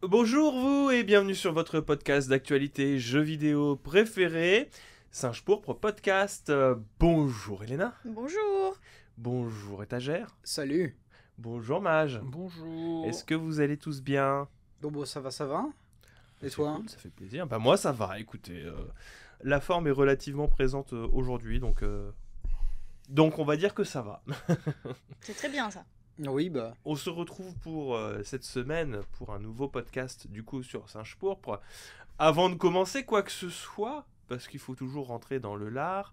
Bonjour vous et bienvenue sur votre podcast d'actualité jeux vidéo préféré, Singe Pourpre Podcast. Bonjour Elena. Bonjour. Bonjour Étagère. Salut. Bonjour Mage. Bonjour. Est-ce que vous allez tous bien? Bon, ça va, ça va. Et C'est toi? cool, ça fait plaisir. Bah moi ça va, écoutez. La forme est relativement présente aujourd'hui, donc on va dire que ça va. C'est très bien ça. Oui, bah. On se retrouve pour cette semaine pour un nouveau podcast du coup sur Singe Pourpre. Avant de commencer quoi que ce soit, parce qu'il faut toujours rentrer dans le lard,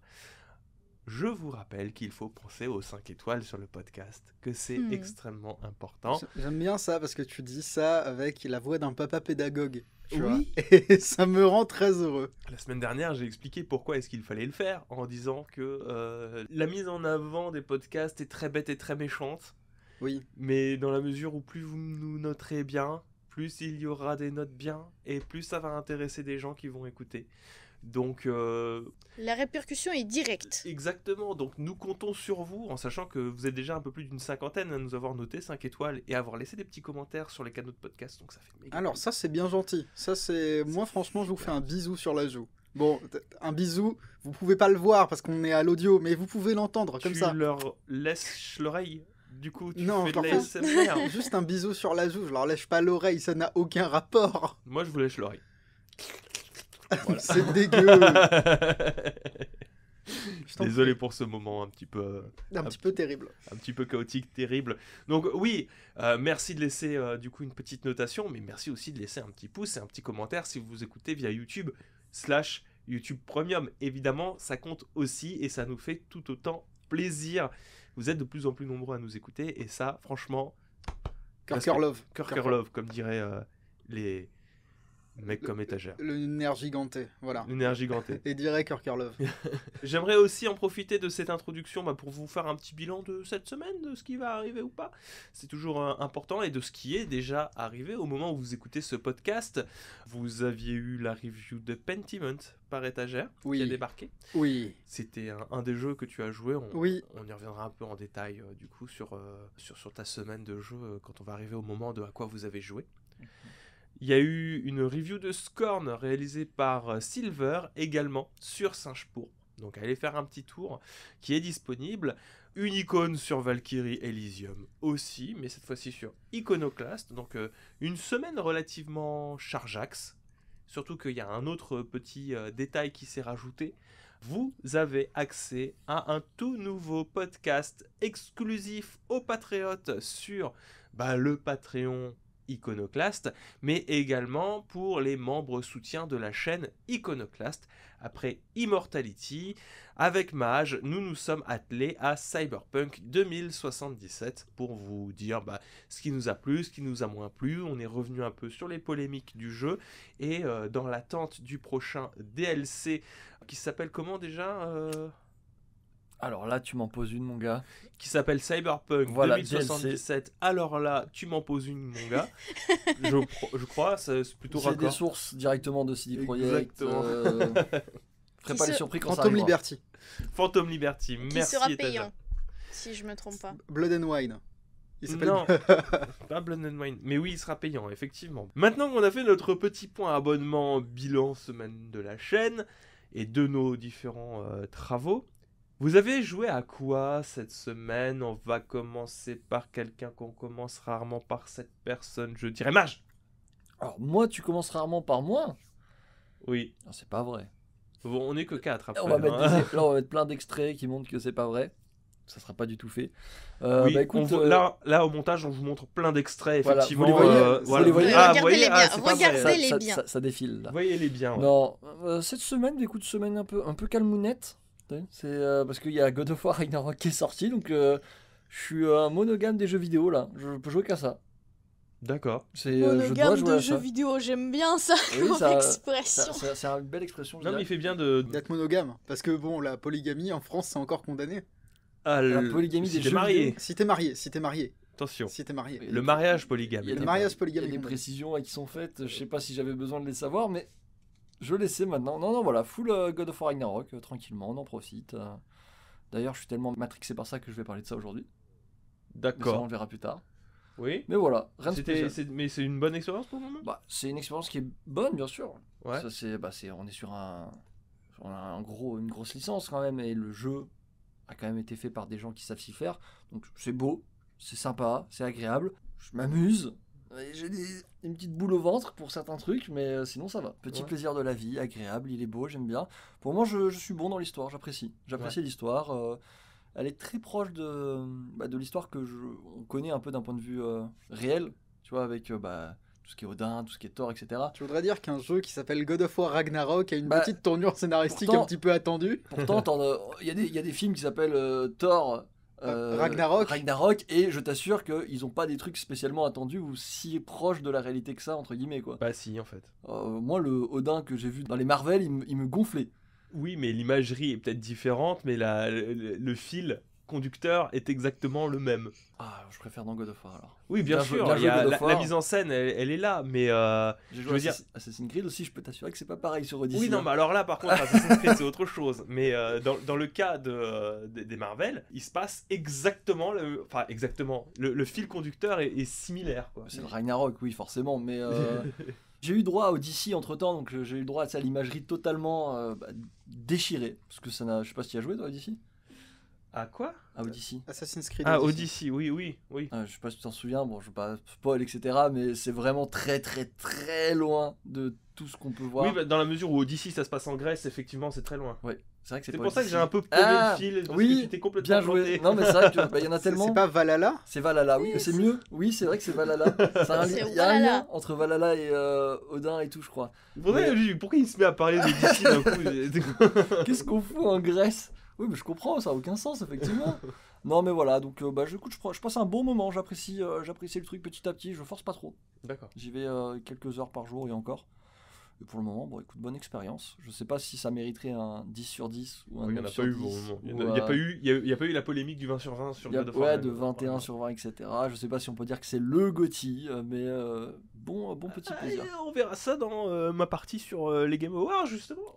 je vous rappelle qu'il faut penser aux 5 étoiles sur le podcast, que c'est extrêmement important. J'aime bien ça parce que tu dis ça avec la voix d'un papa pédagogue. Tu vois. Oui. Et ça me rend très heureux. La semaine dernière, j'ai expliqué pourquoi est-ce qu'il fallait le faire, en disant que la mise en avant des podcasts est très bête et très méchante. Oui. Mais dans la mesure où plus vous nous noterez bien, plus il y aura des notes bien, et plus ça va intéresser des gens qui vont écouter. Donc, La répercussion est directe. exactement, donc nous comptons sur vous, en sachant que vous êtes déjà un peu plus d'une cinquantaine à nous avoir noté 5 étoiles et avoir laissé des petits commentaires sur les canaux de podcast, donc ça fait méga Alors, ça, c'est bien gentil. Ça, c'est. Moi, franchement, je vous fais un bisou sur la joue. Bon, un bisou, vous pouvez pas le voir parce qu'on est à l'audio, mais vous pouvez l'entendre comme ça. Tu leur lèches l'oreille. Du coup, tu Non, fais je de leur fais- l'ASMR. Juste un bisou sur la joue, je leur lèche pas l'oreille, ça n'a aucun rapport. Moi, je vous lèche l'oreille. Voilà. C'est dégueu. Je t'en Désolé prie. pour ce moment un petit peu... Un petit peu terrible. un petit peu chaotique, terrible. Donc oui, merci de laisser du coup une petite notation, mais merci aussi de laisser un petit pouce et un petit commentaire si vous écoutez via YouTube/YouTube Premium. Évidemment, ça compte aussi et ça nous fait tout autant plaisir. Vous êtes de plus en plus nombreux à nous écouter et ça, franchement, Cœur love. cœur love, comme diraient les mecs comme étagère. Le nerf giganté, voilà. Une énergie gigantée. Et dirait cœur love. J'aimerais aussi en profiter de cette introduction pour vous faire un petit bilan de cette semaine, de ce qui va arriver ou pas. C'est toujours important, et de ce qui est déjà arrivé au moment où vous écoutez ce podcast. Vous aviez eu la review de Pentiment par étagère qui a débarqué. Oui. C'était un des jeux que tu as joué. Oui. On y reviendra un peu en détail du coup sur ta semaine de jeu quand on va arriver au moment de à quoi vous avez joué. Il y a eu une review de Scorn réalisée par Silver également sur Singe Pourpre. Donc allez faire un petit tour qui est disponible. Une icône sur Valkyrie Elysium aussi, mais cette fois-ci sur Iconoclast. Donc une semaine relativement chargeaxe. Surtout qu'il y a un autre petit détail qui s'est rajouté. Vous avez accès à un tout nouveau podcast exclusif aux patriotes sur le Patreon Iconoclast, mais également pour les membres soutiens de la chaîne Iconoclast. Après Immortality, avec Mage, nous nous sommes attelés à Cyberpunk 2077 pour vous dire ce qui nous a plu, ce qui nous a moins plu. On est revenu un peu sur les polémiques du jeu et dans l'attente du prochain DLC qui s'appelle comment déjà Alors là, tu m'en poses une, mon gars. qui s'appelle Cyberpunk Voilà, 2077. Alors là, tu m'en poses une, mon gars. je crois, c'est plutôt J'ai des raccord. sources directement de CD Projekt. Exactement. Ferai pas les surpris quand ça Phantom arrivera. Liberty. Phantom Liberty, Qui merci sera Étagère. payant, si je me trompe pas. Blood and Wine. Il s'appelle. Non, pas Blood and Wine. Mais oui, il sera payant, effectivement. Maintenant qu'on a fait notre petit point abonnement bilan semaine de la chaîne et de nos différents travaux, vous avez joué à quoi cette semaine? On va commencer par quelqu'un qu'on commence rarement par cette personne, je dirais Mage. Alors moi, tu commences rarement par moi. Oui. Non, c'est pas vrai. Bon, on est que 4 après. On va mettre hein. là, on va mettre plein d'extraits qui montrent que c'est pas vrai. Ça sera pas du tout fait. Oui, Écoute, là, au montage, on vous montre plein d'extraits, voilà, effectivement. vous les voyez voilà. Vous les voyez Ah, Regardez vous voyez, les biens, c'est pas regardez vrai. les ça, biens. ça défile là. Voyez-les bien. ouais. Non, cette semaine, écoute, semaine un peu calmounette. C'est parce qu'il y a God of War Ragnarok qui est sorti, donc je suis un monogame des jeux vidéo là. Je peux jouer qu'à ça. D'accord. Je dois Monogame jouer de à jeux ça. vidéo, j'aime bien ça Oui, comme ça- expression. C'est une belle expression. Je Non, mais il dirais. fait bien de. D'être monogame. Parce que bon, la polygamie en France, c'est encore condamné. Ah, La polygamie si des t'es jeux marié. vidéo. Si t'es marié. Attention. Si t'es marié. Oui. Le mariage polygame. Il y a Le des- mariage Il y a polygame. des précisions là, qui sont faites. Je sais pas si j'avais besoin de les savoir, mais je les sais maintenant. Non, voilà, full God of War Ragnarok, tranquillement, on en profite. D'ailleurs, je suis tellement matrixé par ça que je vais parler de ça aujourd'hui. Mais ça, on D'accord. le verra plus tard. Oui. Mais voilà, rien de spécial. Mais c'est une bonne expérience pour le moment. Bah, c'est une expérience qui est bonne, bien sûr. Ouais. Ça, on est sur une grosse licence quand même, et le jeu a quand même été fait par des gens qui savent s'y faire. Donc c'est beau, c'est sympa, c'est agréable. Je m'amuse. J'ai une petite boule au ventre pour certains trucs, mais sinon ça va. Petit plaisir de la vie, agréable, il est beau, j'aime bien. Pour moi, je suis bon dans l'histoire, j'apprécie. J'apprécie l'histoire. Elle est très proche de l'histoire on connaît un peu d'un point de vue réel, tu vois, avec tout ce qui est Odin, tout ce qui est Thor, etc. Tu voudrais dire qu'un jeu qui s'appelle God of War Ragnarok a une Bah, petite tournure scénaristique pourtant- un petit peu attendue? Pourtant, il y a des films qui s'appellent Thor. Ragnarok. Et je t'assure qu'ils n'ont pas des trucs spécialement attendus ou si proches de la réalité que ça, entre guillemets, quoi. Bah si, en fait. Moi, le Odin que j'ai vu dans les Marvel, il me gonflait. Oui, mais l'imagerie est peut-être différente, mais le fil conducteur est exactement le même. Ah, je préfère dans God of War alors. Oui, bien sûr, bien il joué, y a God of la War. mise en scène, elle est là, mais J'ai je joué veux à dire... Assassin's Creed aussi, je peux t'assurer que c'est pas pareil sur Odyssey. Oui, non, mais alors là, par contre, Assassin's Creed, c'est autre chose. Mais dans le cas des Marvel, il se passe exactement, le fil conducteur est similaire, quoi. C'est le Ragnarok, oui, forcément, mais j'ai eu droit à Odyssey entre temps, donc j'ai eu droit à l'imagerie totalement déchirée. Parce que je sais pas si tu as joué toi, Odyssey. À quoi? À Odyssey. Assassin's Creed. Ah, Odyssey, oui. Je sais pas si tu t'en souviens, bon, je veux pas spoil, etc. Mais c'est vraiment très très très loin de tout ce qu'on peut voir. Oui, bah, dans la mesure où Odyssey, ça se passe en Grèce, effectivement, c'est très loin. Ouais, c'est vrai que c'est C'est pas pour ça que Odyssey. j'ai un peu paumé le fil, parce oui, que tu t'es complètement bien joué. planté. Non, mais c'est vrai que y en a tellement. C'est pas Valhalla? C'est Valhalla, oui, Oui, c'est c'est- mieux. Oui, c'est vrai que c'est Valhalla. C'est Il y a un Valhalla. lien entre Valhalla et Odin et tout, je crois. Pourquoi il se met à parler d'Odyssey d'un coup? Qu'est-ce qu'on fout en Grèce? Oui, mais je comprends, ça a aucun sens, effectivement. Non, mais voilà, donc écoute, je passe un bon moment, j'apprécie le truc petit à petit, je force pas trop. D'accord. J'y vais quelques heures par jour et encore. Et pour le moment, bon, écoute, bonne expérience. Je sais pas si ça mériterait un 10 sur 10 ou un Il n'y en 9 a sur pas 10. eu pour le moment. Il ou, n'y a pas eu la polémique du 20 sur 20 sur God of War. ouais, de 21 sur 20, etc. Je sais pas si on peut dire que c'est le GOTY, mais bon petit plaisir. On verra ça dans ma partie sur les Game Awards, justement.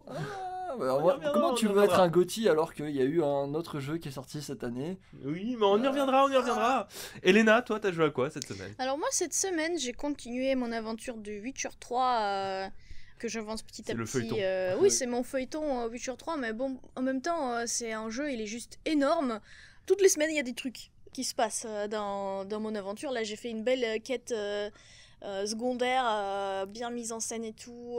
Ah, bah, On y reviendra, comment on tu y veux reviendra. être un GOTY alors qu'il y a eu un autre jeu qui est sorti cette année? Oui, mais on y reviendra. Elena, toi, t'as joué à quoi cette semaine? Alors moi, cette semaine, j'ai continué mon aventure de Witcher 3 que j'avance petit C'est à le petit. feuilleton. Oui, Ouais. c'est mon feuilleton Witcher 3, mais bon, en même temps, c'est un jeu, il est juste énorme. Toutes les semaines, il y a des trucs qui se passent dans mon aventure. Là, j'ai fait une belle quête secondaire, bien mise en scène et tout,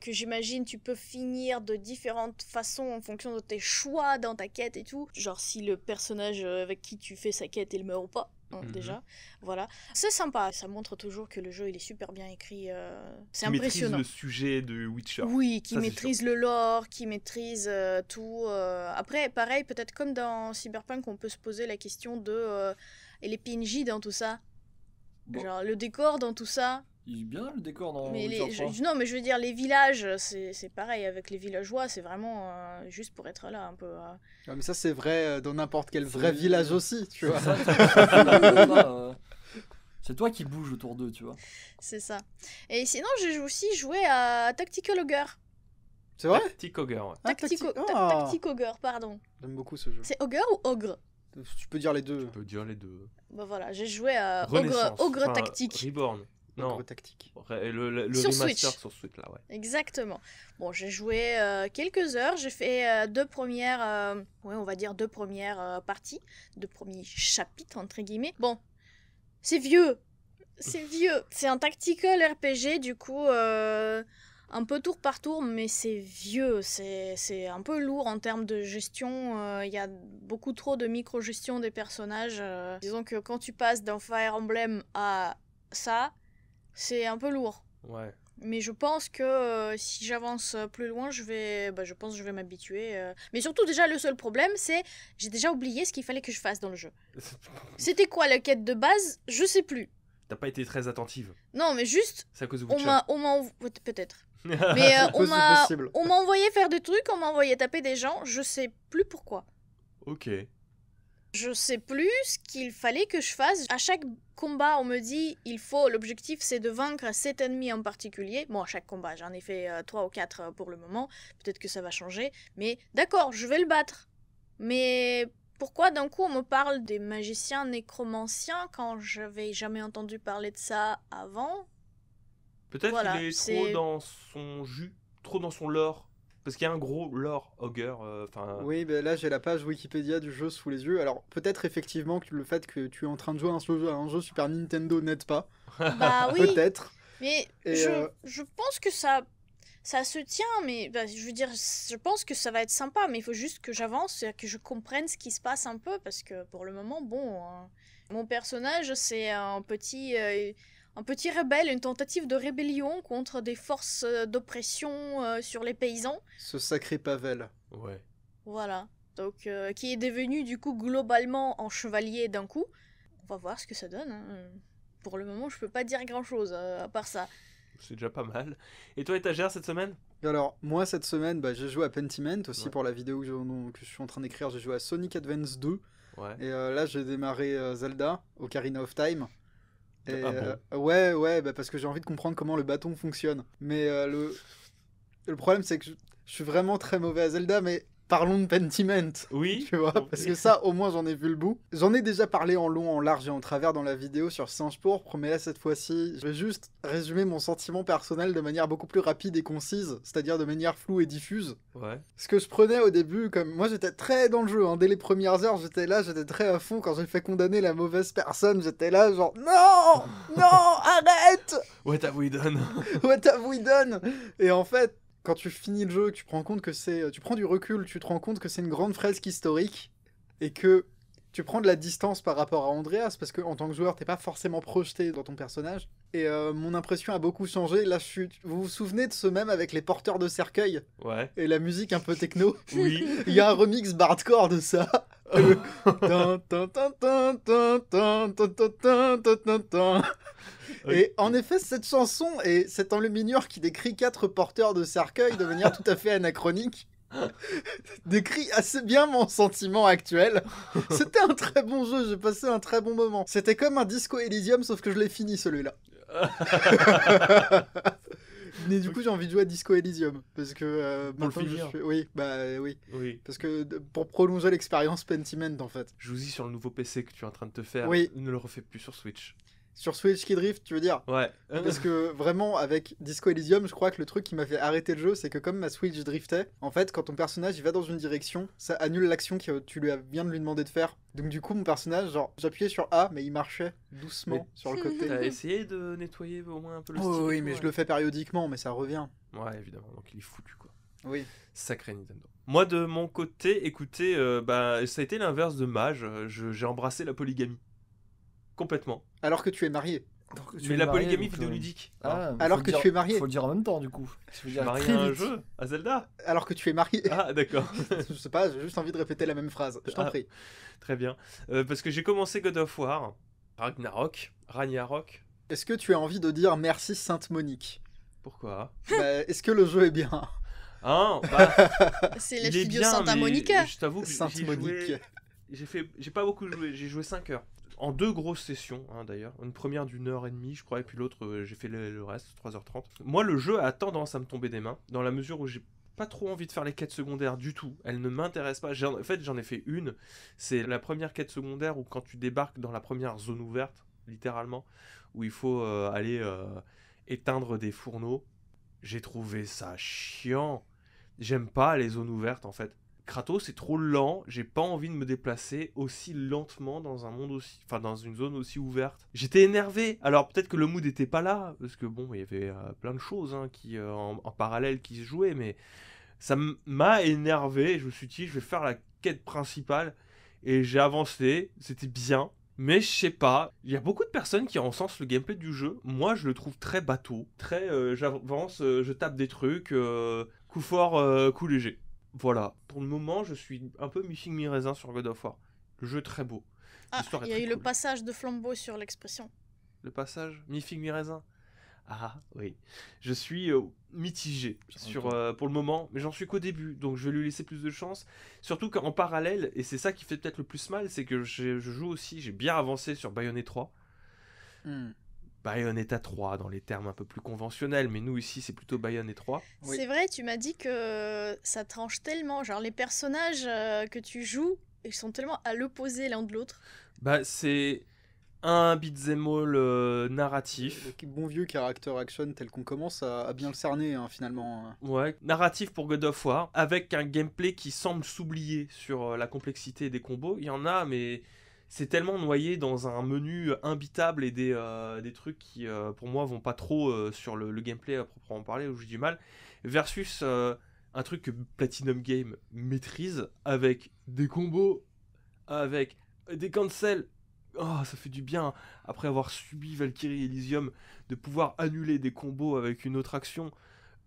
que j'imagine tu peux finir de différentes façons en fonction de tes choix dans ta quête et tout. Genre si le personnage avec qui tu fais sa quête, il meurt ou pas. Mhm. Déjà, voilà. C'est sympa, ça montre toujours que le jeu il est super bien écrit, c'est Qui maîtrise impressionnant. le sujet de Witcher. Oui, qui Ça, c'est maîtrise le lore, qui maîtrise tout. Après, pareil, peut-être comme dans Cyberpunk, on peut se poser la question de et les PNJ dans tout ça. Bon. Genre le décor dans tout ça. Il est bien le décor dans Mais Witcher 3. non, mais je veux dire, les villages, c'est pareil avec les villageois, c'est vraiment juste pour être là un peu. Ouais, mais ça, c'est vrai dans n'importe quel C'est- vrai village aussi, tu vois. C'est toi qui bouges autour d'eux, tu vois. C'est ça. Et sinon, j'ai aussi joué à Tactical Ogre. C'est vrai? Tactic Ogre, ouais. Ah, Tactic Ogre, pardon. J'aime beaucoup ce jeu. C'est Ogre ou Ogre? Tu peux dire les deux. On peut dire les deux. Bah voilà, j'ai joué à Renaissance. Ogre enfin, Tactique. Reborn. Non, Ogre tactique. le Sur remaster Switch. sur Switch, là, ouais. Exactement. Bon, j'ai joué quelques heures. J'ai fait deux premières, on va dire deux premières parties, deux premiers chapitres entre guillemets. Bon, c'est vieux, c'est vieux. C'est un tactical RPG du coup, un peu tour par tour, mais c'est vieux. C'est un peu lourd en termes de gestion. Il y a beaucoup trop de micro-gestion des personnages. Disons que quand tu passes d'un Fire Emblem à ça, c'est un peu lourd. Ouais. Mais je pense que si j'avance plus loin, je pense que je vais m'habituer. Mais surtout, déjà, le seul problème, c'est j'ai déjà oublié ce qu'il fallait que je fasse dans le jeu. C'était quoi la quête de base? Je sais plus. T'as pas été très attentive. Non, mais juste, C'est à cause de on Witcher. m'a peut-être. Mais on m'a possible. envoyé faire des trucs, on m'a envoyé taper des gens. Je sais plus pourquoi. Ok. Je sais plus ce qu'il fallait que je fasse. À chaque combat, on me dit, l'objectif c'est de vaincre cet ennemi en particulier. Bon, à chaque combat, j'en ai fait 3 ou 4 pour le moment. Peut-être que ça va changer. Mais d'accord, je vais le battre. Mais Pourquoi d'un coup on me parle des magiciens nécromanciens quand j'avais jamais entendu parler de ça avant? Peut-être Voilà, qu'il est trop dans son jus, trop dans son lore. Parce qu'il y a un gros lore Ogre. Oui, ben là j'ai la page Wikipédia du jeu sous les yeux. Alors peut-être effectivement que le fait que tu es en train de jouer à un jeu Super Nintendo n'aide pas. Bah oui, Peut-être. mais Et, je pense que ça se tient, mais bah, je veux dire, je pense que ça va être sympa, mais il faut juste que j'avance, que je comprenne ce qui se passe un peu, parce que pour le moment, bon, mon personnage, c'est un petit rebelle, une tentative de rébellion contre des forces d'oppression sur les paysans. Ce sacré Pavel. Ouais. Voilà. Donc, qui est devenu du coup globalement en chevalier d'un coup. On va voir ce que ça donne. Hein. Pour le moment, je peux pas dire grand chose à part ça. C'est déjà pas mal. Et toi, étagère cette semaine? Alors, moi cette semaine, bah, j'ai joué à Pentiment aussi Ouais. pour la vidéo que je suis en train d'écrire. J'ai joué à Sonic Advance 2. Ouais. Et là, j'ai démarré Zelda, Ocarina of Time. Et, Ah bon? ouais, bah, parce que j'ai envie de comprendre comment le bâton fonctionne. Mais le problème, c'est que je suis vraiment très mauvais à Zelda, mais parlons de Pentiment. Oui. Tu vois, parce que ça, au moins, j'en ai vu le bout. J'en ai déjà parlé en long, en large et en travers dans la vidéo sur Singe Pourpre, mais là, cette fois-ci, je vais juste résumer mon sentiment personnel de manière beaucoup plus rapide et concise, c'est-à-dire de manière floue et diffuse. Ouais. Ce que je prenais au début, comme moi, j'étais très dans le jeu, hein. Dès les premières heures, j'étais là, j'étais très à fond. Quand j'ai fait condamner la mauvaise personne, j'étais là, genre, non, non, arrête, What have we done? what have we done? Et en fait, quand tu finis le jeu, que tu prends compte que tu prends du recul, tu te rends compte que c'est une grande fresque historique et que tu prends de la distance par rapport à Andreas parce que en tant que joueur, t'es pas forcément projeté dans ton personnage. Et mon impression a beaucoup changé. Là, vous vous souvenez de ce même avec les porteurs de cercueil Ouais. et la musique un peu techno? Oui. Il y a un remix bardcore de ça. Tan, tan, tan, tan, tan, tan, tan, tan, tan, tan, tan. Et en effet, cette chanson et cet enluminure qui décrit 4 porteurs de cercueil de manière tout à fait anachronique décrit assez bien mon sentiment actuel. C'était un très bon jeu, j'ai passé un très bon moment. C'était comme un Disco Elysium, sauf que je l'ai fini celui-là. Mais du coup, j'ai envie de jouer à Disco Elysium parce que Pour le maintenant finir. oui, bah oui, Oui. parce que pour prolonger l'expérience Pentiment en fait. Joue-y sur le nouveau PC que tu es en train de te faire. Oui. Ne le refais plus sur Switch. Sur Switch qui drift, tu veux dire? Ouais. Parce que vraiment, avec Disco Elysium, je crois que le truc qui m'a fait arrêter le jeu, c'est que comme ma Switch driftait, en fait, quand ton personnage il va dans une direction, ça annule l'action que tu viens de lui demander de faire. Donc du coup, mon personnage, genre, j'appuyais sur A, mais il marchait doucement Mais- sur le côté. T'as essayé de nettoyer au moins un peu le Oh, stick et oui, tout, mais ouais. je le fais périodiquement, mais ça revient. Ouais, évidemment. Donc il est foutu, quoi. Oui. Sacré Nintendo. Moi, de mon côté, écoutez, ça a été l'inverse de Mage. J'ai embrassé la polygamie. Complètement. Alors que tu es marié. Donc, tu Mais es la marié, polygamie donc, vidéoludique. Ah, mais Alors faut que le dire- tu es marié. Faut le dire en même temps, du coup. Je Je veux suis dire marié très à un vite. jeu, à Zelda. Alors que tu es marié. Ah, d'accord. Je sais pas, j'ai juste envie de répéter la même phrase. Je t'en Ah. prie. Très bien. Parce que j'ai commencé God of War, Ragnarok. Est-ce que tu as envie de dire merci Sainte Monique? Pourquoi? Bah, est-ce que le jeu est bien? Hein, bah, C'est il les est studios bien, Santa mais Monica. je t'avoue que Sainte j'ai Monique. joué... J'ai pas beaucoup joué, j'ai joué 5 heures. En 2 grosses sessions, hein, d'ailleurs. Une première d'1h30, je crois, et puis l'autre, j'ai fait le reste, 3h30. Moi, le jeu a tendance à me tomber des mains, dans la mesure où j'ai pas trop envie de faire les quêtes secondaires du tout. Elles ne m'intéressent pas. En fait, j'en ai fait une. C'est la première quête secondaire où quand tu débarques dans la première zone ouverte, littéralement, où il faut aller éteindre des fourneaux. J'ai trouvé ça chiant. J'aime pas les zones ouvertes, en fait. Kratos, c'est trop lent, j'ai pas envie de me déplacer aussi lentement dans un monde aussi, enfin dans une zone aussi ouverte. J'étais énervé. Alors peut-être que le mood était pas là, parce que bon, il y avait plein de choses hein, qui en parallèle qui se jouaient, mais ça m'a énervé. Je me suis dit, je vais faire la quête principale et j'ai avancé. C'était bien, mais je sais pas. Il y a beaucoup de personnes qui encensent le gameplay du jeu. Moi, je le trouve très bateau, très j'avance, je tape des trucs, coup fort, coup léger. Voilà, pour le moment, je suis un peu mi-raisin sur God of War. Le jeu est très beau. Ah, L'histoire est il y a très eu le cool. passage de flambeau sur l'expression. Le passage, mi-figue, mi-raisin. Ah oui, je suis mitigé pour le moment, mais j'en suis qu'au début, donc je vais lui laisser plus de chance. Surtout qu'en parallèle, et c'est ça qui fait peut-être le plus mal, c'est que je joue aussi, j'ai bien avancé sur Bayonetta 3. Bayonetta 3 dans les termes un peu plus conventionnels, mais nous ici c'est plutôt Bayonetta 3. Oui. C'est vrai, tu m'as dit que ça tranche tellement. Genre les personnages que tu joues, ils sont tellement à l'opposé l'un de l'autre. Bah, c'est un beat'em all narratif. Le bon vieux character action tel qu'on commence à bien le cerner, hein, finalement. Ouais, narratif pour God of War, avec un gameplay qui semble s'oublier sur la complexité des combos. Il y en a, mais c'est tellement noyé dans un menu imbitable et des trucs qui, pour moi, vont pas trop sur le gameplay à proprement parler, où j'ai du mal. Versus un truc que Platinum Game maîtrise, avec des combos, avec des cancels. Oh, ça fait du bien, après avoir subi Valkyrie Elysium, de pouvoir annuler des combos avec une autre action.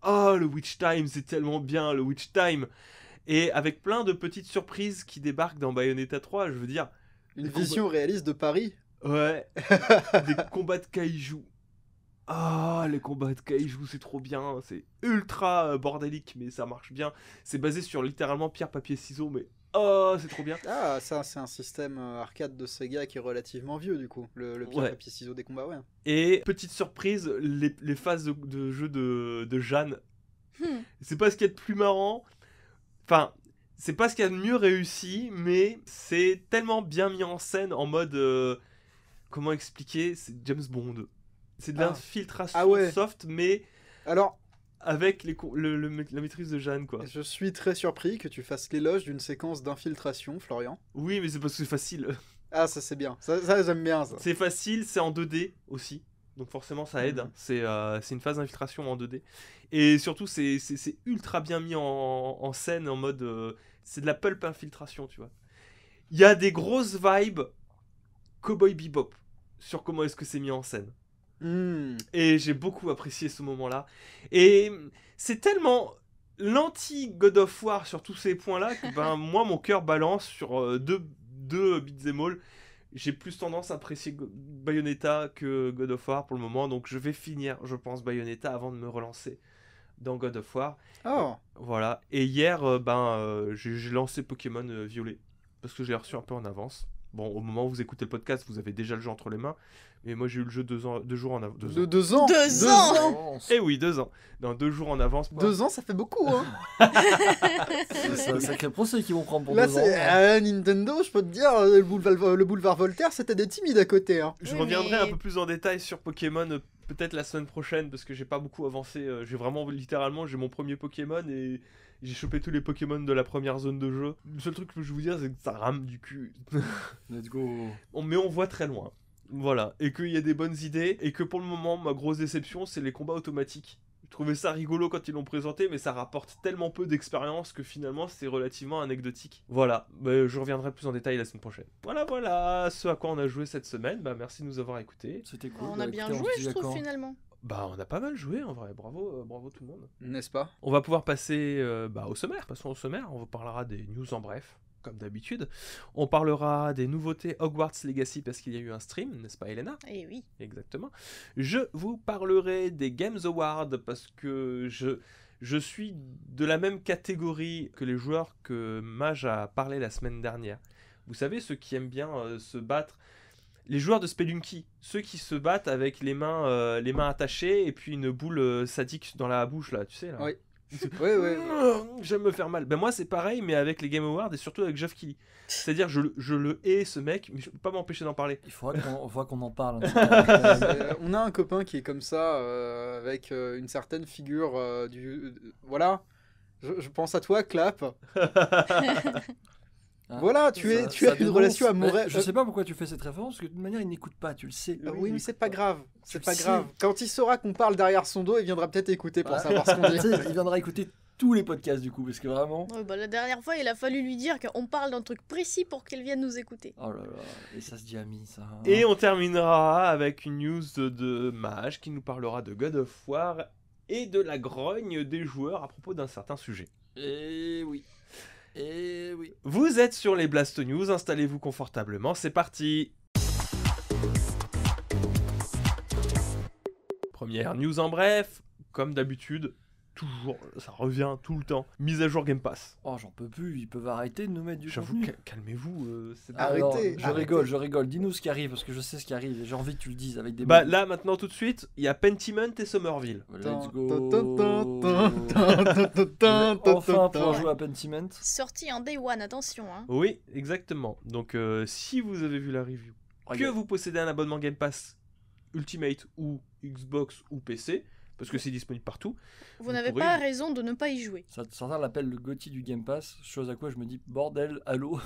Oh, le Witch Time, c'est tellement bien, le Witch Time. Et avec plein de petites surprises qui débarquent dans Bayonetta 3, je veux dire... Une vision réaliste de Paris. Ouais, des combats de kaiju. Ah, les combats de kaiju, c'est trop bien. C'est ultra bordélique, mais ça marche bien. C'est basé sur littéralement pierre, papier, ciseaux, mais oh, c'est trop bien. Ah, ça, c'est un système arcade de Sega qui est relativement vieux, du coup. Le pierre, Ouais. papier, ciseaux des combats, ouais. Et petite surprise, les phases de jeu de Jeanne, Hmm. c'est pas ce qu'il y a de plus marrant. Enfin, c'est pas ce qu'il y a de mieux réussi, mais c'est tellement bien mis en scène en mode... comment expliquer? C'est James Bond. C'est de Ah. l'infiltration Ah ouais. soft, mais Alors, avec la maîtrise de Jeanne, quoi. je suis très surpris que tu fasses l'éloge d'une séquence d'infiltration, Florian. Oui, mais c'est parce que c'est facile. Ah, ça c'est bien. Ça j'aime bien, ça. C'est facile, c'est en 2D aussi. Donc forcément, ça aide. Mhm. C'est une phase d'infiltration en 2D. Et surtout, c'est ultra bien mis en scène, en mode... c'est de la pulp infiltration, tu vois. Il y a des grosses vibes Cowboy Bebop sur comment est-ce que c'est mis en scène. Hmm. Et j'ai beaucoup apprécié ce moment-là. Et c'est tellement l'anti-God of War sur tous ces points-là que ben, moi, mon cœur balance sur deux beat'em all. J'ai plus tendance à apprécier Bayonetta que God of War pour le moment. Donc je vais finir, je pense, Bayonetta avant de me relancer dans God of War. Oh, Voilà. Et hier, j'ai lancé Pokémon Violet. Parce que je l'ai reçu un peu en avance. Bon, au moment où vous écoutez le podcast, vous avez déjà le jeu entre les mains. Mais moi, j'ai eu le jeu 2 jours en avance. 2 ans. 2 ans. 2 ans. Oh, Eh oui, 2 ans. Non, 2 jours en avance. 2 ans, ça fait beaucoup, hein. c'est un sacré procès qu'ils vont prendre pour Là, 2 ans. c'est Nintendo, je peux te dire, le boulevard Voltaire, c'était des timides à côté, hein. Je Oui, reviendrai mais- un peu plus en détail sur Pokémon peut-être la semaine prochaine parce que j'ai pas beaucoup avancé. J'ai vraiment littéralement j'ai mon premier Pokémon et j'ai chopé tous les Pokémon de la première zone de jeu. Le seul truc que je vous dire c'est que ça rame du cul. Let's go. Mais on voit très loin. Voilà, et qu'il y a des bonnes idées et que pour le moment ma grosse déception c'est les combats automatiques. Je trouvais ça rigolo quand ils l'ont présenté, mais ça rapporte tellement peu d'expérience que finalement c'est relativement anecdotique. Voilà, bah, je reviendrai plus en détail la semaine prochaine. Voilà, ce à quoi on a joué cette semaine. Bah, merci de nous avoir écoutés. C'était cool. On Bah, a bien écoutez, on joué, se dit je trouve, d'accord. finalement. Bah, on a pas mal joué en vrai, bravo tout le monde. N'est-ce pas? On va pouvoir passer au sommaire. Passons au sommaire. On vous parlera des news en bref, comme d'habitude. On parlera des nouveautés Hogwarts Legacy parce qu'il y a eu un stream, n'est-ce pas, Elena? Eh oui. Exactement. Je vous parlerai des Games Awards parce que je suis de la même catégorie que les joueurs que Mage a parlé la semaine dernière. Vous savez, ceux qui aiment bien se battre. Les joueurs de Spelunky, ceux qui se battent avec les mains attachées et puis une boule sadique dans la bouche, là, tu sais, là. Oui. Oui. J'aime me faire mal. Ben moi c'est pareil mais avec les Game Awards et surtout avec Geoff Keighley. C'est-à-dire je le hais ce mec mais je peux pas m'empêcher d'en parler. Il faudra qu'on en parle. On a un copain qui est comme ça, avec une certaine figure voilà. Je pense à toi, Clap. Voilà, tu as une dénonce. relation Mais amoureuse. Je sais pas pourquoi tu fais cette référence, parce que de toute manière, il n'écoute pas, tu le sais. Oui, mais c'est pas grave. C'est Tu pas le sais. grave. Quand il saura qu'on parle derrière son dos, il viendra peut-être écouter pour savoir ce qu'on Tu dit. sais, il viendra écouter tous les podcasts du coup, parce que vraiment. Ouais, bah, la dernière fois, il a fallu lui dire qu'on parle d'un truc précis pour qu'elle vienne nous écouter. Oh là là, et ça se dit ami, ça. Et on terminera avec une news de Mage qui nous parlera de God of War et de la grogne des joueurs à propos d'un certain sujet. Et oui. Et oui. Vous êtes sur les Blast News, installez-vous confortablement, c'est parti. Première news en bref, comme d'habitude, toujours, ça revient tout le temps. Mise à jour Game Pass. Oh, j'en peux plus, ils peuvent arrêter de nous mettre du J'avoue, contenu. calmez-vous. C'est Ah, pas- Arrêtez, je arrêtez. rigole, je rigole. Dis-nous ce qui arrive, parce que je sais ce qui arrive et j'ai envie que tu le dises avec des Bah mots. là maintenant tout de suite, il y a Pentiment et Somerville. Let's go. Enfin pour jouer à Pentiment. Sorti en day one, attention. Hein. Oui, exactement. Donc si vous avez vu la review, que vous possédez un abonnement Game Pass Ultimate ou Xbox ou PC, parce que c'est disponible partout. Vous n'avez pourrez- pas raison de ne pas y jouer. Certains l'appellent le GOTY du Game Pass, chose à quoi je me dis, bordel, allô.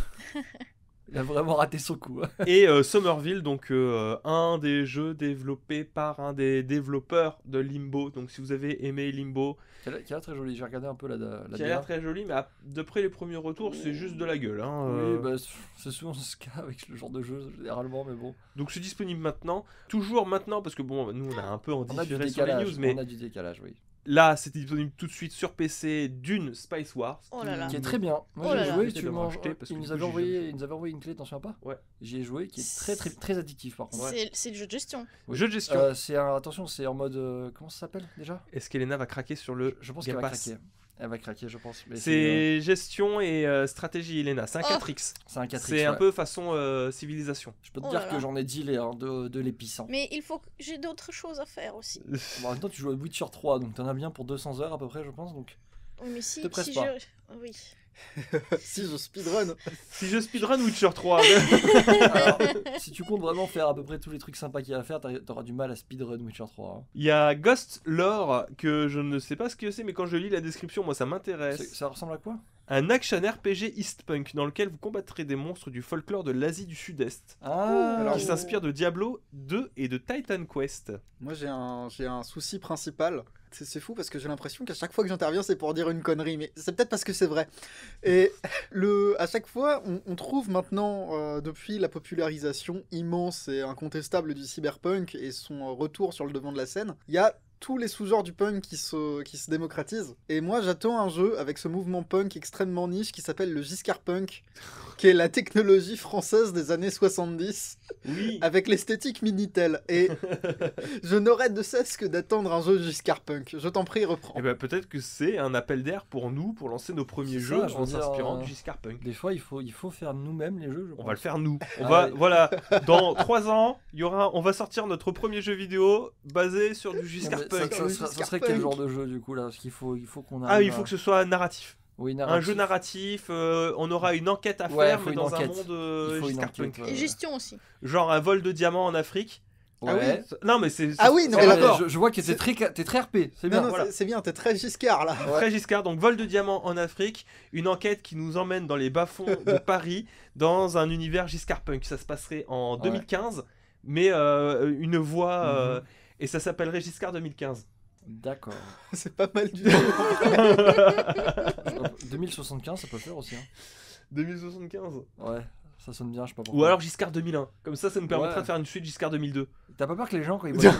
Il a vraiment raté son coup. Hein. Et Somerville, donc un des jeux développés par un des développeurs de Limbo. Donc si vous avez aimé Limbo, Qui a l'air très joli, j'ai regardé un peu la qui a l'air très joli, mais d'après les premiers retours, c'est juste de la gueule. Hein, Oui, bah, c'est souvent ce cas avec le genre de jeu, généralement, mais bon. Donc c'est disponible maintenant, toujours maintenant, parce que bon, nous on a un peu en On a du différé sur les décalage, news, mais on a du décalage, oui. là c'était disponible tout de suite sur PC d'une Spice Wars. Oh là là. Qui est très bien. Moi Oh là j'ai là. joué, J'essaie tu de me m'en racheter parce que il du nous coup, avait j'ai envoyé, jamais il nous avait envoyé une clé, t'en souviens pas? Ouais. J'y ai joué, qui est très addictif par contre. C'est le jeu de gestion. Oui. Jeu de gestion. Attention, c'est en mode comment ça s'appelle déjà? Est-ce qu'Elena va craquer sur le Je pense qu'elle Game va Pass? craquer. Elle va craquer, je pense. Mais C'est gestion et stratégie, Elena. C'est un Oh. 4X. c'est un 4X. C'est un ouais. peu façon civilisation. Je peux te Oh dire là que là. j'en ai dealé hein, de l'épice. Hein. Mais il faut que j'ai d'autres choses à faire aussi. Bon, en même temps, tu joues à Witcher 3, donc t'en as bien pour 200 heures à peu près, je pense. Donc Oui, mais si, Te presse si pas. je... Oui. Si je speedrun. Si je speedrun Witcher 3, Alors, si tu comptes vraiment faire à peu près tous les trucs sympas qu'il y a à faire, t'auras du mal à speedrun Witcher 3. Hein. il y a Ghost Lore que je ne sais pas ce que c'est, mais quand je lis la description, moi ça m'intéresse. Ça ressemble à quoi? Un action RPG Eastpunk dans lequel vous combattrez des monstres du folklore de l'Asie du Sud-Est, Ah, Alors, qui s'inspire de Diablo 2 et de Titan Quest. Moi, j'ai un souci principal. C'est fou parce que j'ai l'impression qu'à chaque fois que j'interviens, c'est pour dire une connerie, mais c'est peut-être parce que c'est vrai. Et à chaque fois, on trouve maintenant, depuis la popularisation immense et incontestable du cyberpunk et son retour sur le devant de la scène, il y a tous les sous-genres du punk qui se démocratisent. Et moi, j'attends un jeu avec ce mouvement punk extrêmement niche qui s'appelle le Giscard Punk, qui est la technologie française des années 70, Oui. avec l'esthétique Minitel. Et je n'aurais de cesse que d'attendre un jeu Giscard Punk. Je t'en prie, reprends. Et ben peut-être que c'est un appel d'air pour nous, pour lancer nos premiers C'est jeux ça, je veux en dire, s'inspirant du Giscard Punk. des fois, il faut faire nous-mêmes les jeux. Je On va le faire nous. Ah ouais. Voilà, dans 3 ans, on va sortir notre premier jeu vidéo basé sur du Giscard Ça, Punk. ça serait quel genre de jeu du coup là? Parce qu'il faut qu'on arrive. Ah, il faut que ce soit narratif. Oui, Un jeu narratif, on aura une enquête à Ouais, faire, faut mais une dans un enquête. monde Il faut une Giscard enquête, Punk. ouais. Et gestion aussi. Genre un vol de diamants en Afrique. Ouais. Non, mais c'est. Ah oui, non, c'est mais raccord. Je vois que t'es très RP. C'est bien. Non, non, voilà. c'est bien, t'es très Giscard là. Très Giscard, donc vol de diamants en Afrique, une enquête qui nous emmène dans les bas-fonds de Paris, dans un univers Giscard Punk. Ça se passerait en 2015, mais une voix, et ça s'appellerait Giscard 2015. D'accord. C'est pas mal du tout. 2075, ça peut le faire aussi. Hein. 2075. Ouais, ça sonne bien, je sais pas pourquoi. Ou alors Giscard 2001. Comme ça nous permettra Ouais. de faire une suite Giscard 2002. T'as pas peur que les gens, quand ils voient.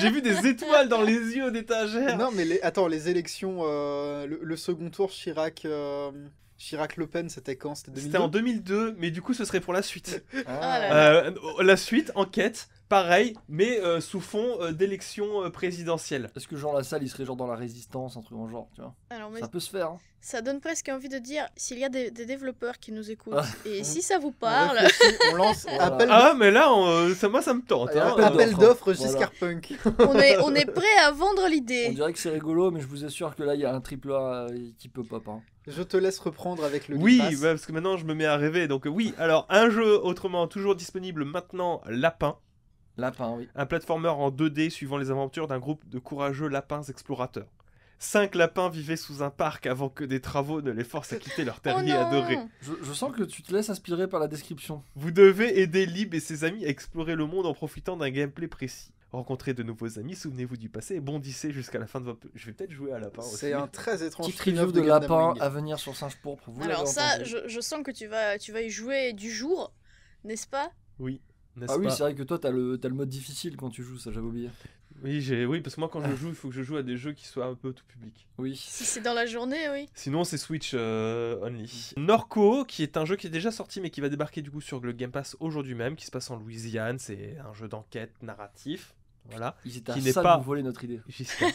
J'ai vu des étoiles dans les yeux d'étagère. Non, mais attends, les élections, le second tour, Chirac-Le Pen, c'était quand? C'était 2002? C'était en 2002, mais du coup ce serait pour la suite. Ah là La suite, enquête, pareil, mais sous fond d'élection présidentielle. Est-ce que genre la salle, il serait genre dans la résistance, un truc en genre, tu vois? Alors, mais Ça peut se faire. Hein. ça donne presque envie de dire, s'il y a des développeurs qui nous écoutent, Ah. et si ça vous On parle, réfléchit, on lance Voilà. appel, Ah, mais là, moi ça me tente. Allez, hein. appel appel d'offres Voilà. Giscard Punk. on est prêt à vendre On l'idée. dirait que c'est rigolo, mais je vous assure que là, il y a un triple A qui peut pop. Hein. Je te laisse reprendre avec le Oui, Game Pass. bah, parce que maintenant je me mets à rêver. Donc oui, alors un jeu autrement toujours disponible maintenant, Lapin. Lapin, oui. Un platformer en 2D suivant les aventures d'un groupe de courageux lapins explorateurs. 5 lapins vivaient sous un parc avant que des travaux ne les forcent à quitter leur Oh terrier non. adoré. Je sens que tu te laisses inspirer par la description. Vous devez aider Lib et ses amis à explorer le monde en profitant d'un gameplay précis. Rencontrez de nouveaux amis, souvenez-vous du passé et bondissez jusqu'à la fin de votre... Je vais peut-être jouer à Lapin aussi. C'est un très étrange Petite spin-off review de Gundam Lapin Wing. à venir sur Singe Pourpre. Vous Alors l'avez ça, entendu. je sens que tu vas y jouer du jour, n'est-ce pas? Oui, n'est-ce Ah oui, pas c'est vrai que toi, t'as le mode difficile quand tu joues, ça j'avais oublié. Oui, parce que moi quand je joue, il faut que je joue à des jeux qui soient un peu tout public. Oui. Si c'est dans la journée, oui. Sinon c'est Switch only. Norco, qui est un jeu qui est déjà sorti mais qui va débarquer du coup sur le Game Pass aujourd'hui même, qui se passe en Louisiane, c'est un jeu d'enquête narratif. Voilà. Ils étaient Qui à n'est ça pas- de nous voler notre idée. Giscard.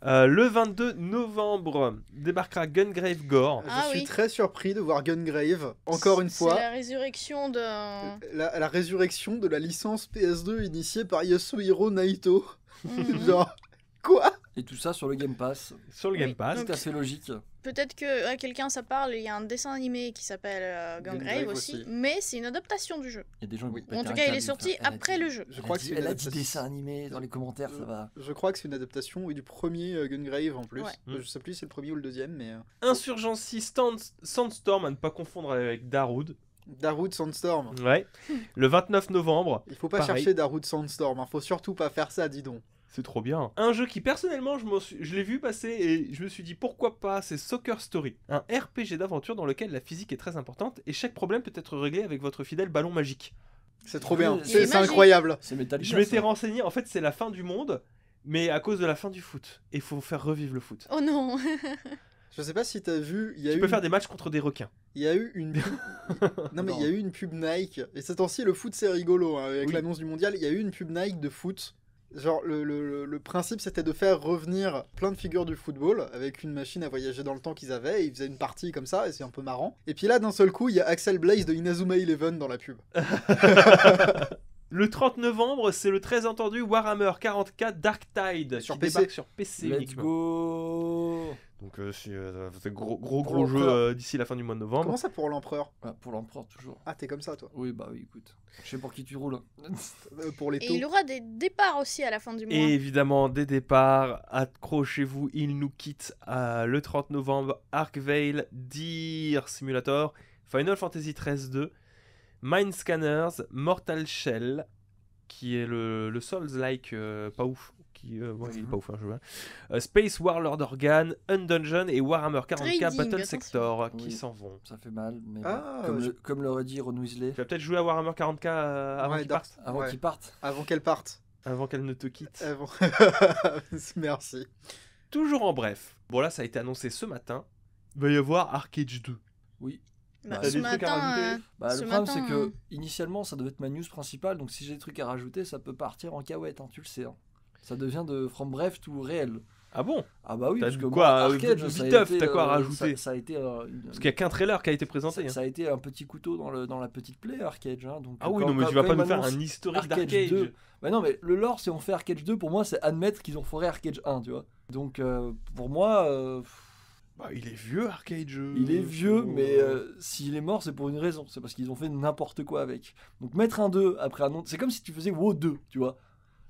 Le 22 novembre débarquera Gungrave Gore. Ah Je suis oui. très surpris de voir Gungrave, encore une C'est fois. la résurrection de... La résurrection de la licence PS2 initiée par Yasuhiro Naito. Mhm. Genre, quoi? Et tout ça sur le Game Pass. Sur le Oui. Game Pass. Donc, Tout à fait logique. Peut-être que à quelqu'un ça parle, il y a un dessin animé qui s'appelle Gungrave Gungrave aussi, aussi. mais c'est une adaptation du jeu. Il y a des gens qui Oui. vont En péter tout un cas, il câble, est ils sorti vont faire, après le jeu. Je crois que c'est une Elle a dit adaptation. dessin animé dans les commentaires, ça va. Je crois que c'est une adaptation oui, du premier Gungrave en plus. Ouais. Je sais plus si c'est le premier ou le deuxième, mais. Insurgency Sandstorm, à ne pas confondre avec Darude. Darude Sandstorm. Ouais. Le 29 novembre. Il faut pas Pareil. chercher Darude Sandstorm, hein. Faut surtout pas faire ça, dis donc. C'est trop bien. Un jeu qui personnellement je l'ai vu passer et je me suis dit pourquoi pas, c'est Soccer Story. Un RPG d'aventure dans lequel la physique est très importante et chaque problème peut être réglé avec votre fidèle ballon magique. C'est trop Oui, bien. il C'est est c'est magique. incroyable. C'est Metal Je Gear, m'étais ça. renseigné, en fait c'est la fin du monde, mais à cause de la fin du foot. Et il faut faire revivre le foot. Oh non. Je sais pas si t'as vu, il y a Tu eu peux faire des matchs contre des requins. il y a eu une pub... Non mais il y a eu une pub Nike et ces temps-ci le foot c'est rigolo hein, avec Oui. l'annonce du mondial, il y a eu une pub Nike de foot. Genre le principe c'était de faire revenir plein de figures du football avec une machine à voyager dans le temps qu'ils avaient, et ils faisaient une partie comme ça et c'est un peu marrant. Et puis là d'un seul coup, il y a Axel Blaze de Inazuma Eleven dans la pub. Le 30 novembre, c'est le très entendu Warhammer 40K Dark Tide Sur qui PC. débarque sur PC Let's uniquement. go. Donc c'est gros Pour jeu l'empereur. d'ici la fin du mois de novembre. Comment ça pour l'empereur? Ah, pour l'empereur, toujours. Ah t'es comme ça toi. Oui, bah oui, écoute. Je sais pour qui tu roules. Pour les Et taux. il aura des départs aussi à la fin du mois. Et évidemment, des départs, accrochez-vous, il nous quitte le 30 novembre. Arkvale, Deer Simulator, Final Fantasy XIII 2, Mind Scanners, Mortal Shell, qui est le Souls-like pas ouf. Il est pas ouf, hein, je vois. Space Warlord Organ, Undungeon et Warhammer 40K Trading, Battle attention. Sector qui Oui. s'en vont. Ça fait mal, mais Ah, bon. je- Comme l'aurait dit Ron Weasley, Tu vas peut-être jouer à Warhammer 40K avant Ouais, qu'il Dark- parte, avant Ouais. qu'ils partent. Avant qu'elle parte. avant qu'elle ne te quitte. Avant... Merci. Toujours en bref. Bon là, ça a été annoncé ce matin. Il va y avoir Arcade 2. Oui. Bah, T'as ce des trucs à matin, rajouter Bah, Ce le problème, matin, c'est que hein. initialement, ça devait être ma news principale, donc si j'ai des trucs à rajouter, ça peut partir en cahuète, hein, tu le sais. Hein. Ça devient de From Bref tout réel. Ah bon? Ah bah oui, T'as parce que quoi, moi, Arcade, ça a viteuf, été, t'as quoi à rajouter ça a été Parce qu'il n'y a qu'un trailer qui a été présenté. hein. ça a été un petit couteau dans la petite plaie, Arcade. Hein, donc, Ah oui, quand- non, mais quand- tu vas quand pas ils nous faire m'annoncent un historique Arcade d'Arcade. 2. Bah non, mais le lore, si on fait Arcade 2, pour moi, c'est admettre qu'ils ont foiré Arcade 1, tu vois. Donc, pour moi, Bah, il est vieux, Arcade jeu. il est vieux, mais s'il est mort, c'est pour une raison. C'est parce qu'ils ont fait n'importe quoi avec. Donc, mettre un 2 après un autre, c'est comme si tu faisais WoW 2, tu vois.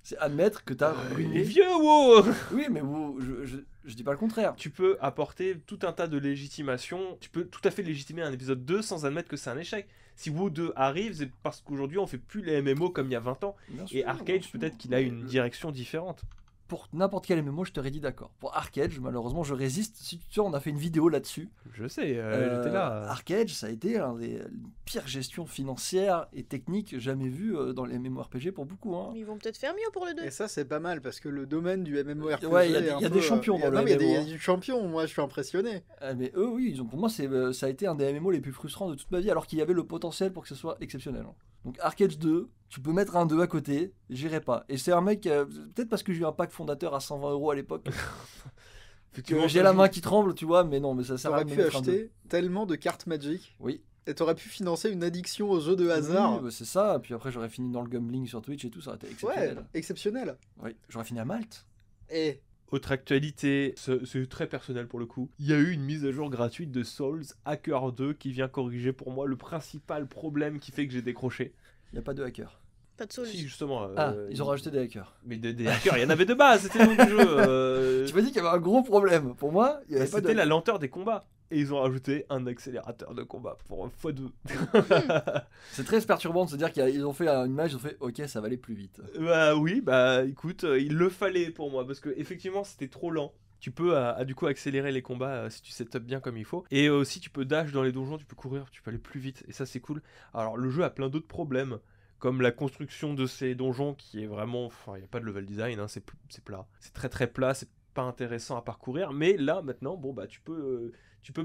C'est admettre que t'as Il est ruiné. vieux, wow. Oui, mais WoW, je dis pas le contraire. Tu peux apporter tout un tas de légitimation. Tu peux tout à fait légitimer un épisode 2 sans admettre que c'est un échec. Si WoW 2 arrive, c'est parce qu'aujourd'hui on fait plus les MMO comme il y a 20 ans. Bien Et sûr, Arcade, bien sûr. peut-être qu'il a une direction différente. Pour n'importe quel MMO, je t'aurais dit d'accord. Pour Arcade, malheureusement, je résiste. Si tu sais, on a fait une vidéo là-dessus. Je sais, j'étais là. Arcade, ça a été un des pires gestions financières et techniques jamais vues dans les MMORPG pour beaucoup. Hein. Ils vont peut-être faire mieux pour le 2. Et ça c'est pas mal parce que le domaine du MMORPG Ouais, il y a des- est un il y a peu, des champions dans le non, mais il y a MMO, des- hein. il y a du champion, moi je suis impressionné. Mais eux, oui, pour moi, ça a été un des MMO les plus frustrants de toute ma vie, alors qu'il y avait le potentiel pour que ce soit exceptionnel. hein. Donc Arcade 2, tu peux mettre un 2 à côté, j'irai pas. Et c'est un mec, peut-être parce que j'ai eu un pack fondateur à 120 € à l'époque, Effectivement, que j'ai ça la joue. main qui tremble, tu vois, mais non, mais ça sert à T'aurais rien de pu mettre un 2. acheter tellement de cartes Magic Oui. et t'aurais pu financer une addiction aux jeux de hasard. Oui, bah, c'est ça, puis après j'aurais fini dans le gambling sur Twitch et tout, ça aurait été Ouais, exceptionnel. exceptionnel. Oui, j'aurais fini à Malte. Et Autre actualité, c'est très personnel pour le coup. Il y a eu une mise à jour gratuite de Souls Hacker 2 qui vient corriger pour moi le principal problème qui fait que j'ai décroché. Il n'y a pas de hacker. Pas de solution. Si, justement. Ah, ils ont rajouté des hackers. Mais des hackers, il y en avait de base, c'était le nom du jeu. Tu m'as dit qu'il y avait un gros problème. Pour moi, il n'y avait pas de C'était la hackers. lenteur des combats. Et ils ont rajouté un accélérateur de combat pour x2. C'est très perturbant de se dire qu'ils ont fait une image, ils ont fait ok, ça va aller plus vite. Bah oui, bah écoute, il le fallait pour moi parce que effectivement c'était trop lent. Tu peux du coup accélérer les combats si tu setup bien comme il faut. Et aussi tu peux dash dans les donjons, tu peux courir, tu peux aller plus vite. Et ça c'est cool. Alors le jeu a plein d'autres problèmes. Comme la construction de ces donjons qui est vraiment... Enfin, il n'y a pas de level design, hein, c'est plat. C'est très très plat, c'est pas intéressant à parcourir. Mais là maintenant, bon bah tu peux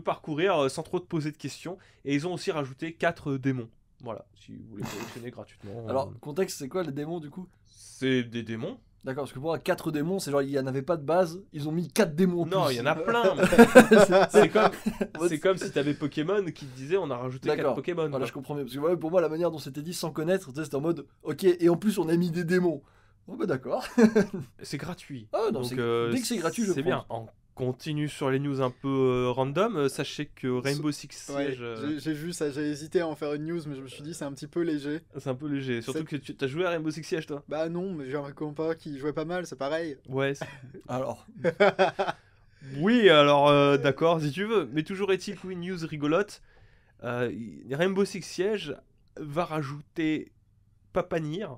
parcourir sans trop te poser de questions. Et ils ont aussi rajouté 4 démons. Voilà, si vous voulez collectionner gratuitement. Alors, contexte, c'est quoi les démons du coup? C'est des démons D'accord, parce que pour moi, 4 démons, c'est genre, il n'y en avait pas de base, ils ont mis 4 démons en Non, plus. il y en a plein. C'est comme si t'avais Pokémon qui te disait on a rajouté 4 D'accord. Pokémon. Voilà, quoi. je comprends mieux. Parce que ouais, pour moi, la manière dont c'était dit sans connaître, tu sais, c'était en mode, ok, et en plus, on a mis des démons. Oh bah d'accord. C'est gratuit. Ah non, Donc, dès que c'est gratuit, je c'est bien. On continue sur les news un peu random. Sachez que Rainbow Six Ouais, Siege, j'ai vu ça, j'ai hésité à en faire une news, mais je me suis dit c'est un petit peu léger. c'est un peu léger. Surtout que tu as joué à Rainbow Six Siege, toi. Bah non, mais j'ai un compas qui jouait pas mal, c'est pareil. Ouais. Alors, Oui, alors d'accord, si tu veux. Mais toujours est-il que une news rigolote. Rainbow Six Siege va rajouter Papanir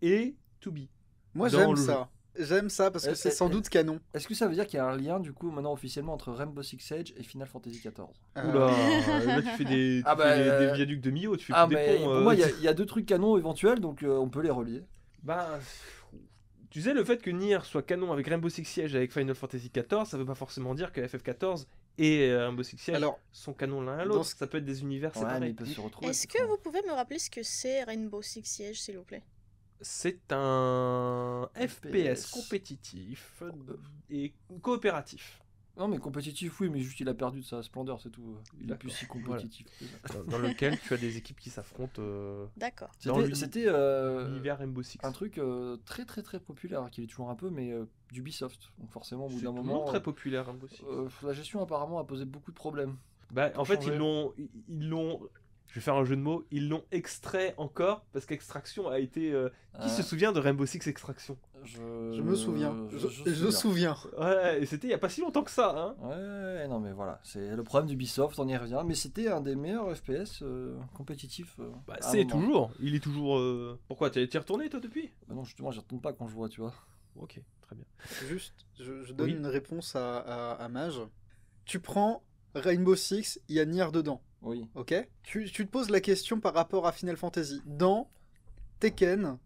et Toubi. Moi Dans j'aime le ça. J'aime ça parce que c'est sans doute canon. est-ce que ça veut dire qu'il y a un lien, du coup, maintenant officiellement entre Rainbow Six Siege et Final Fantasy XIV Oula, là tu fais des, Ah bah, des viaducs de Mio, tu fais Ah, plus des mais ponts. pour moi, il y a 2 trucs canons éventuels, donc on peut les relier. Bah, tu sais, le fait que Nier soit canon avec Rainbow Six Siege et avec Final Fantasy XIV, ça veut pas forcément dire que FF14 et Rainbow Six Siege Alors, sont canons l'un à dans l'autre. ce- Ça peut être des univers Ouais, mais séparés. ils peuvent se retrouver. Est-ce que vous pouvez me rappeler ce que c'est Rainbow Six Siege, s'il vous plaît? C'est un FPS FPS. compétitif et coopératif. Non, mais compétitif, oui, mais juste il a perdu de sa splendeur, c'est tout. Il est D'accord. plus si compétitif. que ça. Dans lequel tu as des équipes qui s'affrontent D'accord. Dans C'était l'univers Rainbow Six. un truc très très très populaire, hein, qui est toujours un peu, mais d'Ubisoft. Donc forcément, au bout C'est d'un toujours moment, très populaire Rainbow Six. la gestion apparemment a posé beaucoup de problèmes. Bah, en fait, changer. ils l'ont. Je vais faire un jeu de mots. Ils l'ont extrait encore parce qu'Extraction a été. Qui se souvient de Rainbow Six Extraction? je me souviens. Je souviens. Ouais, et c'était il y a pas si longtemps que ça, hein. Ouais, non mais voilà, c'est le problème d'Ubisoft, on y revient, mais c'était un des meilleurs FPS compétitifs. Bah, à un c'est moment. toujours. Il est toujours. Pourquoi t'y es retourné toi depuis? Bah non, justement, j'y retourne pas quand je vois, tu vois. Ok, très bien. Juste, je donne Oui. une réponse à Mage. Tu prends Rainbow Six, il y a Nier dedans, Oui. ok? Tu te poses la question par rapport à Final Fantasy. Dans Tekken,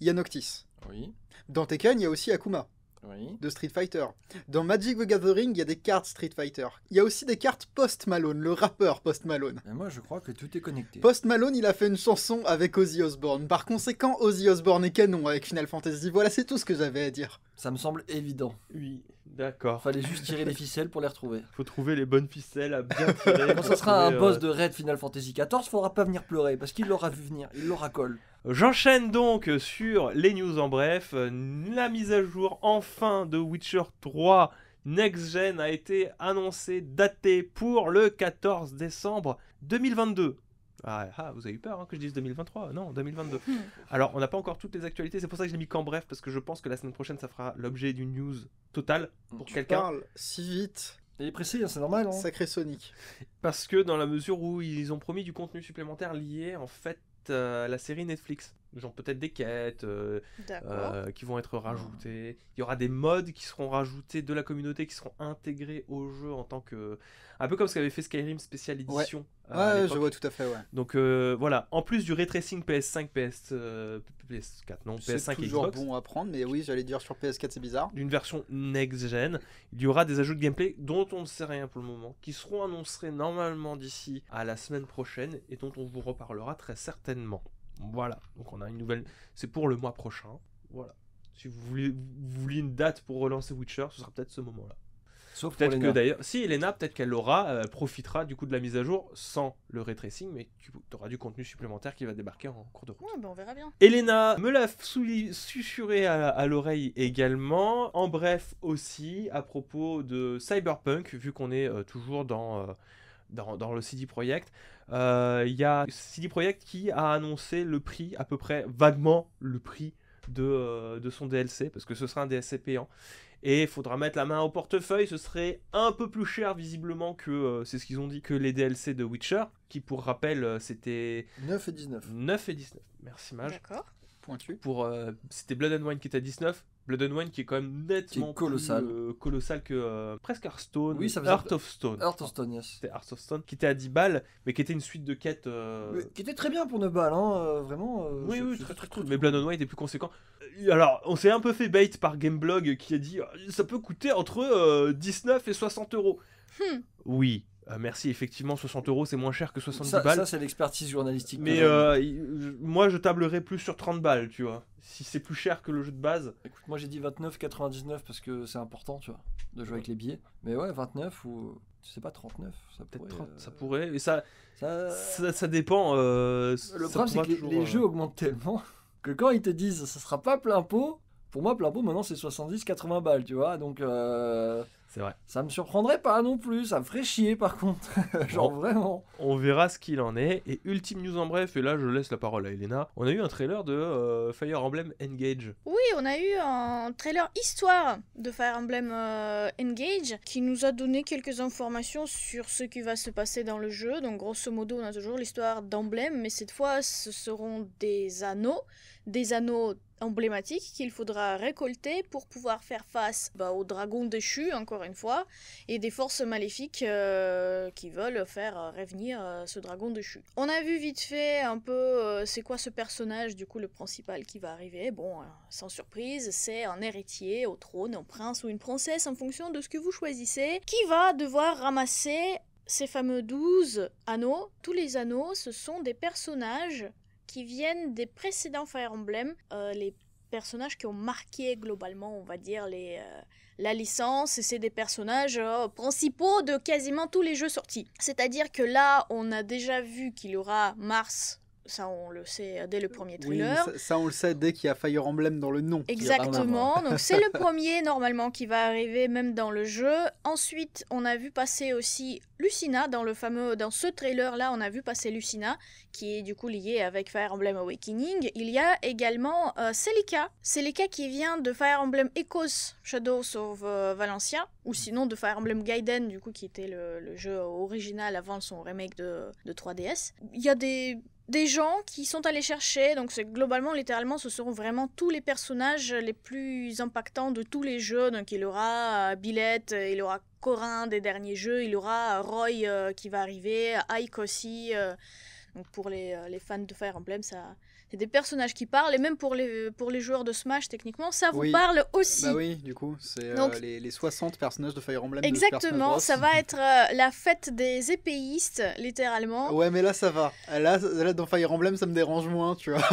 il y a Noctis. Oui. Dans Tekken, il y a aussi Akuma Oui. de Street Fighter. Dans Magic the Gathering, il y a des cartes Street Fighter. Il y a aussi des cartes Post Malone, le rappeur Post Malone. Et moi, je crois que tout est connecté. Post Malone, il a fait une chanson avec Ozzy Osbourne. Par conséquent, Ozzy Osbourne est canon avec Final Fantasy. Voilà, c'est tout ce que j'avais à dire. Ça me semble évident. Oui, d'accord. Fallait juste tirer les ficelles pour les retrouver. Faut trouver les bonnes ficelles à bien tirer. Quand ça sera un boss de raid Final Fantasy XIV, faudra pas venir pleurer parce qu'il l'aura vu venir, il l'aura colle. J'enchaîne donc sur les news en bref. La mise à jour enfin de Witcher 3 Next Gen a été annoncée, datée pour le 14 décembre 2022. Ah, vous avez eu peur que je dise 2023? Non, 2022. Alors, on n'a pas encore toutes les actualités, c'est pour ça que je l'ai mis qu'en bref, parce que je pense que la semaine prochaine, ça fera l'objet d'une news totale pour Tu quelqu'un. parles si vite, Il est pressé, hein, c'est normal. Hein. sacré Sonic. Parce que dans la mesure où ils ont promis du contenu supplémentaire lié en fait à la série Netflix. Genre peut-être des quêtes D'accord. qui vont être rajoutées. Il y aura des mods qui seront rajoutés de la communauté, qui seront intégrés au jeu en tant que... Un peu comme ce qu'avait fait Skyrim Special Edition. à Ouais, l'époque. je vois tout à fait, ouais. Donc voilà, en plus du ray tracing PS5, PS4, non, C'est PS5 et toujours Xbox, bon à prendre, mais oui, j'allais dire sur PS4, c'est bizarre. d'une version next-gen, il y aura des ajouts de gameplay dont on ne sait rien pour le moment, qui seront annoncés normalement d'ici à la semaine prochaine et dont on vous reparlera très certainement. Voilà, donc on a une nouvelle, c'est pour le mois prochain, voilà. Si vous vouliez une date pour relancer Witcher, ce sera peut-être ce moment-là. Sauf pour Peut-être que Lena. d'ailleurs, si Elena, peut-être qu'elle l'aura, elle profitera du coup de la mise à jour sans le ray tracing, mais tu auras du contenu supplémentaire qui va débarquer en cours de route. Ouais, ben on verra bien. Elena me l'a susurré à l'oreille également. En bref aussi, à propos de Cyberpunk, vu qu'on est toujours dans le CD Projekt, il y a CD Projekt qui a annoncé le prix, à peu près vaguement le prix de son DLC, parce que ce sera un DLC payant. Et il faudra mettre la main au portefeuille, ce serait un peu plus cher visiblement que, c'est ce qu'ils ont dit, que les DLC de Witcher, qui pour rappel c'était 9 et 19. 9 et 19. Merci Mage. D'accord. Pointu. C'était Blood and Wine qui était à 19. Blood and Wine qui est quand même nettement Qui est colossal. plus, colossal que presque Hearthstone. Oui, ça faisait Heart of Stone. Heart of Stone, yes. C'était Heart of Stone qui était à 10 balles, mais qui était une suite de quêtes. Mais qui était très bien pour 9 balles, hein, vraiment. Oui, c'est très cool. Mais Blood and Wine est plus conséquent. Alors, on s'est un peu fait bait par Gameblog qui a dit ça peut coûter entre 19 et 60 euros. Hmm. Oui. Merci, effectivement, 60 € c'est moins cher que 70 Ça, balles. c'est l'expertise journalistique. Mais que j'aime. moi je tablerais plus sur 30 balles, tu vois. Si c'est plus cher que le jeu de base. Écoute, moi j'ai dit 29,99 parce que c'est important, tu vois, de jouer avec les billets. Mais ouais, 29 ou. Je sais pas, 39. Ça Peut-être pourrait, 30, ça pourrait. Et ça ça- dépend. Le ça problème, c'est pourra que toujours, les jeux augmentent tellement que quand ils te disent ça sera pas plein pot, pour moi, plein pot maintenant c'est 70-80 balles, tu vois. Donc C'est vrai. ça me surprendrait pas non plus, ça me ferait chier par contre. Genre Bon. vraiment. On verra ce qu'il en est. Et ultime news en bref, et là je laisse la parole à Elena. On a eu un trailer de Fire Emblem Engage. Oui, on a eu un trailer histoire de Fire Emblem Engage qui nous a donné quelques informations sur ce qui va se passer dans le jeu. Donc grosso modo, on a toujours l'histoire d'Emblem, mais cette fois, ce seront des anneaux emblématiques qu'il faudra récolter pour pouvoir faire face aux dragons déchus, encore une fois, et des forces maléfiques qui veulent faire revenir ce dragon déchu. On a vu vite fait un peu c'est quoi ce personnage, du coup le principal qui va arriver. Bon, sans surprise, c'est un héritier au trône, un prince ou une princesse en fonction de ce que vous choisissez, qui va devoir ramasser ces fameux 12 anneaux. Tous les anneaux, ce sont des personnages qui viennent des précédents Fire Emblem, les personnages qui ont marqué globalement, on va dire, la licence, et c'est des personnages principaux de quasiment tous les jeux sortis. C'est-à-dire que là, on a déjà vu qu'il y aura Mars, ça on le sait dès le premier Oui, trailer. ça on le sait dès qu'il y a Fire Emblem dans le nom. Exactement, donc c'est le premier normalement qui va arriver même dans le jeu. Ensuite, on a vu passer aussi Lucina dans ce trailer là, on a vu passer Lucina qui est du coup liée avec Fire Emblem Awakening. Il y a également Celica qui vient de Fire Emblem Echoes Shadows of Valencia, ou sinon de Fire Emblem Gaiden du coup qui était le jeu original avant son remake de 3DS. Il y a des gens qui sont allés chercher, donc c'est globalement, littéralement, ce seront vraiment tous les personnages les plus impactants de tous les jeux. Donc il y aura Billette, il y aura Corrin des derniers jeux, il y aura Roy qui va arriver, Ike aussi. Donc pour les fans de Fire Emblem, c'est des personnages qui parlent, et même pour les joueurs de Smash, techniquement, ça vous parle aussi. Bah oui, du coup, c'est donc, les 60 personnages de Fire Emblem. Exactement, de ça va être la fête des épéistes, littéralement. Ouais, mais là, ça va. Là, dans Fire Emblem, ça me dérange moins, tu vois.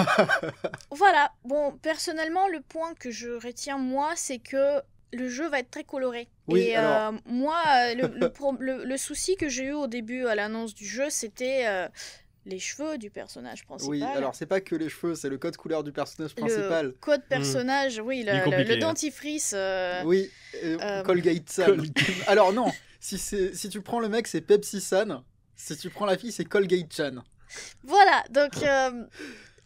Voilà, bon, personnellement, le point que je retiens, moi, c'est que le jeu va être très coloré. Oui, et alors... moi, le souci que j'ai eu au début à l'annonce du jeu, c'était les cheveux du personnage principal. Oui, alors c'est pas que les cheveux, c'est le code couleur du personnage principal. Le code personnage, oui, le dentifrice. Oui, Colgate-san. Alors non, si tu prends le mec, c'est Pepsi-san. Si tu prends la fille, c'est Colgate-chan. Voilà, donc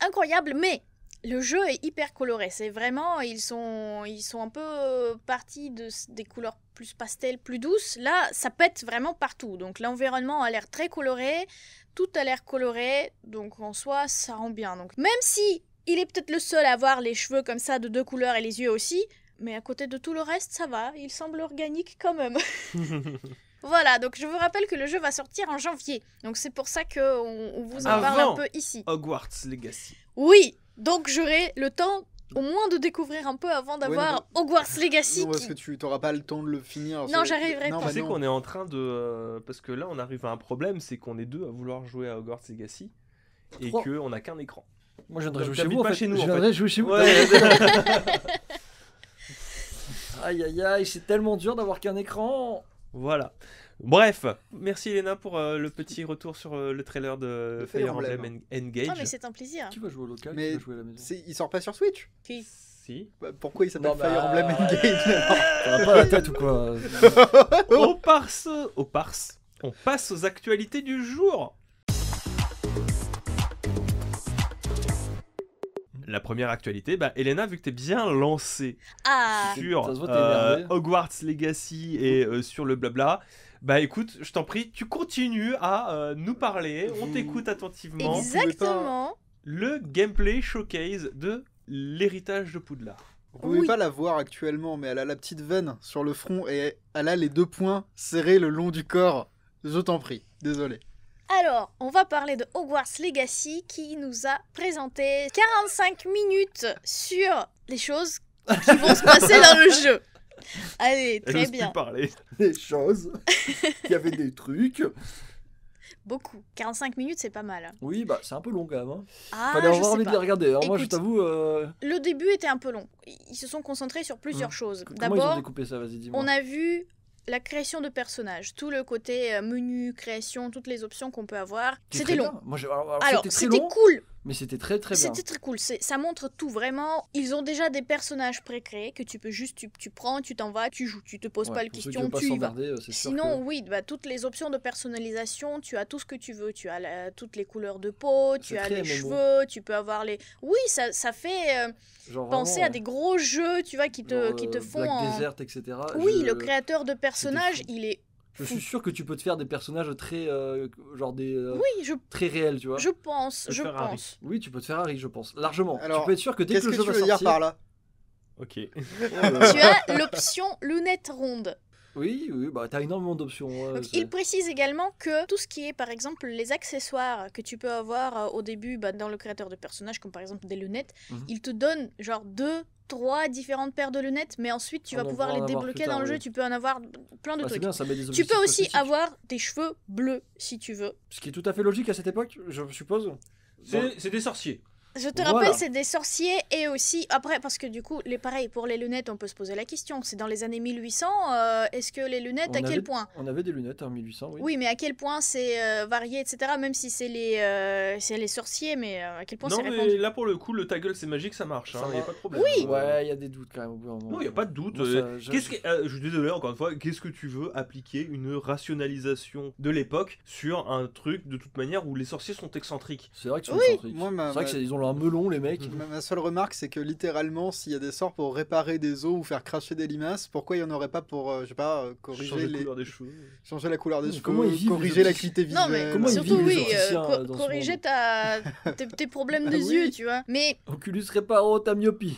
incroyable, mais le jeu est hyper coloré. C'est vraiment, ils sont un peu partis des couleurs plus pastel, plus douces. Là, ça pète vraiment partout. Donc l'environnement a l'air très coloré, tout a l'air coloré. Donc en soi, ça rend bien. Donc même si il est peut-être le seul à avoir les cheveux comme ça de 2 couleurs et les yeux aussi, mais à côté de tout le reste, ça va. Il semble organique quand même. Voilà, donc je vous rappelle que le jeu va sortir en janvier. Donc c'est pour ça qu'on vous en parle un peu ici. Hogwarts Legacy. Oui, donc j'aurai le temps au moins de découvrir un peu avant d'avoir Hogwarts Legacy. Non, parce que tu n'auras pas le temps de le finir. Non, j'arriverai pas. Tu sais qu'on est en train de... Parce que là, on arrive à un problème, c'est qu'on est 2 à vouloir jouer à Hogwarts Legacy et qu'on n'a qu'un écran. Moi, je viendrais jouer chez vous, pas chez nous, en fait. Je viendrais jouer chez vous. Ouais. Aïe, aïe, aïe, c'est tellement dur d'avoir qu'un écran. Voilà. Bref, merci Elena pour le petit retour sur le trailer de Fire Emblem Engage. Ah mais c'est un plaisir. Tu vas jouer au local, mais tu vas jouer à la maison. Il sort pas sur Switch? Qui? Si. Pourquoi il s'appelle Fire Emblem Engage? T'as pas la tête ou quoi? On passe aux actualités du jour. La première actualité, Elena, vu que t'es bien lancée sur Hogwarts Legacy et sur le blabla, écoute, je t'en prie, tu continues à nous parler, on t'écoute attentivement. Exactement. Le gameplay showcase de l'héritage de Poudlard. Vous pouvez pas la voir actuellement, mais elle a la petite veine sur le front et elle a les 2 poings serrés le long du corps. Je t'en prie, désolé. Alors, on va parler de Hogwarts Legacy qui nous a présenté 45 minutes sur les choses qui vont se passer dans le jeu. Allez, Elle très n'ose bien. plus parler. Des choses. Il y avait des trucs. Beaucoup. 45 minutes, c'est pas mal. Oui, bah c'est un peu long quand même. Hein. Ah, Fallait je avoir sais envie de les pas. regarder. Alors moi, je Écoute, t'avoue. Le début était un peu long. Ils se sont concentrés sur plusieurs choses. Comment ils ont D'abord, découpé ça? Vas-y, dis-moi. on a vu la création de personnages, tout le côté menu, création, toutes les options qu'on peut avoir. C'est C'était très long. bien. Moi, alors, Alors, c'était très c'était long, cool. mais c'était très très bien. C'était très cool. Ça montre tout, vraiment. Ils ont déjà des personnages pré-créés que tu peux juste, tu prends, tu t'en vas, tu joues. Tu te poses Ouais, pas de pour ceux qui questions, veulent pas tu y vas. s'emmerder, c'est sûr Sinon, oui, bah, toutes les options de personnalisation, tu as tout ce que tu veux. Tu as toutes les couleurs de peau, tu C'est as très les MMO. cheveux, tu peux avoir les... Oui, ça fait Genre penser vraiment, à des gros jeux, tu vois, qui genre, te font... Black Desert, etc. Oui, le créateur de personnages, fou. il est... Je suis sûr que tu peux te faire des personnages très genre des Oui, très réels, tu vois. je pense, Peux je faire Harry. pense. Oui, tu peux te faire Harry, je pense, largement. Alors, tu peux être sûr que dès Qu'est-ce que le que jeu tu va veux dire sortir, par là? Ok. Tu as l'option lunettes rondes. Oui, bah t'as énormément d'options. Donc, il précise également que tout ce qui est, par exemple, les accessoires que tu peux avoir au début dans le créateur de personnages, comme par exemple des lunettes, Mhm. il te donne genre 2-3 différentes paires de lunettes, mais ensuite tu vas On en pouvoir va en les avoir débloquer plus tard, dans le jeu, oui. tu peux en avoir plein de C'est trucs. bien, ça met des Tu objectifs peux aussi cosmétiques. avoir des cheveux bleus si tu veux. Ce qui est tout à fait logique à cette époque, je suppose. C'est des sorciers. Je te Voilà. rappelle, c'est des sorciers et aussi, après, parce que du coup, pareil, pour les lunettes, on peut se poser la question. C'est dans les années 1800, est-ce que les lunettes, On à quel avait- point On avait des lunettes en 1800, oui. Oui, mais à quel point c'est varié, etc. Même si c'est les sorciers, mais à quel point Non, c'est mais répandu. là pour le coup, le ta gueule c'est magique, ça marche. Ça Il n'y a va. pas de problème. Oui. Ouais, il y a des doutes quand même au bout d'un moment. Non, il n'y a pas de doute. Moi, Je suis désolé encore une fois. Qu'est-ce que tu veux appliquer une rationalisation de l'époque sur un truc de toute manière où les sorciers sont excentriques? C'est vrai que c'est Oui. excentrique. Moi, C'est vrai qu'ils ont un melon, les mecs. Ma seule remarque, c'est que littéralement, s'il y a des sorts pour réparer des os ou faire cracher des limaces, pourquoi il n'y en aurait pas pour, je sais pas, corriger Changer la couleur des cheveux. changer la couleur des Mais cheveux, comment ils vivent, corriger les l'acuité visuelle. Non, mais Comment ils surtout, vivent, les oui, opticiens, dans ce corriger monde tes problèmes de Ah yeux, oui. tu vois. Mais Oculus Reparo, ta myopie.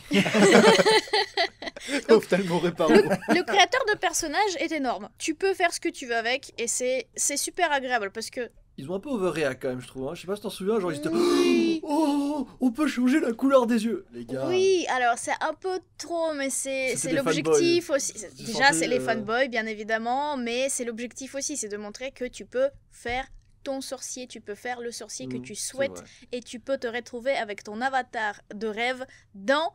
Ophtalmo réparo. le créateur de personnages est énorme. Tu peux faire ce que tu veux avec, et c'est super agréable, parce que... Ils ont un peu overreact quand même, je trouve. Hein. Je sais pas si t'en souviens, genre ils étaient. Oui. Oh, on peut changer la couleur des yeux, les gars. Oui, alors c'est un peu trop, mais C'était c'est des l'objectif aussi. Ils Déjà, sentaient, c'est les fanboys, bien évidemment, mais c'est l'objectif aussi, c'est de montrer que tu peux faire ton sorcier, tu peux faire le sorcier que tu c'est souhaites, vrai. et tu peux te retrouver avec ton avatar de rêve dans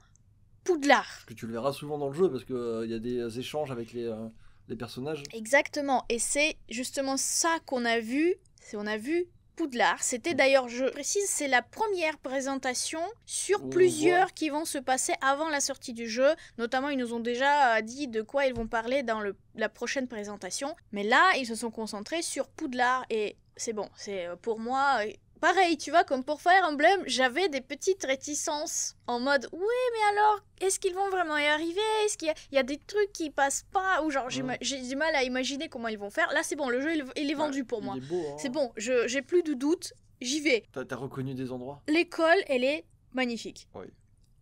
Poudlard. Parce que tu le verras souvent dans le jeu parce que il y a des échanges avec les personnages. Exactement, et c'est justement ça qu'on a vu, on a vu Poudlard. C'était d'ailleurs, je précise, c'est la première présentation sur On plusieurs qui vont se passer avant la sortie du jeu. Notamment, ils nous ont déjà dit de quoi ils vont parler dans la prochaine présentation. Mais là, ils se sont concentrés sur Poudlard et c'est bon. C'est pour moi... Pareil, tu vois, comme pour Fire Emblem, j'avais des petites réticences en mode oui, mais alors, est-ce qu'ils vont vraiment y arriver? Est-ce qu'il y a des trucs qui passent pas? Ou genre, j'ai du mal à imaginer comment ils vont faire. Là, c'est bon, le jeu, il est vendu pour moi. Il est beau, hein. C'est bon, j'ai plus de doute, j'y vais. T'as reconnu des endroits? L'école, elle est magnifique. Oui.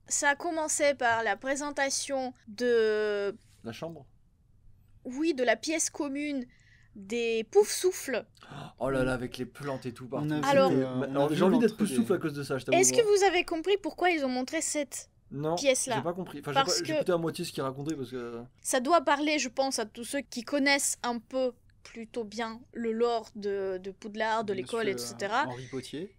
Ça a commencé par la présentation de... La chambre? Oui, de la pièce commune des poufs-souffles. Oh là là, avec les plantes et tout partout. On a vu, Alors- on a Alors, vu j'ai envie d'être l'entrée plus souffle des- à cause de ça, je t'avoue. Est-ce que moi. vous avez compris pourquoi ils ont montré cette... Non, pièce-là? j'ai pas compris. Enfin, Parce j'ai que- écouté à moitié ce qu'il racontait parce que. Ça doit parler, je pense, à tous ceux qui connaissent un peu plutôt bien le lore de Poudlard, de l'école, Monsieur, etc. Henri Potier.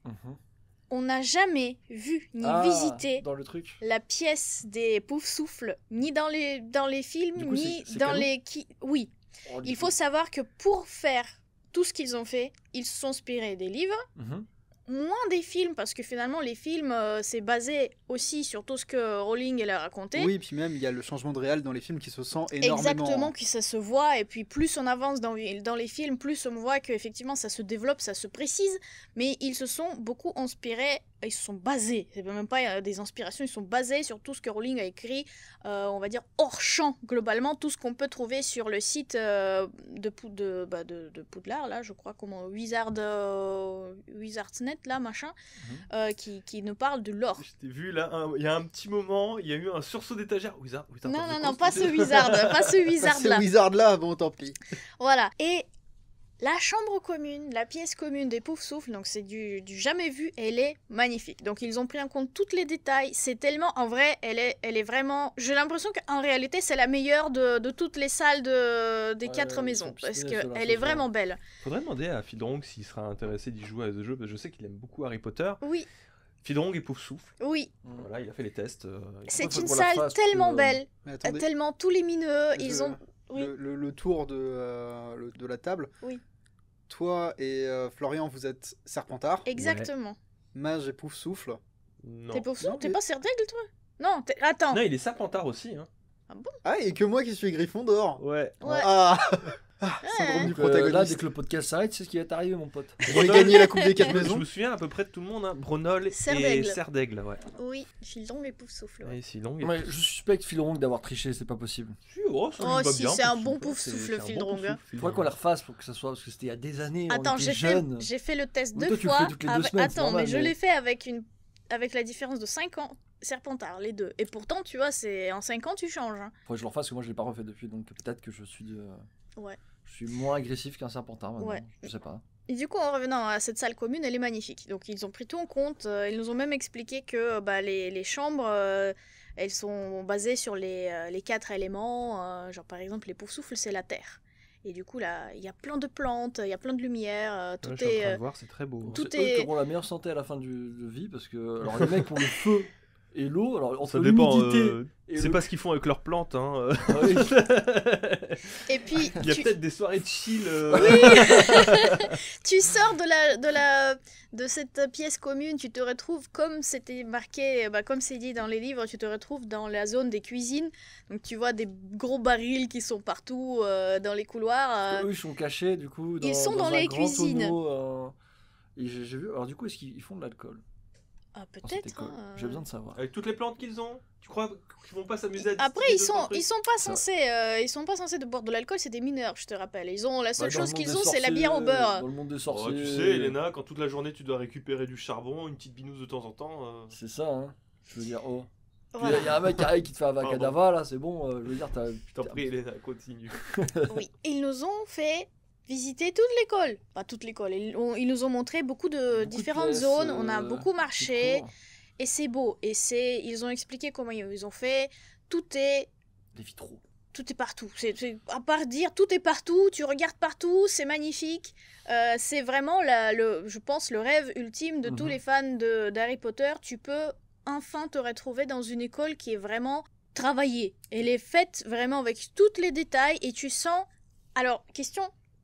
On n'a jamais vu ni Ah, visité dans le truc. la pièce des poufs-souffles, ni dans les films, Du coup, ni c'est dans canon les... Oui, Oh, il faut savoir que pour faire tout ce qu'ils ont fait, ils se sont inspirés des livres, Mhm. moins des films, parce que finalement, les films, c'est basé aussi sur tout ce que Rowling elle a raconté. Oui, puis même il y a le changement de réal dans les films qui se sent énormément. Exactement, que ça se voit, et puis plus on avance dans les films, plus on voit qu'effectivement ça se développe, ça se précise, mais ils se sont beaucoup inspirés, ils se sont basés, c'est même pas des inspirations, ils sont basés sur tout ce que Rowling a écrit, on va dire hors champ, globalement, tout ce qu'on peut trouver sur le site de Poudlard, là, je crois, comment, Wizardsnet, là, machin, qui nous parle de lore. Je t'ai vu là, il y a un petit moment, il y a eu un sursaut d'étagère. Wizard, Non, pas ce Wizard, pas ce Wizard C'est là. Wizard là, bon tant pis. Voilà. Et La chambre commune, la pièce commune des Poufsouffles, donc c'est du jamais vu, elle est magnifique. Donc ils ont pris en compte tous les détails, c'est tellement, en vrai, elle est vraiment... J'ai l'impression qu'en réalité c'est la meilleure de toutes les salles des 4 maisons, parce qu'elle est vraiment belle. Faudrait demander à Fidrong s'il sera intéressé d'y jouer à ce jeu, parce que je sais qu'il aime beaucoup Harry Potter. Oui. Fidrong et Poufsouffle. Oui. Voilà, il a fait les tests. C'est une salle tellement belle, Mais attendez, tellement tous les mineux, ils ont... Oui. le tour de la table. Oui. Toi et Florian, vous êtes Serpentard. Exactement. Mage et Poufsouffle. Non. T'es Poufsouffle, Non, t'es mais- pas Serdaigle, toi? Non, attends. Non, il est Serpentard aussi. Hein. Ah, et que moi qui suis Gryffondor. Ouais. Ouais. Ah, syndrome du Donc, là, protagoniste. dès que le podcast s'arrête, c'est ce qui va t'arriver, mon pote. Vous avez gagné la Coupe des 4 Je maisons. me souviens à peu près de tout le monde. Hein. Brunol et Serdaigle. Serdaigle, ouais. Oui, Fildon et Poufsouffle. Ouais. Et sinon, Ouais, je suspecte Philorong d'avoir triché, c'est pas possible. Si, oh, ça lui Oh, va si, bien, c'est un Poufsouffle, bon hein. Poufsouffle, C'est un bon Fildrong, hein. Poufsouffle, Il faudrait qu'on la refasse pour que ça soit, parce que c'était il y a des années, Attends, on était jeunes. j'ai fait le test Oui, 2 toi, tu le fois. fais toutes les 2 semaines, c'est Attends, normal, mais je mais- l'ai fait avec la différence de 5 ans. Serpentard, les deux. Et pourtant, tu vois, c'est en 5 ans, tu changes. Hein. Faudrait que je le refasse, parce que moi je l'ai pas refait depuis, donc peut-être que je suis Ouais. je suis moins agressif qu'un serpentard maintenant. Ouais. Je sais pas. Et du coup, en revenant à cette salle commune, elle est magnifique. Donc, ils ont pris tout en compte. Ils nous ont même expliqué que les chambres, elles sont basées sur les 4 éléments. Genre, par exemple, les Poufsouffles, c'est la terre. Et du coup, là, il y a plein de plantes, il y a plein de lumière. Tout Ouais, je suis en train est... de voir, c'est très beau. hein. Tout C'est eux est- qui auront la meilleure santé à la fin de vie, parce que alors, les mecs ont le feu et l'eau, alors entre Ça dépend. l'humidité et C'est le- pas ce qu'ils font avec leurs plantes. Hein. Ah oui. Et puis, Il y a peut-être des soirées de chill. tu sors de cette pièce commune, tu te retrouves comme c'était marqué, comme c'est dit dans les livres, tu te retrouves dans la zone des cuisines. Donc tu vois des gros barils qui sont partout dans les couloirs. Eux, ils sont cachés, du coup. Ils sont dans un les grand cuisines. tonneau, et j'ai vu. Alors, du coup, est-ce qu'ils font de l'alcool Ah, dans cette peut-être. école Hein. J'ai besoin de savoir. Avec toutes les plantes qu'ils ont. Tu crois qu'ils vont pas s'amuser à Après, distiller ils sont pas censés de boire de l'alcool, c'est des mineurs, je te rappelle. Ils ont la seule Bah, dans le chose monde qu'ils des ont, c'est la sorciers, bière au beurre. Dans le monde des Oh, sorciers. tu sais, Elena, quand toute la journée tu dois récupérer du charbon, une petite binouse de temps en temps. C'est ça, hein. Je veux dire, oh. Voilà. Il y a un mec qui arrive qui te fait un Pardon. Vacadava, là, c'est bon. Je veux dire, t'as. Je t'en prie, Elena, continue. Oui, ils nous ont fait visiter toute l'école. Pas toute l'école, ils nous ont montré beaucoup de différentes pièces, zones, on a beaucoup petites marché, cours. et c'est beau. Et ils ont expliqué comment ils ont fait. Tout est Des vitraux. partout. À part dire tout est partout, tu regardes partout, c'est magnifique. C'est vraiment, je pense, le rêve ultime de tous Mhm. les fans d'Harry Potter. Tu peux enfin te retrouver dans une école qui est vraiment travaillée. Elle est faite vraiment avec tous les détails et tu sens... Alors, question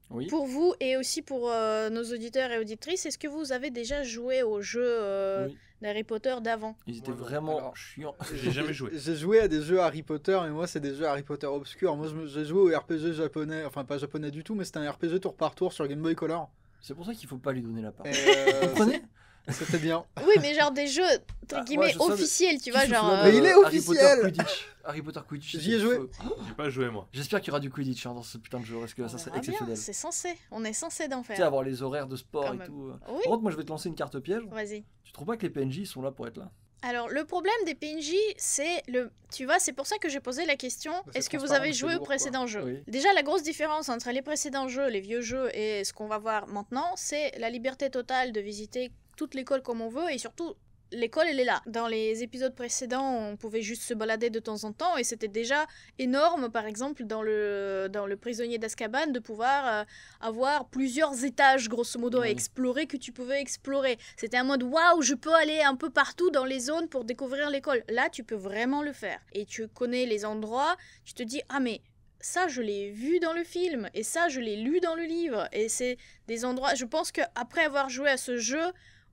Oui. pour vous et aussi pour nos auditeurs et auditrices, est-ce que vous avez déjà joué au jeu Oui. d'Harry Potter d'avant? Ils étaient Ouais, vraiment alors- chiants. J'ai jamais joué. J'ai joué à des jeux Harry Potter, mais moi, c'est des jeux Harry Potter obscurs. Moi, j'ai joué au RPG japonais, enfin, pas japonais du tout, mais c'était un RPG tour par tour sur Game Boy Color. C'est pour ça qu'il faut pas lui donner la parole. Et, Vous comprenez C'était bien. Oui, mais genre des jeux, entre Ah, guillemets, moi, je sais, mais- officiels, tu vois, Qui se genre... souvient Mais de il est Harry officiel. Potter Quidditch. Harry Potter Quidditch. J'y c'était ai joué. feu. J'ai pas joué moi. J'espère qu'il y aura du Quidditch dans ce putain de jeu, parce que ça on serait verra bien, exceptionnel. c'est censé, on est censé d'en Tu sais, faire. avoir les horaires de sport Quand et même. tout. Oui, Par contre, moi, je vais te lancer une carte piège. vas-y. Tu trouves pas que les PNJ sont là pour être là? Alors, le problème des PNJ, c'est le... Tu vois, c'est pour ça que j'ai posé la question, c'est est-ce que vous transparent, avez c'est joué au lourd, quoi. précédent jeu? Oui. Déjà, la grosse différence entre les précédents jeux, les vieux jeux, et ce qu'on va voir maintenant, c'est la liberté totale de visiter toute l'école comme on veut, et surtout, l'école, elle est là. Dans les épisodes précédents, on pouvait juste se balader de temps en temps, et c'était déjà énorme, par exemple, dans le prisonnier d'Azkaban, de pouvoir avoir plusieurs étages, grosso modo, à Oui. explorer, que tu pouvais explorer. C'était un mode, waouh, je peux aller un peu partout dans les zones pour découvrir l'école. Là, tu peux vraiment le faire. Et tu connais les endroits, tu te dis, ah mais... Ça, je l'ai vu dans le film, et ça, je l'ai lu dans le livre. Et c'est des endroits... Je pense qu'après avoir joué à ce jeu,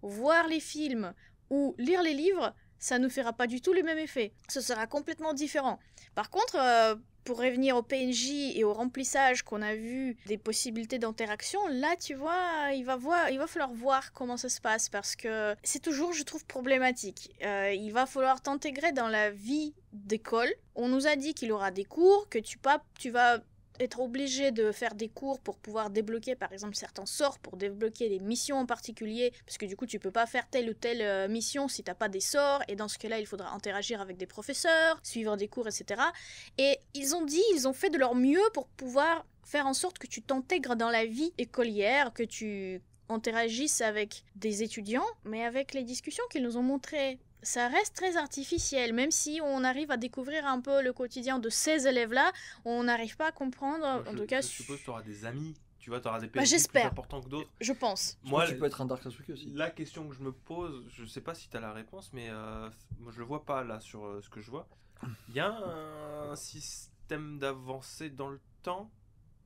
voir les films ou lire les livres, ça ne fera pas du tout le même effet. Ce sera complètement différent. Par contre, pour revenir au PNJ et au remplissage qu'on a vu des possibilités d'interaction, là, tu vois, il va falloir voir comment ça se passe parce que c'est toujours, je trouve, problématique. Il va falloir t'intégrer dans la vie d'école. On nous a dit qu'il y aura des cours, que tu vas être obligé de faire des cours pour pouvoir débloquer par exemple certains sorts, pour débloquer des missions en particulier, parce que du coup tu peux pas faire telle ou telle mission si t'as pas des sorts, et dans ce cas-là il faudra interagir avec des professeurs, suivre des cours, etc. Et ils ont fait de leur mieux pour pouvoir faire en sorte que tu t'intègres dans la vie écolière, que tu interagisses avec des étudiants, mais avec les discussions qu'ils nous ont montrées, ça reste très artificiel, même si on arrive à découvrir un peu le quotidien de ces élèves-là, on n'arrive pas à comprendre, en tout cas... Je suppose que tu auras des amis, tu vois, tu auras des Bah, PNJ plus j'espère. importants que d'autres. Je pense. Moi, tu peux être un Dark Sasuke aussi. la question que je me pose, je sais pas si tu as la réponse, mais moi je le vois pas là sur ce que je vois. Il y a un système d'avancée dans le temps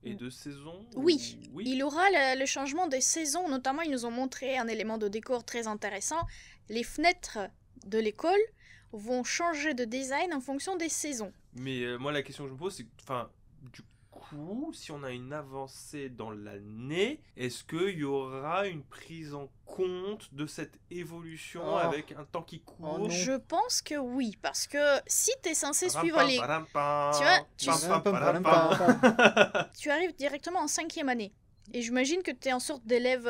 et de saison Oui, ou- il y aura le changement des saisons, notamment ils nous ont montré un élément de décor très intéressant. Les fenêtres de l'école vont changer de design en fonction des saisons. Mais moi la question que je me pose, c'est enfin du coup, si on a une avancée dans l'année, est-ce qu'il y aura une prise en compte de cette évolution Oh. avec un temps qui court? non. Je pense que oui, parce que si tu es censé suivre les... Tu Tu arrives directement en 5e année. Et j'imagine que tu es en sorte d'élève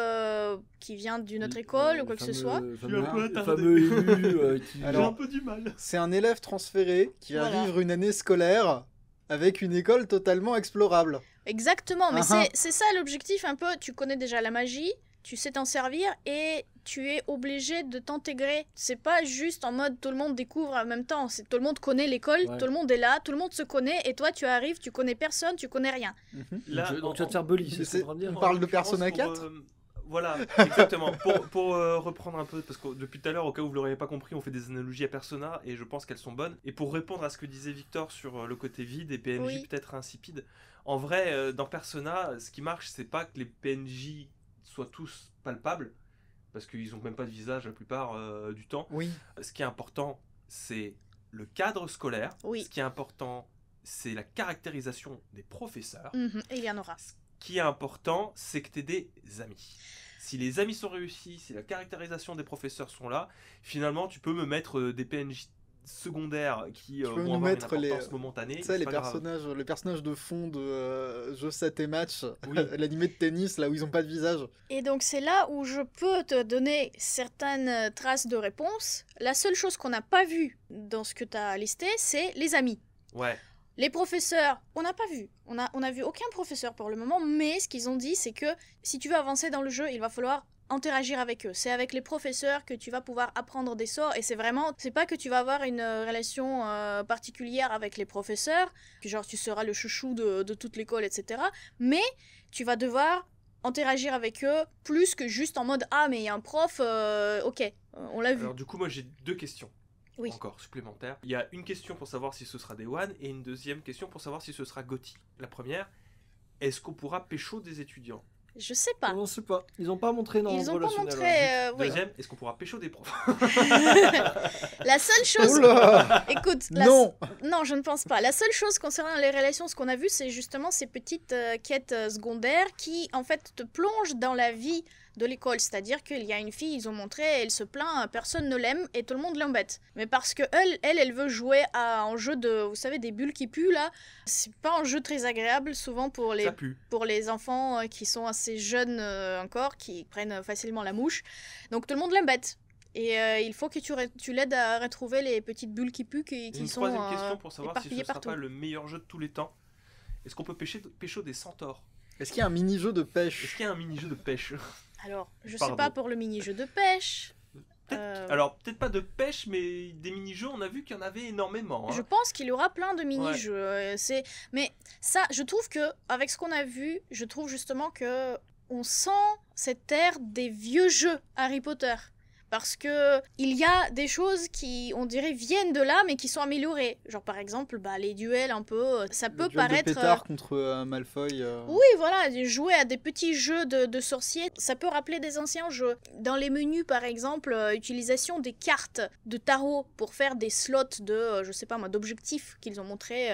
qui vient d'une autre école ou quoi que ce soit. Je suis un peu attardé. fameux élu qui... J'ai Alors, un peu du mal. C'est un élève transféré qui va Voilà. vivre une année scolaire avec une école totalement explorable. Exactement, mais Ah ah. c'est ça l'objectif un peu. Tu connais déjà la magie, tu sais t'en servir et tu es obligé de t'intégrer. C'est pas juste en mode tout le monde découvre en même temps. C'est tout le monde connaît l'école, Ouais. tout le monde est là, tout le monde se connaît et toi tu arrives, tu connais personne, tu connais rien. Là, Donc tu vas te faire bully, c'est Mais ce que tu es en train de dire. on parle de l'occurrence, Persona pour, 4 voilà, exactement. Pour reprendre un peu, parce que depuis tout à l'heure, au cas où vous l'auriez pas compris, on fait des analogies à Persona et je pense qu'elles sont bonnes. Et pour répondre à ce que disait Victor sur le côté vide et PNJ Oui. peut-être insipide, en vrai, dans Persona, ce qui marche, c'est pas que les PNJ soient tous palpables, parce qu'ils ont même pas de visage la plupart du temps. Oui. Ce qui est important, c'est le cadre scolaire. Oui. Ce qui est important, c'est la caractérisation des professeurs. Et il y en aura. Ce qui est important, c'est que tu aies des amis. Si les amis sont réussis, si la caractérisation des professeurs sont là, finalement, tu peux me mettre des PNJ secondaires qui Tu peux vont nous avoir mettre une les- importance momentanée. Tu sais, c'est les pas grave. personnages de fond de Jeux 7 et Match, Oui. l'animé de tennis, là où ils ont pas de visage. Et donc c'est là où je peux te donner certaines traces de réponse. La seule chose qu'on n'a pas vue dans ce que tu as listé, c'est les amis. Ouais. Les professeurs, on n'a pas vu. On a vu aucun professeur pour le moment, mais ce qu'ils ont dit, c'est que si tu veux avancer dans le jeu, il va falloir interagir avec eux. C'est avec les professeurs que tu vas pouvoir apprendre des sorts et c'est pas que tu vas avoir une relation particulière avec les professeurs, que genre tu seras le chouchou de toute l'école, etc. Mais tu vas devoir interagir avec eux plus que juste en mode ah mais il y a un prof, ok, on l'a vu. Alors du coup, moi j'ai deux questions. Oui. Encore supplémentaires. Il y a une question pour savoir si ce sera des One et une deuxième question pour savoir si ce sera Gotti. La première, est-ce qu'on pourra pécho des étudiants? Je sais pas. On sait pas. Ils ont pas montré dans Ils ont pas relationnel, montré. ouais. Oui. Deuxième, est-ce qu'on pourra pécho des profs? La seule chose. Oula Écoute, Non non, je ne pense pas. La seule chose concernant les relations, ce qu'on a vu, c'est justement ces petites quêtes secondaires qui, en fait, te plongent dans la vie de l'école. C'est-à-dire qu'il y a une fille, ils ont montré, elle se plaint, personne ne l'aime et tout le monde l'embête. Mais parce que elle veut jouer à un jeu de, vous savez, des bulles qui puent là. C'est pas un jeu très agréable, souvent pour Ça pue. les enfants qui sont assez jeunes encore, qui prennent facilement la mouche. Donc tout le monde l'embête. Et il faut que tu l'aides à retrouver les petites bulles qui puent qui J'ai une sont troisième question pour savoir si ce éparpillées sera partout. pas le meilleur jeu de tous les temps. Est-ce qu'on peut pécho des centaures? Est-ce qu'il y a un mini-jeu de Est-ce pêche qu'il y a un mini-jeu de pêche? Alors, je sais Pardon. pas pour le mini-jeu de pêche. Alors, peut-être pas de pêche, mais des mini-jeux, on a vu qu'il y en avait énormément. Hein. Je pense qu'il y aura plein de mini-jeux. Mais ça, je trouve que avec ce qu'on a vu, je trouve justement que on sent cette ère des vieux jeux Harry Potter. Parce que il y a des choses qui, on dirait, viennent de là, mais qui sont améliorées. Genre par exemple, les duels un peu, ça peut Le duel de paraître... pétard contre Malfoy. Oui, voilà, jouer à des petits jeux de sorciers, ça peut rappeler des anciens jeux. Dans les menus, par exemple, utilisation des cartes de tarot pour faire des slots de, je sais pas moi, d'objectifs qu'ils ont montrés,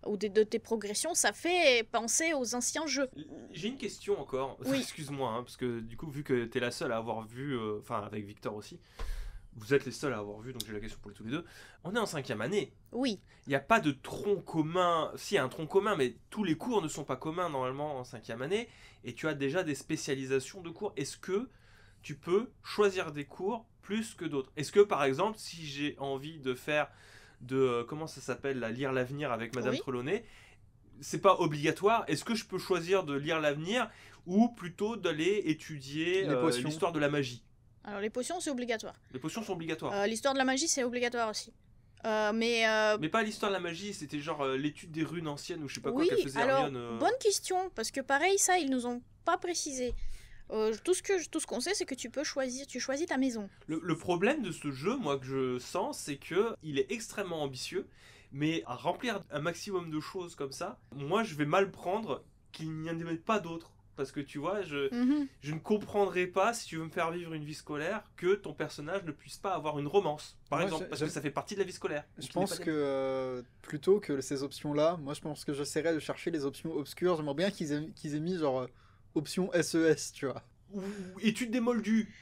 ou de tes progressions, ça fait penser aux anciens jeux. J'ai une question encore. Oui. Excuse-moi, hein, parce que du coup, vu que t'es la seule à avoir vu, enfin avec Victor aussi, vous êtes les seuls à avoir vu, donc j'ai la question pour tous les deux. On est en 5e année. Oui, Il n'y a pas de tronc commun. Si, il y a un tronc commun, mais tous les cours ne sont pas communs normalement en 5e année. Et tu as déjà des spécialisations de cours. Est-ce que tu peux choisir des cours plus que d'autres? Est-ce que par exemple, si j'ai envie de faire comment ça s'appelle, lire l'avenir avec Madame Oui. Trelawney, c'est pas obligatoire. Est-ce que je peux choisir de lire l'avenir ou plutôt d'aller étudier Les potions. l'histoire de la magie? Alors les potions c'est obligatoire. Les potions sont obligatoires. L'histoire de la magie c'est obligatoire aussi. Mais pas l'histoire de la magie, c'était genre l'étude des runes anciennes ou je sais pas oui, quoi qu'elle faisait alors Hermione. bonne question parce que pareil ça ils nous ont pas précisé. Tout ce qu'on sait c'est que tu choisis ta maison. Le problème de ce jeu, moi que je sens, c'est que il est extrêmement ambitieux, mais à remplir un maximum de choses comme ça, moi je vais mal prendre qu'il n'y en ait pas d'autres. Parce que tu vois, je ne comprendrai pas, si tu veux me faire vivre une vie scolaire, que ton personnage ne puisse pas avoir une romance, par Moi, exemple, parce que ça fait partie de la vie scolaire. Je qui n'est pense pas que plutôt que ces options-là, moi je pense que j'essaierais de chercher les options obscures. J'aimerais bien qu'ils aient mis genre option SES, tu vois. Ou étude des moldus.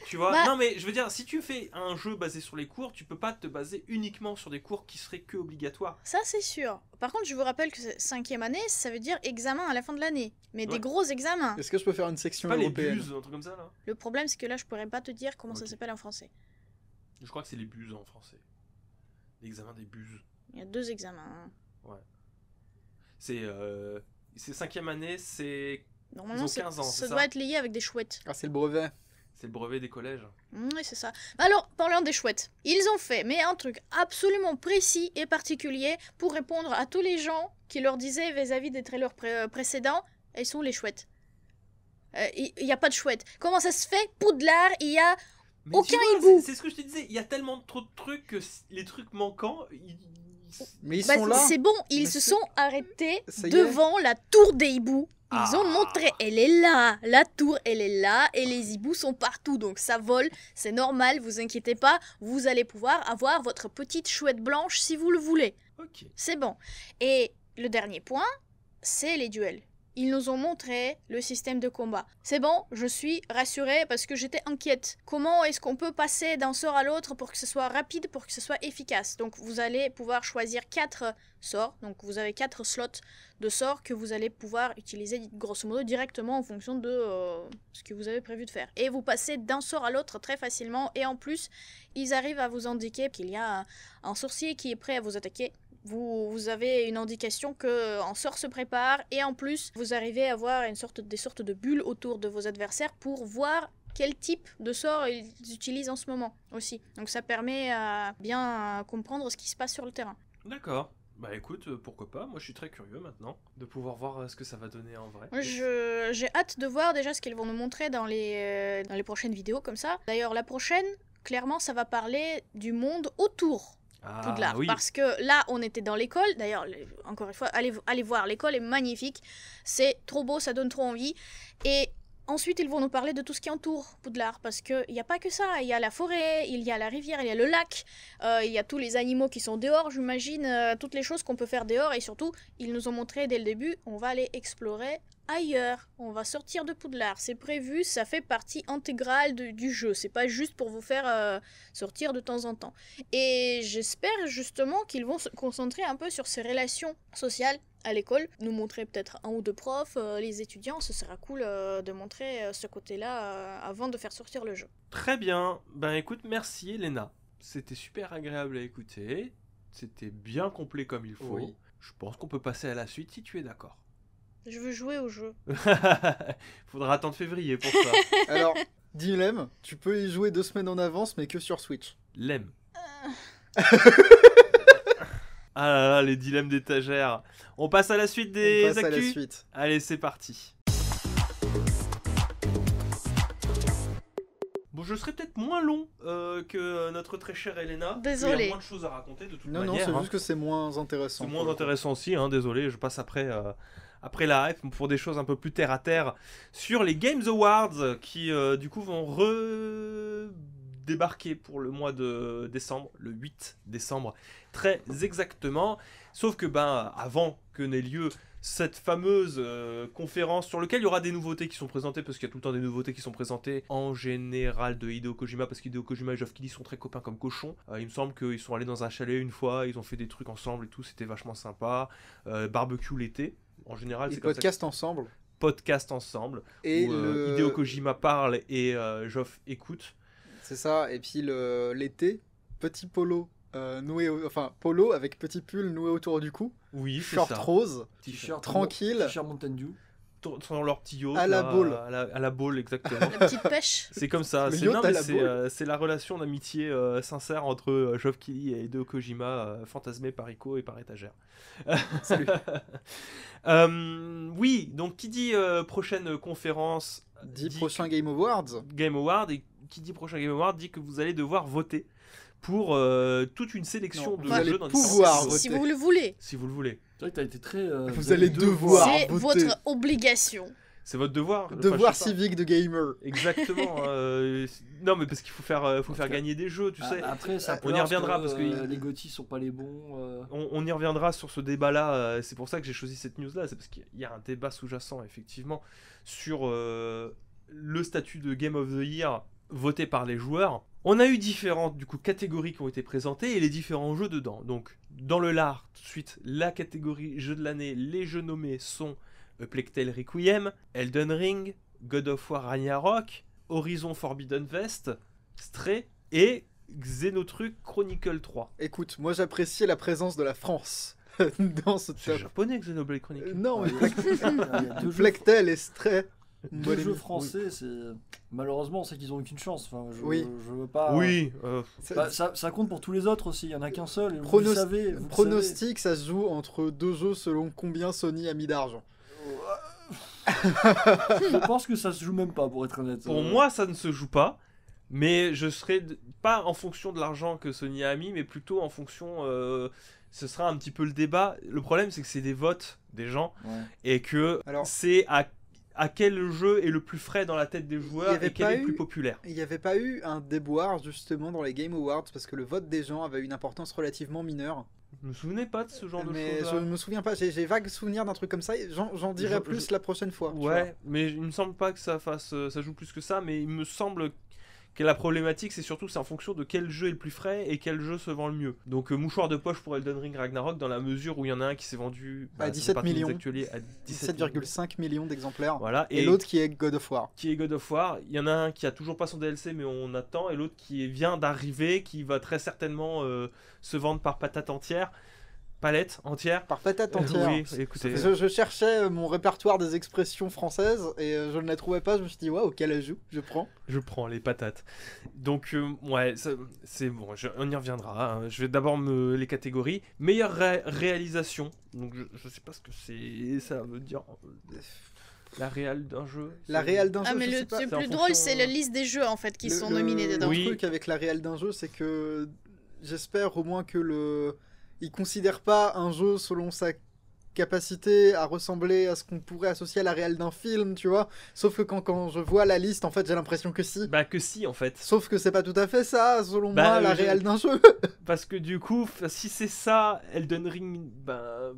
Tu vois, Bah- non mais je veux dire, si tu fais un jeu basé sur les cours, tu peux pas te baser uniquement sur des cours qui seraient que obligatoires. Ça c'est sûr. Par contre je vous rappelle que 5e année ça veut dire examen à la fin de l'année. Mais Ouais. des gros examens. Est-ce que je peux faire une C'est section pas les européenne? buses, un truc comme ça là. Le problème c'est que là je pourrais pas te dire comment ça Ok. s'appelle en français. Je crois que c'est les buses en français. L'examen des buses. Il y a 2 examens. Hein. C'est 5e année, c'est Normalement Ils ont 15 ans, ça c'est ça doit être lié avec des chouettes. Ah, c'est le brevet. le brevet des collèges. Oui, c'est ça. Alors, parlant des chouettes, ils ont fait mais un truc absolument précis et particulier pour répondre à tous les gens qui leur disaient vis-à-vis des trailers précédents, elles sont les chouettes. Il n'y a pas de chouettes. Comment ça se fait? Poudlard, il y a... Mais Aucun tu vois, hibou. c'est ce que je te disais, il y a tellement trop de trucs que les trucs manquants, Mais ils Bah, sont là. c'est bon, ils Mais se c'est- sont arrêtés Ça y est. devant la tour des hiboux. Ils Ah. ont montré, elle est là, la tour, elle est là, et les hiboux sont partout, donc ça vole, c'est normal, vous inquiétez pas, vous allez pouvoir avoir votre petite chouette blanche si vous le voulez. Ok. C'est bon. Et le dernier point, c'est les duels. Ils nous ont montré le système de combat. C'est bon, je suis rassurée parce que j'étais inquiète. Comment est-ce qu'on peut passer d'un sort à l'autre pour que ce soit rapide, pour que ce soit efficace? Donc vous allez pouvoir choisir 4 sorts. Donc vous avez 4 slots de sorts que vous allez pouvoir utiliser grosso modo directement en fonction de ce que vous avez prévu de faire. Et vous passez d'un sort à l'autre très facilement. Et en plus, ils arrivent à vous indiquer qu'il y a un sorcier qui est prêt à vous attaquer. Vous avez une indication qu'un sort se prépare et en plus vous arrivez à avoir des sortes de bulles autour de vos adversaires pour voir quel type de sort ils utilisent en ce moment aussi. Donc ça permet à bien comprendre ce qui se passe sur le terrain. D'accord. Bah écoute, pourquoi pas, moi je suis très curieux maintenant de pouvoir voir ce que ça va donner en vrai. J'ai hâte de voir déjà ce qu'ils vont nous montrer dans les prochaines vidéos comme ça. D'ailleurs la prochaine, clairement ça va parler du monde autour Poudlard. Oui. Parce que là, on était dans l'école. D'ailleurs, encore une fois, allez voir, l'école est magnifique. C'est trop beau, ça donne trop envie. Et ensuite, ils vont nous parler de tout ce qui entoure Poudlard. Parce qu'il n'y a pas que ça. Il y a la forêt, il y a la rivière, il y a le lac. Il y a tous les animaux qui sont dehors, j'imagine. Toutes les choses qu'on peut faire dehors. Et surtout, ils nous ont montré dès le début, on va aller explorer ailleurs. On va sortir de Poudlard. C'est prévu, ça fait partie intégrale du jeu. C'est pas juste pour vous faire sortir de temps en temps. Et j'espère justement qu'ils vont se concentrer un peu sur ces relations sociales à l'école, nous montrer peut-être 1 ou 2 profs, les étudiants, ce sera cool de montrer ce côté-là avant de faire sortir le jeu. Très bien. Ben écoute, merci Elena. C'était super agréable à écouter. C'était bien complet comme il faut. Oui. Je pense qu'on peut passer à la suite si tu es d'accord. Je veux jouer au jeu. Faudra attendre février pour ça. Alors, dilemme, tu peux y jouer 2 semaines en avance, mais que sur Switch. Lemme. Ah là là, les dilemmes d'étagère. On passe à la suite des On passe à la actus. suite. Allez, c'est parti. Bon, je serai peut-être moins long que notre très chère Elena. Désolée. Il y a moins de choses à raconter de toute Non, non, manière. c'est hein. juste que c'est moins intéressant. C'est pour moins le coup. intéressant aussi, hein, désolé, je passe après la hype pour des choses un peu plus terre à terre sur les Games Awards qui du coup vont redébarquer pour le mois de décembre, le 8 décembre très exactement, sauf que avant que n'ait lieu cette fameuse conférence sur laquelle il y aura des nouveautés qui sont présentées, parce qu'il y a tout le temps des nouveautés qui sont présentées en général de Hideo Kojima, parce qu'Hideo Kojima et Geoff Keighley sont très copains comme cochons. Il me semble qu'ils sont allés dans un chalet une fois, ils ont fait des trucs ensemble et tout, c'était vachement sympa. Barbecue l'été, en général Ils c'est comme ça. podcastent ensemble. Podcast ensemble, Et où le... Hideo Kojima parle et Geoff écoute. C'est ça, et puis l'été, petit polo polo avec petit pull noué autour du cou, Oui, c'est short ça. rose, T-shirt tranquille. T-shirt Mountain Dew. Sans leur petit yacht. À la là, boule. à la boule, exactement. La petite pêche. C'est comme ça. Le C'est yacht non, à mais la boule. c'est la relation d'amitié sincère entre Geoff Keighley et Hideo Kojima, fantasmé par Ico et par étagère. Salut. Oui, donc qui dit prochaine conférence 10 dit prochains Game Awards. Game Award, et qui dit prochain Game Award dit que vous allez devoir voter pour toute une sélection Non, de vous allez jeux dans pouvoir différentes voter. Si vous le voulez. si vous le voulez. C'est vrai que t'as été très. Vous allez devoir. C'est voter. votre obligation. C'est votre devoir. Enfin, Devoir je sais pas. civique de gamer. Exactement. non, mais parce qu'il faut faire gagner des jeux, tu sais. Après, ça On y reviendra parce que les GOTY sont pas les bons. On y reviendra sur ce débat-là. C'est pour ça que j'ai choisi cette news-là. C'est parce qu'il y a un débat sous-jacent, effectivement, sur le statut de Game of the Year voté par les joueurs. On a eu différentes catégories qui ont été présentées et les différents jeux dedans. Donc, dans le lard, tout de suite, la catégorie jeu de l'année, les jeux nommés sont A Plague Tale Requiem, Elden Ring, God of War Ragnarok, Horizon Forbidden West, Stray et Xenotruc Chronicle 3. Écoute, moi j'appréciais la présence de la France dans ce C'est top. japonais Xenoblade Chronicle. Non, mais Il y a deux jeux, Plague Tale et Stray. deux Bonne jeux émi- français, c'est malheureusement c'est qu'ils ont aucune chance. Enfin, Oui. je veux pas. Oui, Ça- Bah, ça compte pour tous les autres aussi. Il y en a qu'un seul. Et vous Pronos- le savez. vous le Pronostic, ça se joue entre deux jeux selon combien Sony a mis d'argent. savez. Je pense que ça se joue même pas, pour être honnête. pour moi, ça ne se joue pas. Mais je serais pas en fonction de l'argent que Sony a mis, mais plutôt en fonction. Ce sera un petit peu le débat. Le problème, c'est que c'est des votes des gens Ouais. et que Alors- c'est à quel jeu est le plus frais dans la tête des Il y joueurs avait et quel pas est le plus eu- populaire. Il n'y avait pas eu un déboire justement dans les Game Awards parce que le vote des gens avait une importance relativement mineure. Je me souvenais pas de ce genre de Mais choses. je me souviens pas, j'ai vague souvenir d'un truc comme ça. J'en dirai Je- plus la prochaine fois. tu Ouais, mais il me semble pas que ça joue plus que ça, mais il me semble que la problématique, c'est en fonction de quel jeu est le plus frais et quel jeu se vend le mieux. Donc mouchoir de poche pour Elden Ring Ragnarok, dans la mesure où il y en a un qui s'est vendu À ça 17 fait partie des millions. actualiers, à 17 millions. 17,5 millions d'exemplaires. Voilà, Et l'autre qui est God of War. qui est God of War, il y en a un qui a toujours pas son DLC mais on attend, et l'autre qui vient d'arriver, qui va très certainement se vendre par patate entière, palette entière. Par patate entière. Oui, écoutez. Je cherchais mon répertoire des expressions françaises et je ne la trouvais pas. Je me suis dit, waouh, quel ajout, je prends. Je prends les patates. Donc, ouais, c'est bon, on y reviendra. Hein. Je vais d'abord les catégories. Meilleure réalisation. Donc, je sais pas ce que ça veut dire. La réal d'un jeu. La c'est- réal d'un Ah, jeu, mais je le sais pas. truc C'est en plus fonction, drôle, c'est la liste des jeux en fait qui sont nominés dedans. Le Oui. truc avec la réal d'un jeu, c'est que j'espère au moins que il considère pas un jeu selon sa capacité à ressembler à ce qu'on pourrait associer à la réal d'un film, tu vois. Sauf que quand je vois la liste, en fait, j'ai l'impression que si. Bah, que si, en fait. Sauf que c'est pas tout à fait ça, selon Bah, moi, la je- réal d'un jeu. Parce que du coup, si c'est ça, Elden Ring, ben.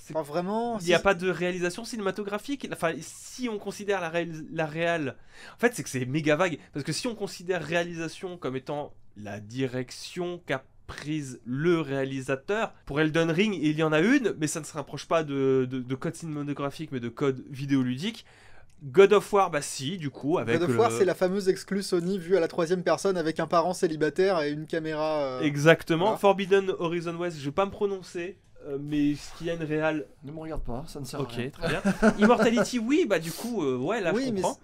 C'est Pas vraiment. Il n'y a pas de réalisation cinématographique. Enfin, si on considère la réal... En fait, c'est que c'est méga vague. Parce que si on considère réalisation comme étant la direction qu'a prise le réalisateur, pour Elden Ring, il y en a une, mais ça ne se rapproche pas de code cinématographique, mais de code vidéoludique. God of War, bah si, du coup, avec God of War, c'est la fameuse exclue Sony vue à la troisième personne avec un parent célibataire et une caméra. Exactement. Voilà. Forbidden Horizon West, je vais pas me prononcer. Mais ce qu'il y a une réal... Ne me regarde pas, ça ne sert à Ok, rien. très bien. Immortality, oui, bah du coup, ouais, là oui, je mais comprends.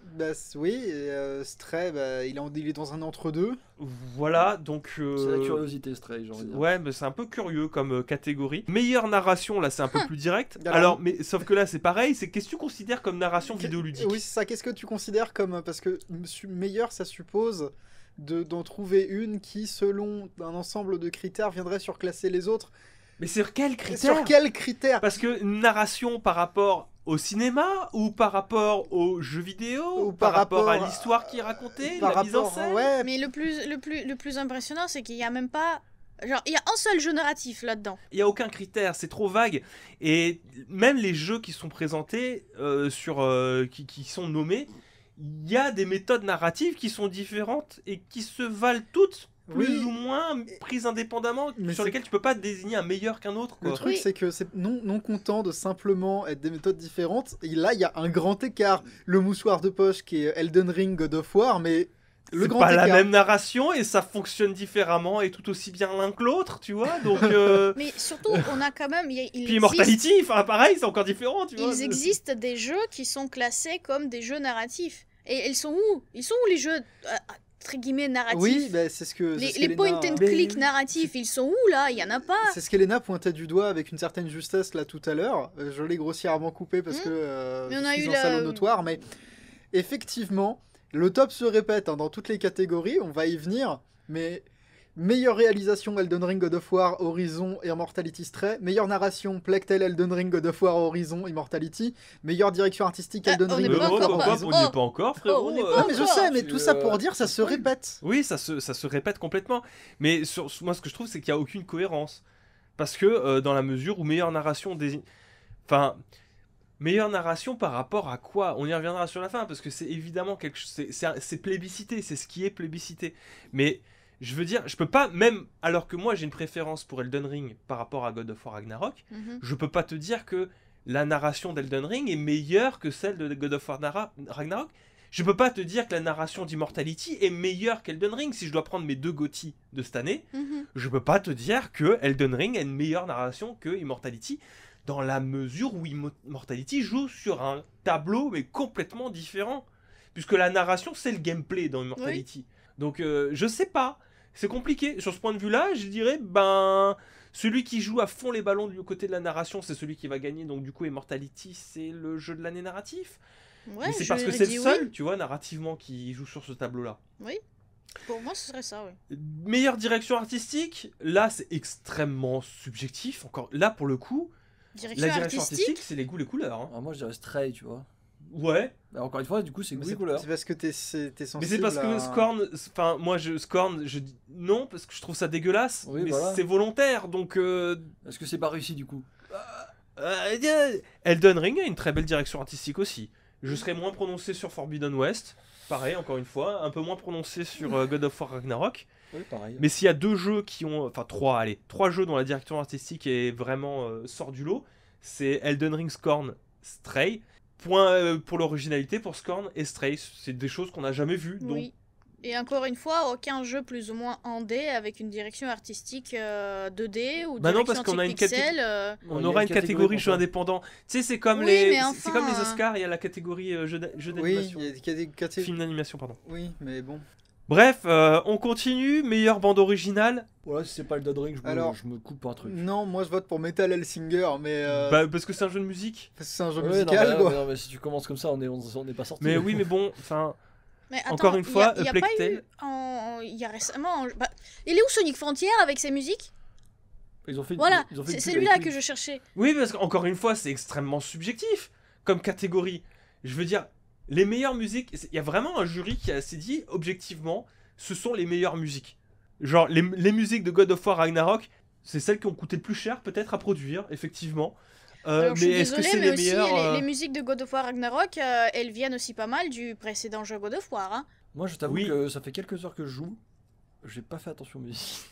oui, et, Stray, il est dans un entre-deux. Voilà, donc... C'est la curiosité, Stray, j'ai envie de dire. Ouais, mais c'est un peu curieux comme catégorie. Meilleure narration, là, c'est un peu plus direct. Alors- Alors, mais sauf que là, c'est pareil, c'est qu'est-ce que tu considères comme narration vidéoludique? Oui, c'est ça. Qu'est-ce que tu considères comme. Parce que meilleur, ça suppose d'en trouver une qui, selon un ensemble de critères, viendrait surclasser les autres. Mais sur quels Et critères? sur quels critères? Parce que une narration par rapport au cinéma, ou par rapport aux jeux vidéo, Ou ou par rapport à rapport l'histoire qui est racontée, Par la mise en rapport- scène? Ouais, Mais le plus impressionnant, c'est qu'il y a même pas. Genre, il y a un seul jeu narratif là-dedans. Il n'y a aucun critère, c'est trop vague. Et même les jeux qui sont présentés, qui sont nommés, il y a des méthodes narratives qui sont différentes et qui se valent toutes plus Oui. ou moins prises indépendamment, Mais sur c'est- lesquelles tu peux pas désigner un meilleur qu'un autre. Le Quoi. truc, Oui. c'est que c'est non content de simplement être des méthodes différentes. Et là, il y a un grand écart. Le mouchoir de poche qui est Elden Ring, God of War, mais Le c'est grand pas la écart. même narration et ça fonctionne différemment et tout aussi bien l'un que l'autre, tu vois. Donc, Mais surtout, on a quand même. Il puis existe, Immortality, enfin pareil, c'est encore différent, tu vois. il existe des jeux qui sont classés comme des jeux narratifs. Et ils sont où? Ils sont où les jeux entre guillemets narratifs? Oui, bah, c'est ce que. c'est ce Les qu'Elena- point and Mais click oui, narratifs, ils sont où là? Il y en a pas. C'est ce qu'Elena pointait du doigt avec une certaine justesse là tout à l'heure. Je l'ai grossièrement coupé parce que Mais on je a suis eu en la- salaud notoire, mais effectivement, le top se répète hein, dans toutes les catégories, on va y venir, mais meilleure réalisation Elden Ring, God of War, Horizon et Immortality Stray, meilleure narration Plague Tale, Elden Ring, God of War, Horizon, Immortality, meilleure direction artistique Elden on Ring, n'est Mais pas God of encore War, pas- Horizon. on n'y est pas encore, frérot. on n'est pas Non mais je encore. sais, mais Tu, tout ça pour dire ça tu se spoil. répète. Oui, ça se répète complètement. Mais moi, ce que je trouve, c'est qu'il n'y a aucune cohérence. Parce que dans la mesure où meilleure narration désigne. Enfin. Meilleure narration par rapport à quoi? On y reviendra sur la fin, parce que c'est évidemment quelque chose. C'est plébiscité, c'est ce qui est plébiscité. Mais je veux dire, je peux pas, même alors que moi j'ai une préférence pour Elden Ring par rapport à God of War Ragnarok, Mhm. je peux pas te dire que la narration d'Elden Ring est meilleure que celle de God of War Ragnarok. Je peux pas te dire que la narration d'Immortality est meilleure qu'Elden Ring. Si je dois prendre mes deux GOTY de cette année, Mhm. je peux pas te dire que Elden Ring a une meilleure narration que Immortality, dans la mesure où Immortality joue sur un tableau mais complètement différent. Puisque la narration, c'est le gameplay dans Immortality. Donc je sais pas, c'est compliqué. Sur ce point de vue-là, je dirais, celui qui joue à fond les ballons du côté de la narration, c'est celui qui va gagner. Donc du coup, Immortality, c'est le jeu de l'année narratif. Ouais, Mais c'est je parce que lui c'est dis le oui. seul, tu vois, narrativement, qui joue sur ce tableau-là. Pour moi, ce serait ça, oui. Meilleure direction artistique, là, c'est extrêmement subjectif. Encore là, pour le coup, Direction la direction artistique. artistique, c'est les goûts, les couleurs. hein. Alors moi je dirais Stray, tu vois. Ouais, Mais encore une fois, du coup, c'est Mais goût et couleur. c'est parce que t'es sensible mais c'est parce que à- Scorn, enfin, moi, Scorn, je dis non, parce que je trouve ça dégueulasse, Oui, mais voilà. c'est volontaire, donc. Est-ce que c'est pas réussi du coup? Elden Ring a une très belle direction artistique aussi. Je serais moins prononcé sur Forbidden West, pareil, encore une fois, un peu moins prononcé sur God of War Ragnarok. Oui, pareil. Mais s'il y a deux jeux qui ont. Enfin, trois jeux dont la direction artistique est vraiment sort du lot, c'est Elden Ring, Scorn, Stray. Point pour l'originalité, pour Scorn et Stray. C'est des choses qu'on n'a jamais vues. Donc, Oui. Et encore une fois, aucun jeu plus ou moins en D avec une direction artistique 2D ou Bah non, direction parce qu'on a artistique une pixel. on Il y a aura une une catégorie catégorie jeux pour ça. indépendants. Tu sais, c'est comme Oui, les. mais C'est comme les enfin, Oscars, il y a la catégorie jeu Oui, d'animation. il y a des catégories. Film d'animation, pardon. Oui, mais bon. Bref, on continue. Meilleure bande originale. Voilà, si c'est pas le Elden Ring, Alors- je me coupe un truc. Non, moi je vote pour Metal Hellsinger, mais Bah, parce que c'est un jeu de musique. parce que c'est un jeu Ouais, musical non, mais, quoi. non, mais si tu commences comme ça, on est pas sorti. Mais oui, mais bon, enfin. Mais attends, Encore une fois, il y a Plague pas eu Tale. il y a récemment. Bah, il est où Sonic Frontier avec ses musiques? Ils ont fait. Voilà, ils ont fait c'est une pub celui-là avec que lui. je cherchais. Oui, parce qu'encore une fois, c'est extrêmement subjectif comme catégorie. Je veux dire, les meilleures musiques. Il y a vraiment un jury qui s'est dit, objectivement, ce sont les meilleures musiques. Genre, les musiques de God of War Ragnarok, c'est celles qui ont coûté le plus cher, peut-être, à produire, effectivement. Alors, je mais suis est-ce que désolée, c'est mais les aussi meilleures les musiques de God of War Ragnarok, elles viennent aussi pas mal du précédent jeu God of War. Hein. Moi, je t'avoue Oui. que ça fait quelques heures que je joue. J'ai pas fait attention aux musiques.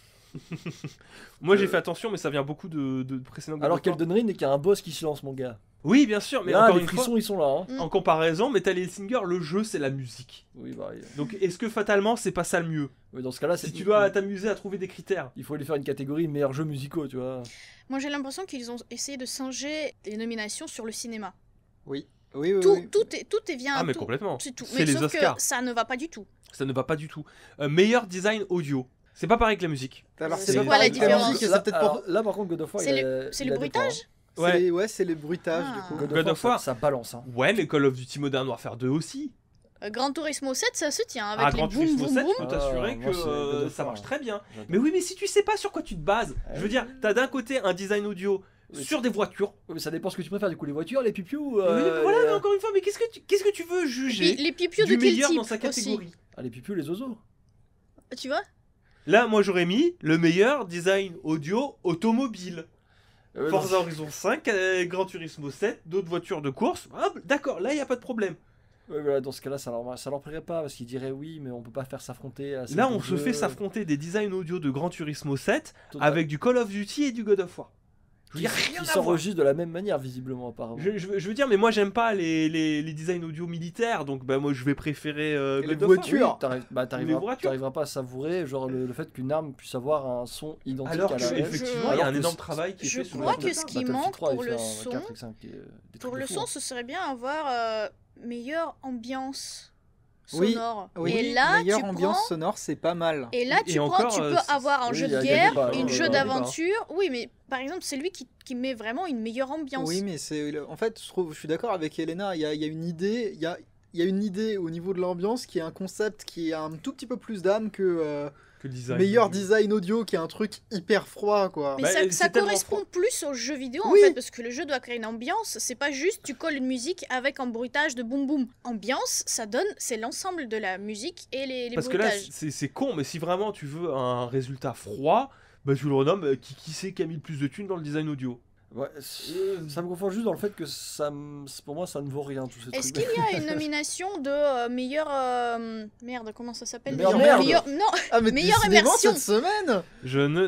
Moi, j'ai fait attention, mais ça vient beaucoup de précédents God Alors of War. qu'Elden Ring n'est qu'un boss qui se lance, mon gars. Oui, bien sûr, mais Là, encore les une fois, frissons, ils sont là. Hein. en comparaison, Metal Hellsinger, le jeu, c'est la musique. Oui, bah, Donc, est-ce que fatalement, c'est pas ça le mieux? oui, dans ce cas-là, Si tu dois t'amuser à trouver des critères. il faut lui faire une catégorie meilleurs jeux musicaux, tu vois. Moi, j'ai l'impression qu'ils ont essayé de singer les nominations sur le cinéma. Oui, oui, oui. Tout, oui. tout est bien. Ah, mais tout- complètement. C'est tout. C'est Mais les sauf Oscars. que ça ne va pas du tout. Ça ne va pas du tout. Meilleur design audio. C'est pas pareil que la musique. Alors C'est c'est quoi pas la pareil que la différence musique, et là, c'est peut-être alors, pour- là, par contre, God of War, C'est il le- a- c'est il le a des bruitage c'est Ouais. les- ouais, c'est les bruitages Ah. du coup. points. God of War. Ça balance. Hein. Ouais, mais Call of Duty Modern Warfare 2 aussi. Gran Turismo 7, ça se tient avec Ah, les Gran boum Turismo boum 7, boum. je peux t'assurer Ah, moi, c'est God que of ça War. marche très bien. J'adore. Mais oui, mais si tu sais pas sur quoi tu te bases, je veux dire, t'as d'un côté un design audio Oui, sur des voitures. Ouais, mais ça dépend ce que tu préfères, du coup, les voitures, les pipiou. Oui, mais voilà, mais encore une fois, mais qu'est-ce que tu veux Et juger les pipios du de quel meilleur type dans sa aussi catégorie? Ah, les pipiou, les oiseaux. Tu vois? Là, moi, j'aurais mis le meilleur design audio automobile. Ouais, Forza Horizon 5, Gran Turismo 7, d'autres voitures de course. Hop, d'accord, là, il n'y a pas de problème. Ouais, voilà, dans ce cas-là, ça leur plairait pas parce qu'ils diraient oui, mais on peut pas faire s'affronter. à Là, ce on se jeu. fait s'affronter des designs audio de Gran Turismo 7 Total. avec du Call of Duty et du God of War. Je veux dire, rien Qui à voir. s'enregistre de la même manière, visiblement, apparemment. Je veux dire, mais moi j'aime pas les designs audio militaires, donc bah moi je vais préférer Et les God of War. voitures. T'arriveras voitures. pas à savourer genre le fait qu'une arme puisse avoir un son identique Alors à la que, F. effectivement, il y a Alors un que énorme c'est- travail qui est je fait sur crois le que ce qui Battlefield manque 3, pour il fait le un son- 4 et 5, des trucs Pour de le fou, son, hein. ce serait bien avoir meilleure ambiance Oui, sonore. Oui, Et là, meilleure tu ambiance prends... sonore, c'est pas mal. Et là, Et tu encore, peux avoir un oui, jeu il y de a des guerre, débats, un hein, jeu il y a des d'aventure. Oui, mais par exemple, c'est lui qui met vraiment une meilleure ambiance. Oui, mais en fait, je suis d'accord avec Elena. Il y a une idée, il y a une idée au niveau de l'ambiance qui est un concept qui a un tout petit peu plus d'âme que que le design. meilleur design audio, qui est un truc hyper froid, quoi. Mais Bah, ça c'est tellement correspond froid. plus au jeu vidéo Oui. en fait, parce que le jeu doit créer une ambiance. C'est pas juste tu colles une musique avec un bruitage de boum boum. Ambiance, ça donne, c'est l'ensemble de la musique et les Parce que là, bruitages. c'est con, mais si vraiment tu veux un résultat froid, bah tu le renommes qui c'est qui a mis le plus de thunes dans le design audio. Ouais, ça me confond juste dans le fait que pour moi, ça ne vaut rien, tous ces Est-ce trucs. qu'il y a une nomination de meilleur merde, comment ça s'appelle Meilleure déjà merde. Non, Ah, mais meilleure décidément, immersion. cette semaine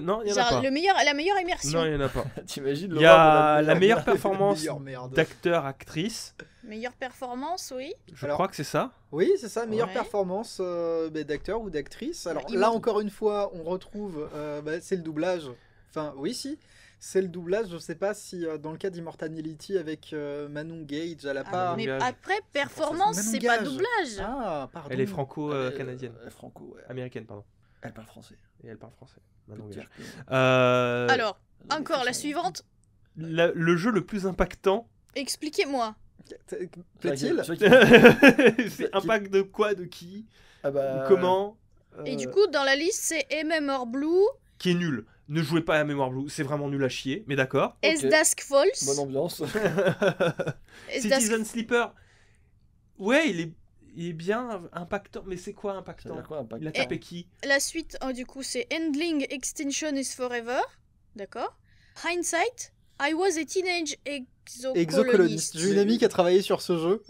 Non, il y en a genre pas. la meilleure immersion. Non, il y en a pas. T'imagines Il y a la meilleure performance Meilleure merde. d'acteur-actrice. Meilleure performance, oui. Je Alors- crois que c'est ça. Oui, c'est ça, meilleure Ouais. performance d'acteur ou d'actrice. Alors il là, manque- encore une fois, on retrouve, c'est le doublage. Enfin, oui, si. C'est le doublage, je sais pas si dans le cas d'Immortality avec Manon Gage, elle a Ah, pas... mais Gage. après, performance, Manon c'est pas Gage. doublage. Ah, pardon. Elle est franco-canadienne. Franco, ouais. Américaine, pardon. Elle parle français. Et elle parle français. Manon Peut Gage. dire que- Alors, les encore la mecs sont- suivante. Le jeu le plus impactant, Expliquez-moi. Plaît-il Ceux qui- c'est impact de quoi, de qui, Ah bah, comment, Et du coup, dans la liste, c'est MM Blue, qui est nul. Ne jouez pas à Mémoire Blue, c'est vraiment nul à chier, mais d'accord. Ok. Esdask Falls. bonne ambiance. Esdask- Citizen Sleeper, ouais, il est bien impactant, mais c'est quoi Ça impactant? veut dire quoi, impact Il a tapé qui? La suite, du coup, c'est Endling Extinction is Forever. D'accord. Hindsight, I was a teenage Exocoloniste. J'ai une amie qui a travaillé sur ce jeu.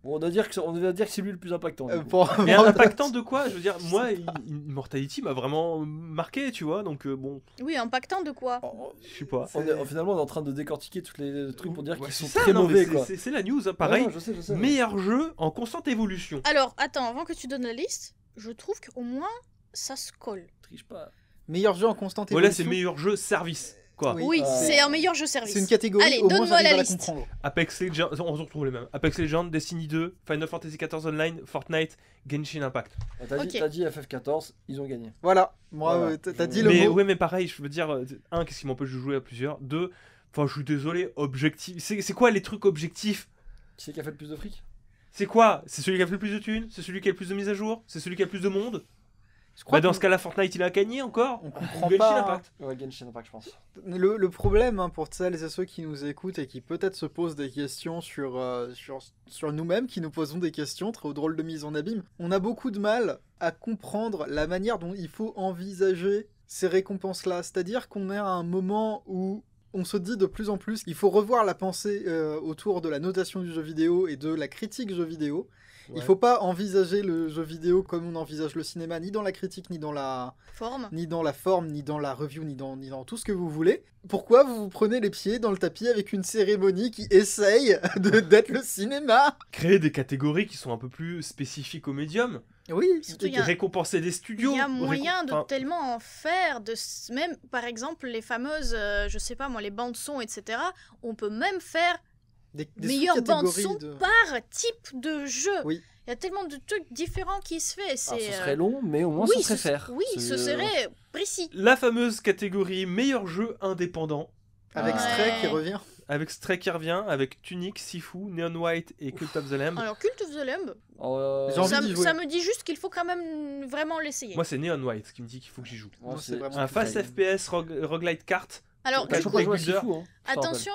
Bon, on va dire que c'est lui le plus impactant. du coup. Mais un impactant de quoi? Je veux dire, moi, Immortality m'a vraiment marqué, tu vois, donc bon, Oui, impactant de quoi? Oh, je sais pas. finalement, on est en train de décortiquer tous les trucs pour dire Ouais, qu'ils c'est sont ça, très non, mais mauvais, c'est- quoi. c'est la news, hein, pareil. Ouais, non, je sais. Meilleur jeu en constante évolution. Alors, attends, avant que tu donnes la liste, je trouve qu'au moins, ça se colle. Triche pas. Meilleur jeu en constante Voilà, évolution. c'est meilleur jeu service, quoi. Oui. Oui, Euh, c'est un meilleur jeu service. C'est une catégorie, Allez, au moins donne-moi j'arrive la à la liste. comprendre. Apex Legends, on se retrouve les mêmes. Apex Legends, Destiny 2, Final Fantasy XIV Online, Fortnite, Genshin Impact. T'as Ok. dit FF14, ils ont gagné. Voilà, moi, Voilà. t'as dit le Mais mot. ouais, mais pareil, je veux dire, un, qu'est-ce qui m'empêche de jouer à plusieurs? Deux, enfin, je suis désolé, objectif. C'est quoi les trucs objectifs? Qui c'est qui a fait le plus de fric? C'est quoi? C'est celui qui a fait le plus de thunes? C'est celui qui a le plus de mises à jour? C'est celui qui a le plus de monde? Je crois Bah, dans qu'on- ce cas-là, Fortnite il a gagné encore? on comprend Genshin pas. Impact. Ouais, Genshin Impact, je pense. Le problème pour celles et ceux qui nous écoutent et qui peut-être se posent des questions sur nous-mêmes, qui nous posons des questions, très drôle de mise en abîme, on a beaucoup de mal à comprendre la manière dont il faut envisager ces récompenses-là. C'est-à-dire qu'on est à un moment où on se dit de plus en plus, il faut revoir la pensée autour de la notation du jeu vidéo et de la critique jeu vidéo. Il Ouais. faut pas envisager le jeu vidéo comme on envisage le cinéma, ni dans la critique, ni dans la Forme. forme, ni dans la review, ni dans tout ce que vous voulez. Pourquoi vous vous prenez les pieds dans le tapis avec une cérémonie qui essaye d'être le cinéma? Créer des catégories qui sont un peu plus spécifiques au médium. Oui, Surtout, il y a- Récompenser des studios. Il y a moyen de Enfin, tellement en faire, même par exemple les fameuses, je sais pas moi, les bandes son, etc. On peut même faire des meilleure bande sous-catégories son de... par type de jeu. Oui. Il y a tellement de trucs différents qui se fait. Alors, C'est, ce serait long, mais au moins oui, ça serait faire. Oui, C'est, ce serait précis. La fameuse catégorie meilleur jeu indépendant. Avec Ouais. Stray qui revient. Avec Stray qui revient, avec Tunic, Sifu, Neon White et Cult of the Lamb. Alors Cult of the Lamb, J'ai envie ça, d'y jouer. ça me dit juste qu'il faut quand même vraiment l'essayer. Moi, c'est Neon White qui me dit qu'il faut que j'y joue. Moi, c'est vraiment Un fast FPS roguelite carte. Alors Bah, du je coup, crois que je Builder. vois Sifu, hein, je te rappelle. attention,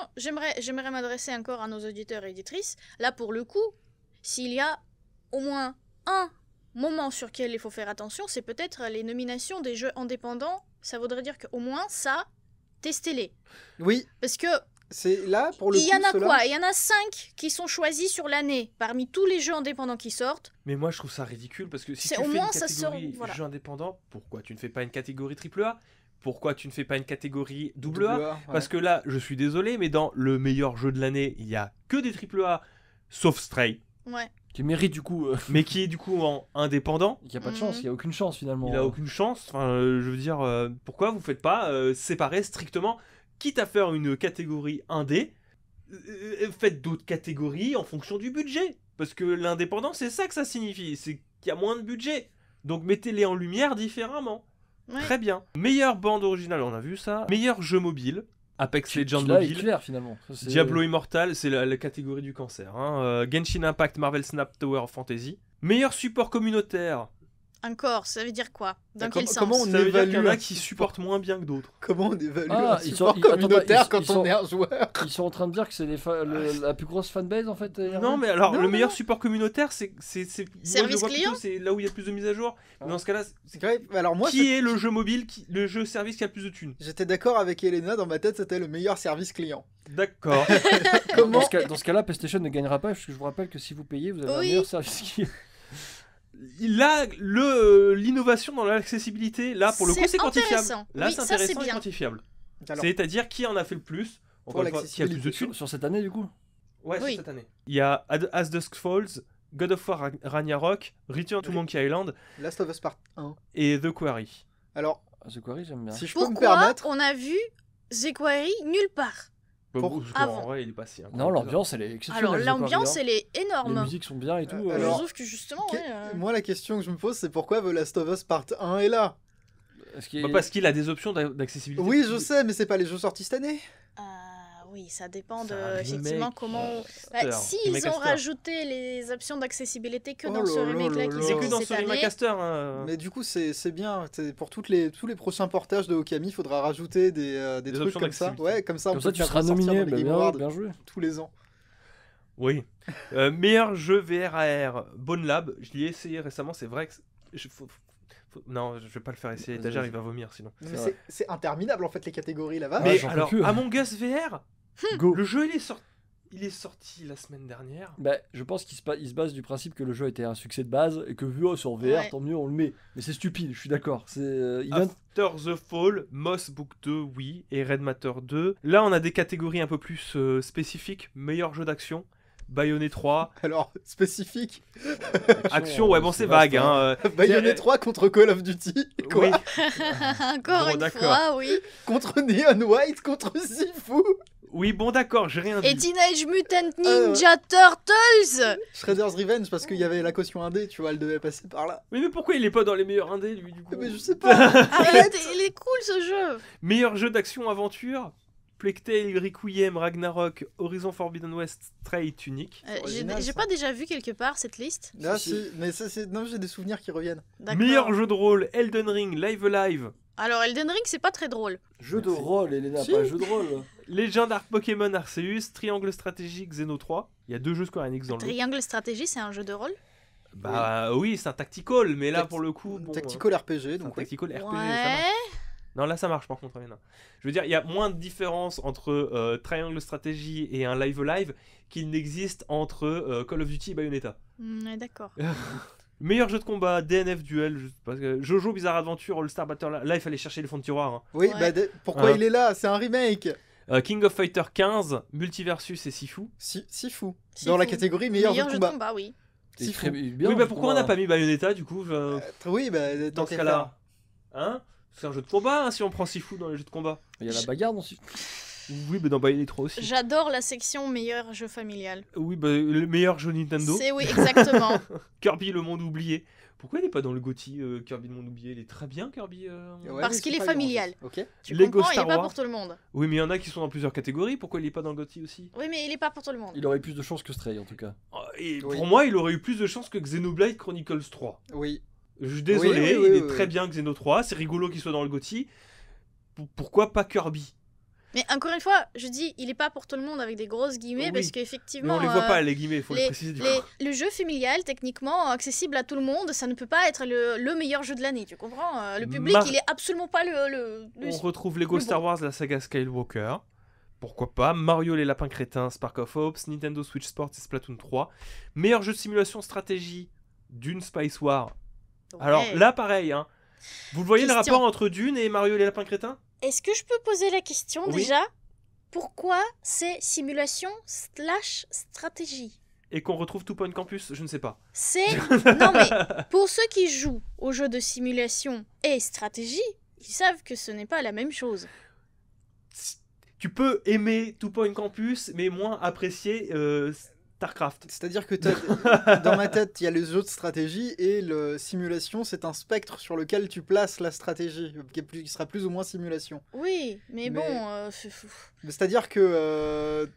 j'aimerais m'adresser encore à nos auditeurs et auditrices. Là, pour le coup, s'il y a au moins un moment sur lequel il faut faire attention, c'est peut-être les nominations des jeux indépendants. Ça voudrait dire qu'au moins ça, testez-les. Oui, Parce que c'est là, pour le il coup, y en a ceux-là- quoi? Il y en a 5 qui sont choisis sur l'année parmi tous les jeux indépendants qui sortent. Mais moi, je trouve ça ridicule parce que si C'est tu au fais moins une ça sort, catégorie voilà. jeu indépendant, pourquoi tu ne fais pas une catégorie AAA? pourquoi tu ne fais pas une catégorie AA? Parce que là, je suis désolé, mais dans le meilleur jeu de l'année, il y a que des AAA, sauf Stray, Ouais. Qui mérite du coup. mais qui est du coup en indépendant. Il n'y a pas de chance, il n'y a aucune chance finalement. Il a aucune chance. Enfin, je veux dire, pourquoi vous faites pas séparer strictement, quitte à faire une catégorie indé, faites d'autres catégories en fonction du budget. Parce que l'indépendant, c'est ça que ça signifie, c'est qu'il y a moins de budget. Donc mettez-les en lumière différemment. Ouais. Très bien. Meilleure bande originale, on a vu ça. Meilleur jeu mobile, Apex Legends Là, est mobile. clair finalement. Ça, c'est- Diablo Immortal, c'est la catégorie du cancer. Hein. Genshin Impact, Marvel Snap Tower Fantasy. Meilleur support communautaire. Encore, ça veut dire quoi? Dans Mais quel comment sens? on Ça veut dire qu'il y en évalue a un qui support. supportent moins bien que d'autres. Comment on évalue Ah, un ils support sont- ils- attends, communautaire ils- quand ils on sont- est un joueur? Ils sont en train de dire que c'est la plus grosse fanbase en fait. Non, mais alors, Non, le non, meilleur non. support communautaire, c'est moi, je Service vois client plutôt, c'est là où il y a le plus de mises à jour. Mais dans ce cas-là, C'est vrai. Alors moi, qui est le jeu mobile, le jeu service qui a le plus de thunes? j'étais d'accord avec Elena, dans ma tête, c'était le meilleur service client. D'accord. Comment Dans ce cas-là, PlayStation ne gagnera pas, parce que je vous rappelle que si vous payez, vous avez un Oui. meilleur service qui. Là, l'innovation dans l'accessibilité, là, pour le coup, c'est quantifiable. intéressant. Là, Oui, c'est ça, c'est intéressant et bien. quantifiable. Alors, C'est-à-dire qui en a fait le plus, encore une fois, qui a le plus de thunes. Sur cette année du coup. Ouais, Oui. c'est cette année. Il y a As Dusk Falls, God of War Ragnarok, Return to Monkey Island Last of Us Part 1. et The Quarry. Alors, Ah, The Quarry, j'aime bien. si je peux me Pourquoi permettre, on a vu The Quarry nulle part? Pour- Parce qu'en avant. vrai, il est pas si incroyable. Non, l'ambiance elle est exceptionnelle. Alors The Quarry, l'ambiance hein. elle est Les énorme. musiques sont bien et tout. Alors, Je trouve que justement, ouais, moi la question que je me pose, c'est pourquoi The Last of Us Part 1 est là? est-ce qu'il y Bah, a- parce qu'il a des options d'accessibilité. Oui, je sais, mais c'est pas les jeux sortis cette année. oui, ça dépend C'est de un effectivement remake, comment. Master, S'ils remake ont Master. rajouté les options d'accessibilité que Oh dans ce là là remake-là là qui là. C'est est que sorti dans cette ce année. remacaster. Hein. Mais du coup, c'est bien. Pour tous les prochains portages de Okami, il faudra rajouter des trucs options comme ça. d'accessibilité. Ouais, comme ça, on Comme peut ça, tu faire seras ressortir nominé. dans les Bah, Game bien, Awards bien joué. tous les ans. Oui. Meilleur jeu VR/AR, Bone Lab. Je l'ai essayé récemment, c'est vrai que. Non, je vais pas le faire essayer. Vas-y, Étagère, vas-y. il va vomir sinon. Mais C'est vrai. c'est interminable en fait les catégories là-bas. Mais j'en peux alors, plus. Among Us VR, Go. le jeu il est sorti la semaine dernière. Bah, je pense qu'il se base du principe que le jeu était un succès de base et que vu sur VR, Ouais. tant mieux on le met. Mais c'est stupide, je suis d'accord. Il vient- After the Fall, Moss Book 2, oui, et Red Matter 2. Là, on a des catégories un peu plus spécifiques. Meilleur jeu d'action, Bayonetta 3. Alors, spécifique, Action, ouais, bon, c'est vague. vaste, Hein. Bayonetta 3 contre Call of Duty. Quoi Oui. Encore Bon, une d'accord. fois, oui. Contre Neon White, contre Sifu. Oui, bon, d'accord, j'ai rien Et dit. Teenage Mutant Ninja Turtles. Shredder's Revenge parce qu'il y avait la caution indé, tu vois, elle devait passer par là. Oui, mais pourquoi il est pas dans les meilleurs indés, lui, du coup Mais je sais pas. Arrête, il est cool ce jeu. Meilleur jeu d'action-aventure, Plague Tale, Requiem, Ragnarok, Horizon Forbidden West, Stray, Tunic. original, J'ai ça. pas déjà vu quelque part cette liste? Là, Si, si, mais ça, non, j'ai des souvenirs qui reviennent. D'accord. Meilleur jeu de rôle, Elden Ring, Live Alive, Alors Elden Ring c'est pas très drôle. Jeu de Merci. rôle, Elena, Si. pas jeu de rôle. Legend Arc Pokémon Arceus, Triangle Stratégique Xeno 3. Il y a 2 jeux Square Enix dans le lot. Triangle Stratégie c'est un jeu de rôle? Bah oui, c'est un tactical, mais là Tact- pour le coup, bon, Tactical RPG, c'est un donc oui. tactical RPG. Ça Ouais. marche. Non, là ça marche par contre, Alena. Je veux dire, il y a moins de différence entre Triangle Strategy et un Live Alive qu'il n'existe entre Call of Duty et Bayonetta. Ouais, d'accord. Meilleur jeu de combat, DNF Duel, je sais pas, Jojo Bizarre Adventure, All Star Battle. Là, il fallait chercher les fonds de tiroir. Hein. Oui, Ouais. bah, pourquoi Hein. il est là? C'est un remake. King of Fighter 15, Multiversus et Sifu. Sifu. Sifu. Dans la catégorie meilleur jeu de combat. oui. Si Très fou. bien, oui, bah jeu pourquoi on de n'a combat. pas mis Bayonetta du coup Oui, bah, dans tant ce qu'à cas-là? Hein? C'est un jeu de combat hein, si on prend Sifu dans les jeux de combat. Il y a la bagarre aussi. Oui, mais dans Bayonetta 3 aussi. J'adore la section meilleur jeu familial. Oui, bah le meilleur jeu Nintendo. C'est oui, exactement. Kirby le monde oublié. Pourquoi il est pas dans le GOTY Kirby le monde oublié? Il est très bien Kirby. Ouais, Parce mais qu'il c'est est pas familial. grand-chose. Ok. Tu Lego comprends, il Star est pas Wars. pour tout le monde. Oui, mais il y en a qui sont dans plusieurs catégories. Pourquoi il est pas dans le GOTY aussi? Oui, mais il est pas pour tout le monde. Il aurait plus de chances que Stray en tout cas. Et Oui. pour moi, il aurait eu plus de chances que Xenoblade Chronicles 3. Oui. Je suis désolé, Oui, oui, il oui, est oui, très oui. bien Xeno 3. C'est rigolo qu'il soit dans le GOTY. Pourquoi pas Kirby? Mais encore une fois, je dis, il est pas pour tout le monde avec des grosses guillemets Oui. parce Mais qu'effectivement. on les voit pas, les guillemets, il faut le préciser du coup. Le jeu familial, techniquement accessible à tout le monde, ça ne peut pas être le meilleur jeu de l'année, tu comprends? Le public, Mar- il est absolument pas le On retrouve Lego mais Star bon. Wars, la saga Skywalker. Pourquoi pas? Mario les lapins crétins, Spark of Hopes, Nintendo Switch Sports et Splatoon 3. Meilleur jeu de simulation stratégie d'une Spice War. Alors Ouais. là, pareil, hein, Vous le voyez le Question. rapport entre Dune et Mario et les lapins crétins? Est-ce que je peux poser la question Oui. déjà? Pourquoi c'est simulation / stratégie? Et qu'on retrouve Two Point Campus, je ne sais pas. C'est... Non mais, pour ceux qui jouent aux jeux de simulation et stratégie, ils savent que ce n'est pas la même chose. Tu peux aimer Two Point Campus, mais moins apprécier StarCraft. C'est-à-dire que dans ma tête, il y a les jeux de stratégie et le simulation, c'est un spectre sur lequel tu places la stratégie, qui sera plus ou moins simulation. Oui, mais bon... Mais- C'est-à-dire que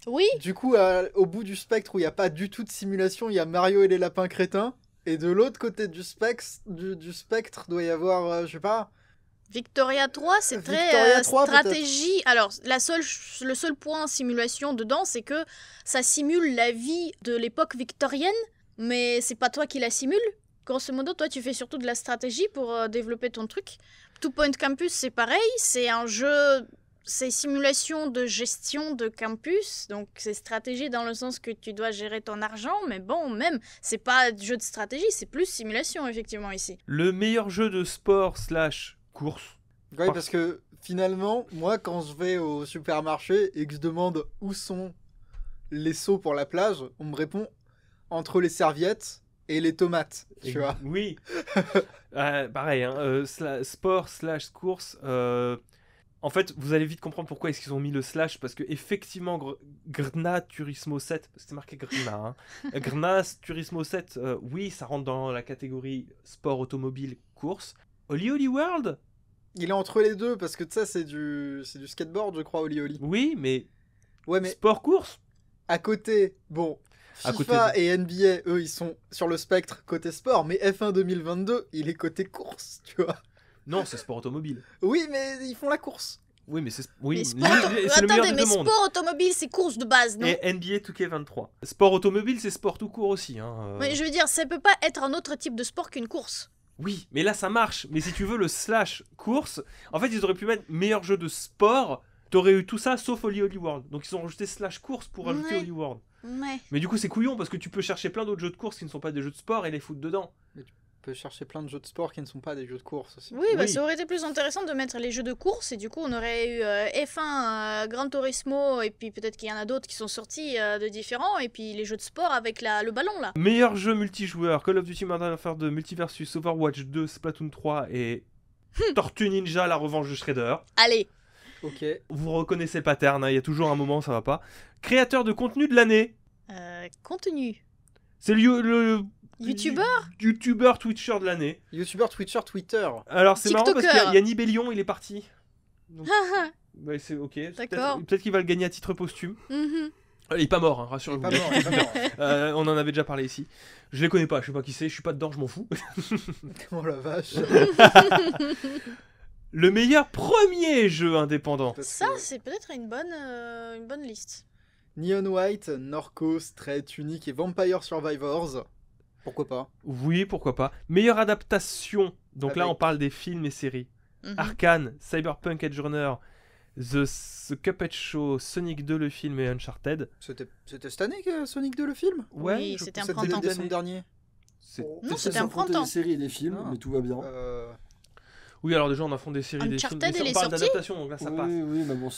Oui, du coup, au bout du spectre où il n'y a pas du tout de simulation, il y a Mario et les lapins crétins. Et de l'autre côté du spectre, doit y avoir, je sais pas, Victoria 3, c'est très Victoria 3, stratégie. Alors, le seul point simulation dedans, c'est que ça simule la vie de l'époque victorienne, mais c'est pas toi qui la simule. Grosso modo, toi, tu fais surtout de la stratégie pour développer ton truc. Two Point Campus, c'est pareil, c'est un jeu... C'est simulation de gestion de campus, donc c'est stratégie dans le sens que tu dois gérer ton argent, mais bon, même, c'est pas jeu de stratégie, c'est plus simulation, effectivement, ici. Le meilleur jeu de sport / course. Ouais, parce que finalement, moi, quand je vais au supermarché et que je demande où sont les seaux pour la plage, on me répond entre les serviettes et les tomates, tu vois. Oui. Pareil, hein, sport / course. En fait, vous allez vite comprendre pourquoi est-ce qu'ils ont mis le / parce que effectivement, Grna Turismo 7, c'est marqué Grna, hein. Grna Turismo 7, oui, ça rentre dans la catégorie sport automobile course. Oli Oli World, Il est entre les deux, parce que ça, c'est du skateboard, je crois, Oli Oli. oui, mais Ouais, mais sport course. à côté, bon, À FIFA côté et NBA, eux, ils sont sur le spectre côté sport, mais F1 2022, il est côté course, tu vois. Non, c'est sport automobile. Oui, mais ils font la course. Oui, mais c'est oui, Mais c'est sport le meilleur Attendez, des mais deux mondes. sport automobile, c'est course de base, non? Et NBA 2K23. Sport automobile, c'est sport tout court aussi. Hein. Mais je veux dire, ça peut pas être un autre type de sport qu'une course. Oui, mais là ça marche. Mais si tu veux le / course, en fait ils auraient pu mettre meilleur jeu de sport. T'aurais eu tout ça sauf Oli Oli World. Donc ils ont rajouté / course pour ajouter Ouais. Oli World. Ouais. Mais du coup c'est couillon parce que tu peux chercher plein d'autres jeux de course qui ne sont pas des jeux de sport et les foutre dedans. On peut chercher plein de jeux de sport qui ne sont pas des jeux de course aussi. Oui, bah, Oui. ça aurait été plus intéressant de mettre les jeux de course et du coup on aurait eu F1, Gran Turismo et puis peut-être qu'il y en a d'autres qui sont sortis de différents et puis les jeux de sport avec le ballon là. Meilleur jeu multijoueur, Call of Duty Modern Warfare 2, Multiversus, Overwatch 2, Splatoon 3 et Tortue Ninja, la revanche de Shredder. Allez, Ok. Vous reconnaissez le pattern, hein, il y a toujours un moment ça va pas. Créateur de contenu de l'année, contenu. c'est le Youtubeur YouTuber Twitcher de l'année. YouTuber, Twitcher, Twitter. Alors c'est marrant parce qu'il y a TikToker. Yanni Bellion, il est parti. Donc, Haha, ouais, c'est ok. D'accord. Peut-être qu'il va le gagner à titre posthume. mhm. Il est pas mort, hein, Il est rassurez-vous. pas mort, il est pas mort. On en avait déjà parlé ici. Je les connais pas, je sais pas qui c'est, je suis pas dedans, je m'en fous. Oh la vache. Le meilleur premier jeu indépendant. Parce Ça, que c'est peut-être une bonne liste. Neon White, Norcos, Threat, Unique et Vampire Survivors. Pourquoi pas? Oui, pourquoi pas. Meilleure adaptation. Donc là, Avec- on parle des films et séries. Mhm. Arcane, Cyberpunk Edge Runner, The Cuphead Show, Sonic 2 le film et Uncharted. C'était cette année que Sonic 2 le film? Oui, je c'était un pense que C'était printemps. décembre dernier. C'est- Non, Peut-être c'était sans un compter printemps. les séries et les films, Ah. mais tout va bien. Oui, alors déjà, on a fond des séries, des films. Uncharted, Mais il est on parle sorti d'adaptation, donc là, ça passe. Oui, oui, mais bon,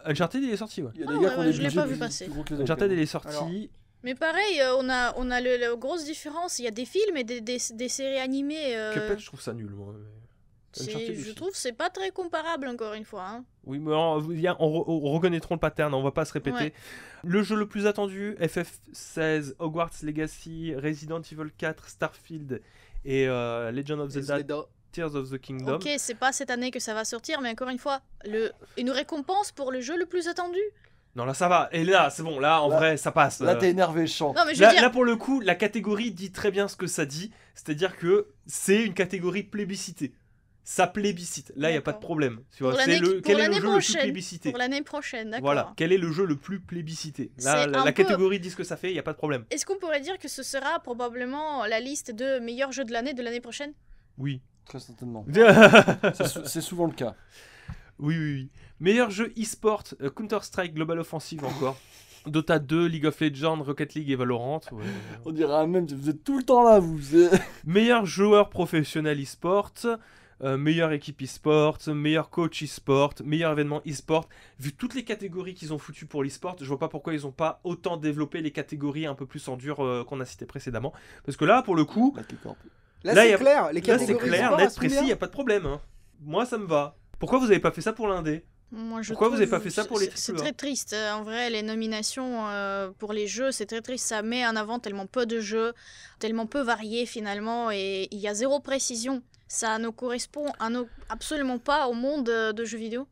Uncharted, il est sorti, ouais. il y a Ah des ouais, gars qui ont ouais, des je l'ai budgets pas vu plus- passer. plus gros que les autres, Uncharted, mais il bon. est sorti. Alors, Mais pareil, on a la grosse différence. Il y a des films et des séries animées. Cuphead, je trouve ça nul, moi. Uncharted Je aussi. trouve que c'est pas très comparable encore une fois. Hein. Oui, mais on reconnaîtront le pattern, on va pas se répéter. Ouais. Le jeu le plus attendu, FF16, Hogwarts Legacy, Resident Evil 4, Starfield et Legend of Zelda Zelda. Tears of the Kingdom. Ok, c'est pas cette année que ça va sortir, mais encore une fois, une récompense pour le jeu le plus attendu. Non, là ça va. Et là, c'est bon, là en Là- vrai, ça passe. Là, t'es énervé, chant. Non, mais je veux Là, dire, là, pour le coup, la catégorie dit très bien ce que ça dit. C'est-à-dire que c'est une catégorie plébiscitée. Ça plébiscite. Là, il n'y a pas de D'accord. problème. Tu vois, Pour c'est l'année- le, pour quel est le l'année jeu le plus prochaine. plébiscité. pour l'année prochaine, d'accord. Voilà, quel est le jeu le plus plébiscité. Là, C'est la, un la peu- catégorie dit ce que ça fait, il n'y a pas de problème. Est-ce qu'on pourrait dire que ce sera probablement la liste de meilleurs jeux de l'année prochaine? Oui. Très certainement. oui, C'est souvent le cas. oui, oui. Meilleur jeu e-sport, Counter-Strike Global Offensive encore. Dota 2, League of Legends, Rocket League et Valorant. Ouais. On dirait même, vous êtes tout le temps là, vous. Meilleur joueur professionnel e-sport, meilleure équipe e-sport, meilleur coach e-sport, meilleur événement e-sport. Vu toutes les catégories qu'ils ont foutues pour l'e-sport, je vois pas pourquoi ils n'ont pas autant développé les catégories un peu plus en dur qu'on a cité précédemment. Parce que là, pour le coup, Là, Là, c'est y a- clair. Les là c'est catégories clair, sport, net, elles sont précis, bien. il n'y a pas de problème. Hein. Moi, ça me va. Pourquoi vous avez pas fait ça pour l'indé? Moi, je Pourquoi vous trouve avez pas fait ça pour les c'est AAA? très triste. En vrai, les nominations pour les jeux, c'est très triste. Ça met en avant tellement peu de jeux, tellement peu variés finalement, et il y a zéro précision. Ça ne correspond absolument pas au monde de jeux vidéo.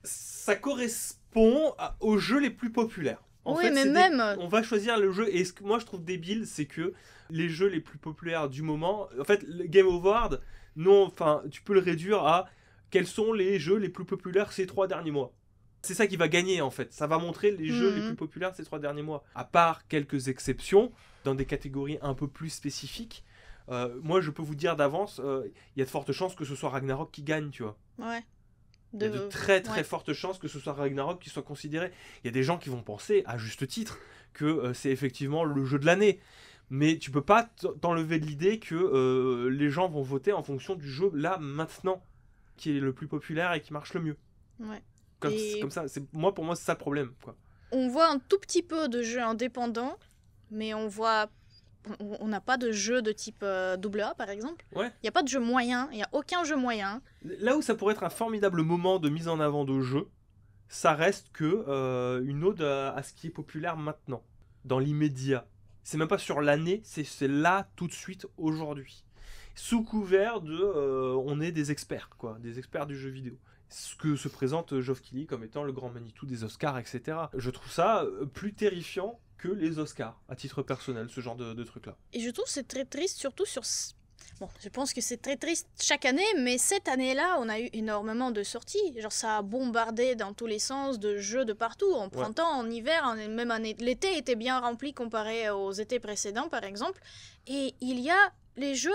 Ça correspond aux jeux les plus populaires. En Oui, fait, mais c'est même- on va choisir le jeu. Et ce que moi je trouve débile, c'est que les jeux les plus populaires du moment. En fait, le Game Award, non, enfin, tu peux le réduire à quels sont les jeux les plus populaires ces 3 derniers mois. C'est ça qui va gagner en fait. Ça va montrer les jeux les plus populaires ces 3 derniers mois. À part quelques exceptions, dans des catégories un peu plus spécifiques, moi je peux vous dire d'avance, il y a de fortes chances que ce soit Ragnarok qui gagne, tu vois. Ouais. Il y a de très ouais. fortes chances que ce soit Ragnarok qui soit considéré. Il y a des gens qui vont penser, à juste titre, que c'est effectivement le jeu de l'année. Mais tu peux pas t'enlever de l'idée que les gens vont voter en fonction du jeu là, maintenant, qui est le plus populaire et qui marche le mieux. Ouais. Comme, Et- comme ça, pour moi, c'est ça le problème. Quoi. On voit un tout petit peu de jeux indépendants, mais on n'a pas de jeu de type AA par exemple. Ouais. Il n'y a pas de jeu moyen, il n'y a aucun jeu moyen. Là où ça pourrait être un formidable moment de mise en avant de jeu, ça reste que une ode à ce qui est populaire maintenant, dans l'immédiat. C'est même pas sur l'année, c'est là, tout de suite, aujourd'hui. Sous couvert de on est des experts, quoi, des experts du jeu vidéo. Ce que se présente Geoff Keighley comme étant le grand Manitou des Oscars, etc. Je trouve ça plus terrifiant que les Oscars, à titre personnel, ce genre de truc-là. Et je trouve que c'est très triste, surtout sur... Bon, je pense que c'est très triste chaque année, mais cette année-là, on a eu énormément de sorties. Genre, ça a bombardé dans tous les sens de jeux de partout. En printemps, en hiver, même l'été était bien rempli comparé aux étés précédents, par exemple. Et il y a les jeux,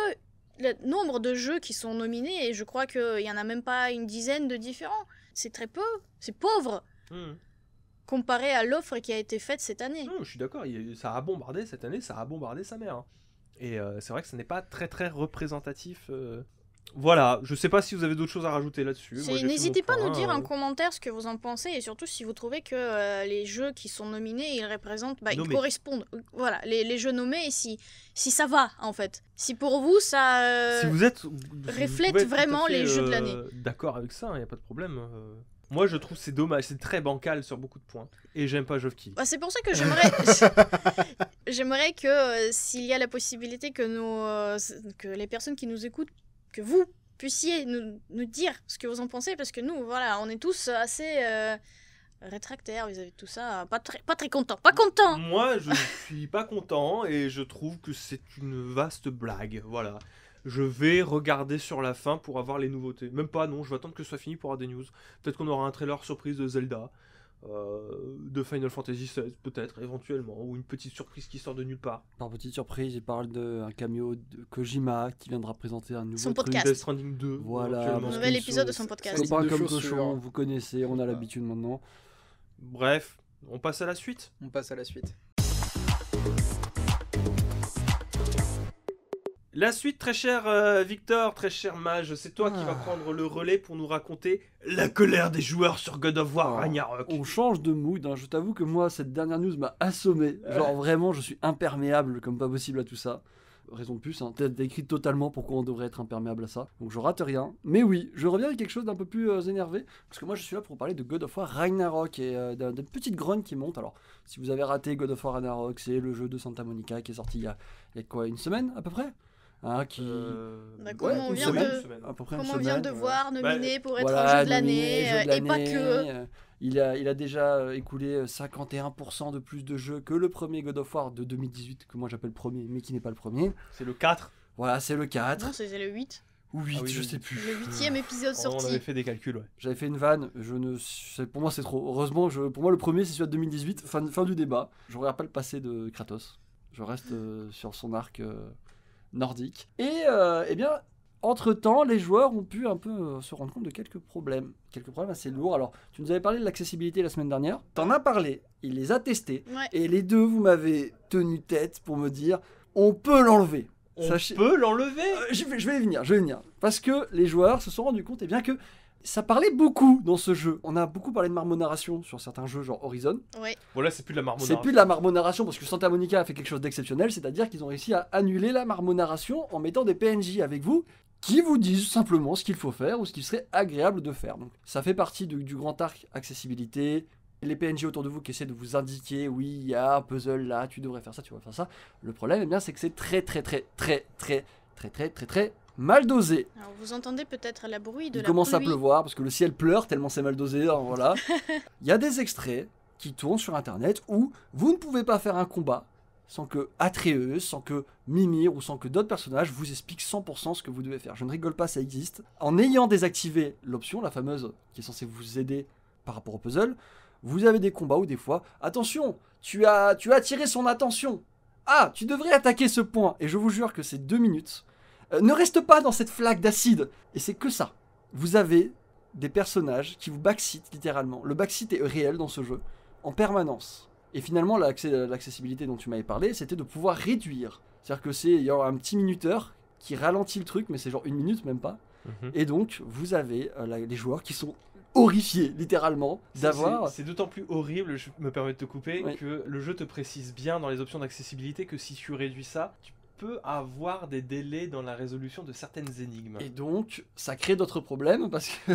le nombre de jeux qui sont nominés, et je crois qu'il n'y en a même pas une dizaine de différents. C'est très peu, c'est pauvre, comparé à l'offre qui a été faite cette année. Non, je suis d'accord, ça a bombardé cette année, ça a bombardé sa mère. Hein. Et c'est vrai que ce n'est pas très très représentatif. Voilà, je sais pas si vous avez d'autres choses à rajouter là-dessus. Moi, j'ai fait N'hésitez mon pas à nous point, dire en commentaire ce que vous en pensez, et surtout si vous trouvez que les jeux qui sont nominés, ils représentent, ils Nommés. correspondent. Voilà, les jeux nommés, et si ça va en fait. Si pour vous ça Si vous êtes reflète vous pouvez être vraiment tout à fait, les jeux de l'année. D'accord avec ça, il n'y a pas de problème. Moi, je trouve que c'est dommage, c'est très bancal sur beaucoup de points. Et j'aime pas Geoff Keighley. Bah, c'est pour ça que j'aimerais que s'il y a la possibilité que que les personnes qui nous écoutent, que vous puissiez nous dire ce que vous en pensez, parce que nous, voilà, on est tous assez rétractaires vis-à-vis de tout ça, pas très contents, pas contents. Moi, je suis pas content et je trouve que c'est une vaste blague. Voilà. Je vais regarder sur la fin pour avoir les nouveautés. Même pas, non, je vais attendre que ce soit fini pour avoir des news. Peut-être qu'on aura un trailer surprise de Zelda, de Final Fantasy XVI, peut-être, éventuellement, ou une petite surprise qui sort de nulle part. Par petite surprise, il parle d'un cameo de Kojima qui viendra présenter un nouveau Son truc. podcast. Death Stranding 2, Voilà, éventuellement. parce Nouvel que épisode de sur- son podcast. Slip Copain de comme chaussures. cochon, vous connaissez, on a l'habitude maintenant. Bref, on passe à la suite. On passe à la suite. La suite, très cher Victor, très cher Mage, c'est toi qui vas prendre le relais pour nous raconter la colère des joueurs sur God of War Ragnarok. On change de mood, hein. Je t'avoue que moi, cette dernière news m'a assommé. Genre vraiment, je suis imperméable comme pas possible à tout ça. Raison de plus, hein. T'as décrit totalement pourquoi on devrait être imperméable à ça. Donc je rate rien. Mais oui, je reviens avec quelque chose d'un peu plus énervé. Parce que moi, je suis là pour parler de God of War Ragnarok et d'une petite grogne qui monte. Alors, si vous avez raté God of War Ragnarok, c'est le jeu de Santa Monica qui est sorti il y a quoi, une semaine à peu près, hein, qui... Bah, comme on une vient semaine, de- à peu près Comme une on vient semaine, de ouais. voir, nominé pour être Voilà, un jeu de nominé, l'année, jeu de et pas l'année, que... Il a déjà écoulé 51% de plus de jeux que le premier God of War de 2018, que moi j'appelle premier, mais qui n'est pas le premier. C'est le 4. Voilà, c'est le 4. Non, c'était le 8. Ou 8, Ah oui, je oui. sais plus. Le 8e épisode On sorti. avait fait des calculs, ouais. J'avais fait une vanne, pour moi c'est trop. Heureusement, pour moi le premier c'est celui de 2018, fin du débat. Je regarde pas le passé de Kratos. Je reste sur son arc nordique. Et eh bien, Entre-temps, les joueurs ont pu un peu se rendre compte de quelques problèmes. Quelques problèmes assez lourds. Alors, tu nous avais parlé de l'accessibilité la semaine dernière. T'en as parlé, il les a testés. Ouais. Et les deux, vous m'avez tenu tête pour me dire, on peut l'enlever. On peut l'enlever. Je vais y venir. Parce que les joueurs se sont rendus compte bien que ça parlait beaucoup dans ce jeu. On a beaucoup parlé de marmonnaration sur certains jeux, genre Horizon. Ouais. Voilà, c'est plus de la marmonnaration. C'est plus de la marmonnaration parce que Santa Monica a fait quelque chose d'exceptionnel, c'est-à-dire qu'ils ont réussi à annuler la marmonnaration en mettant des PNJ avec vous qui vous disent simplement ce qu'il faut faire ou ce qu'il serait agréable de faire. Donc, ça fait partie du grand arc accessibilité. Les PNJ autour de vous qui essaient de vous indiquer, oui, il y a un puzzle là, tu devrais faire ça, tu devrais faire ça. Le problème, c'est que c'est très mal dosé. Alors vous entendez peut-être le bruit de Il la commence à pluie. pleuvoir parce que le ciel pleure tellement c'est mal dosé. Hein, voilà. Il y a des extraits qui tournent sur internet où vous ne pouvez pas faire un combat sans que Atreus, sans que Mimir ou sans que d'autres personnages vous expliquent 100% ce que vous devez faire. Je ne rigole pas, ça existe. En ayant désactivé l'option, la fameuse qui est censée vous aider par rapport au puzzle, vous avez des combats où des fois, attention, tu as attiré son attention. Ah, tu devrais attaquer ce point. Et je vous jure que c'est 2 minutes. Ne reste pas dans cette flaque d'acide. Et c'est que ça. Vous avez des personnages qui vous backseat littéralement. Le backseat est réel dans ce jeu, en permanence. Et finalement, l'accessibilité dont tu m'avais parlé, c'était de pouvoir réduire. C'est-à-dire que il y a un petit minuteur qui ralentit le truc, mais c'est genre 1 minute, même pas. Et donc, vous avez les joueurs qui sont horrifiés, littéralement, d'avoir... C'est d'autant plus horrible, je me permets de te couper, Oui. que le jeu te précise bien dans les options d'accessibilité que si tu réduis ça, tu peux avoir des délais dans la résolution de certaines énigmes. Et donc, ça crée d'autres problèmes, parce que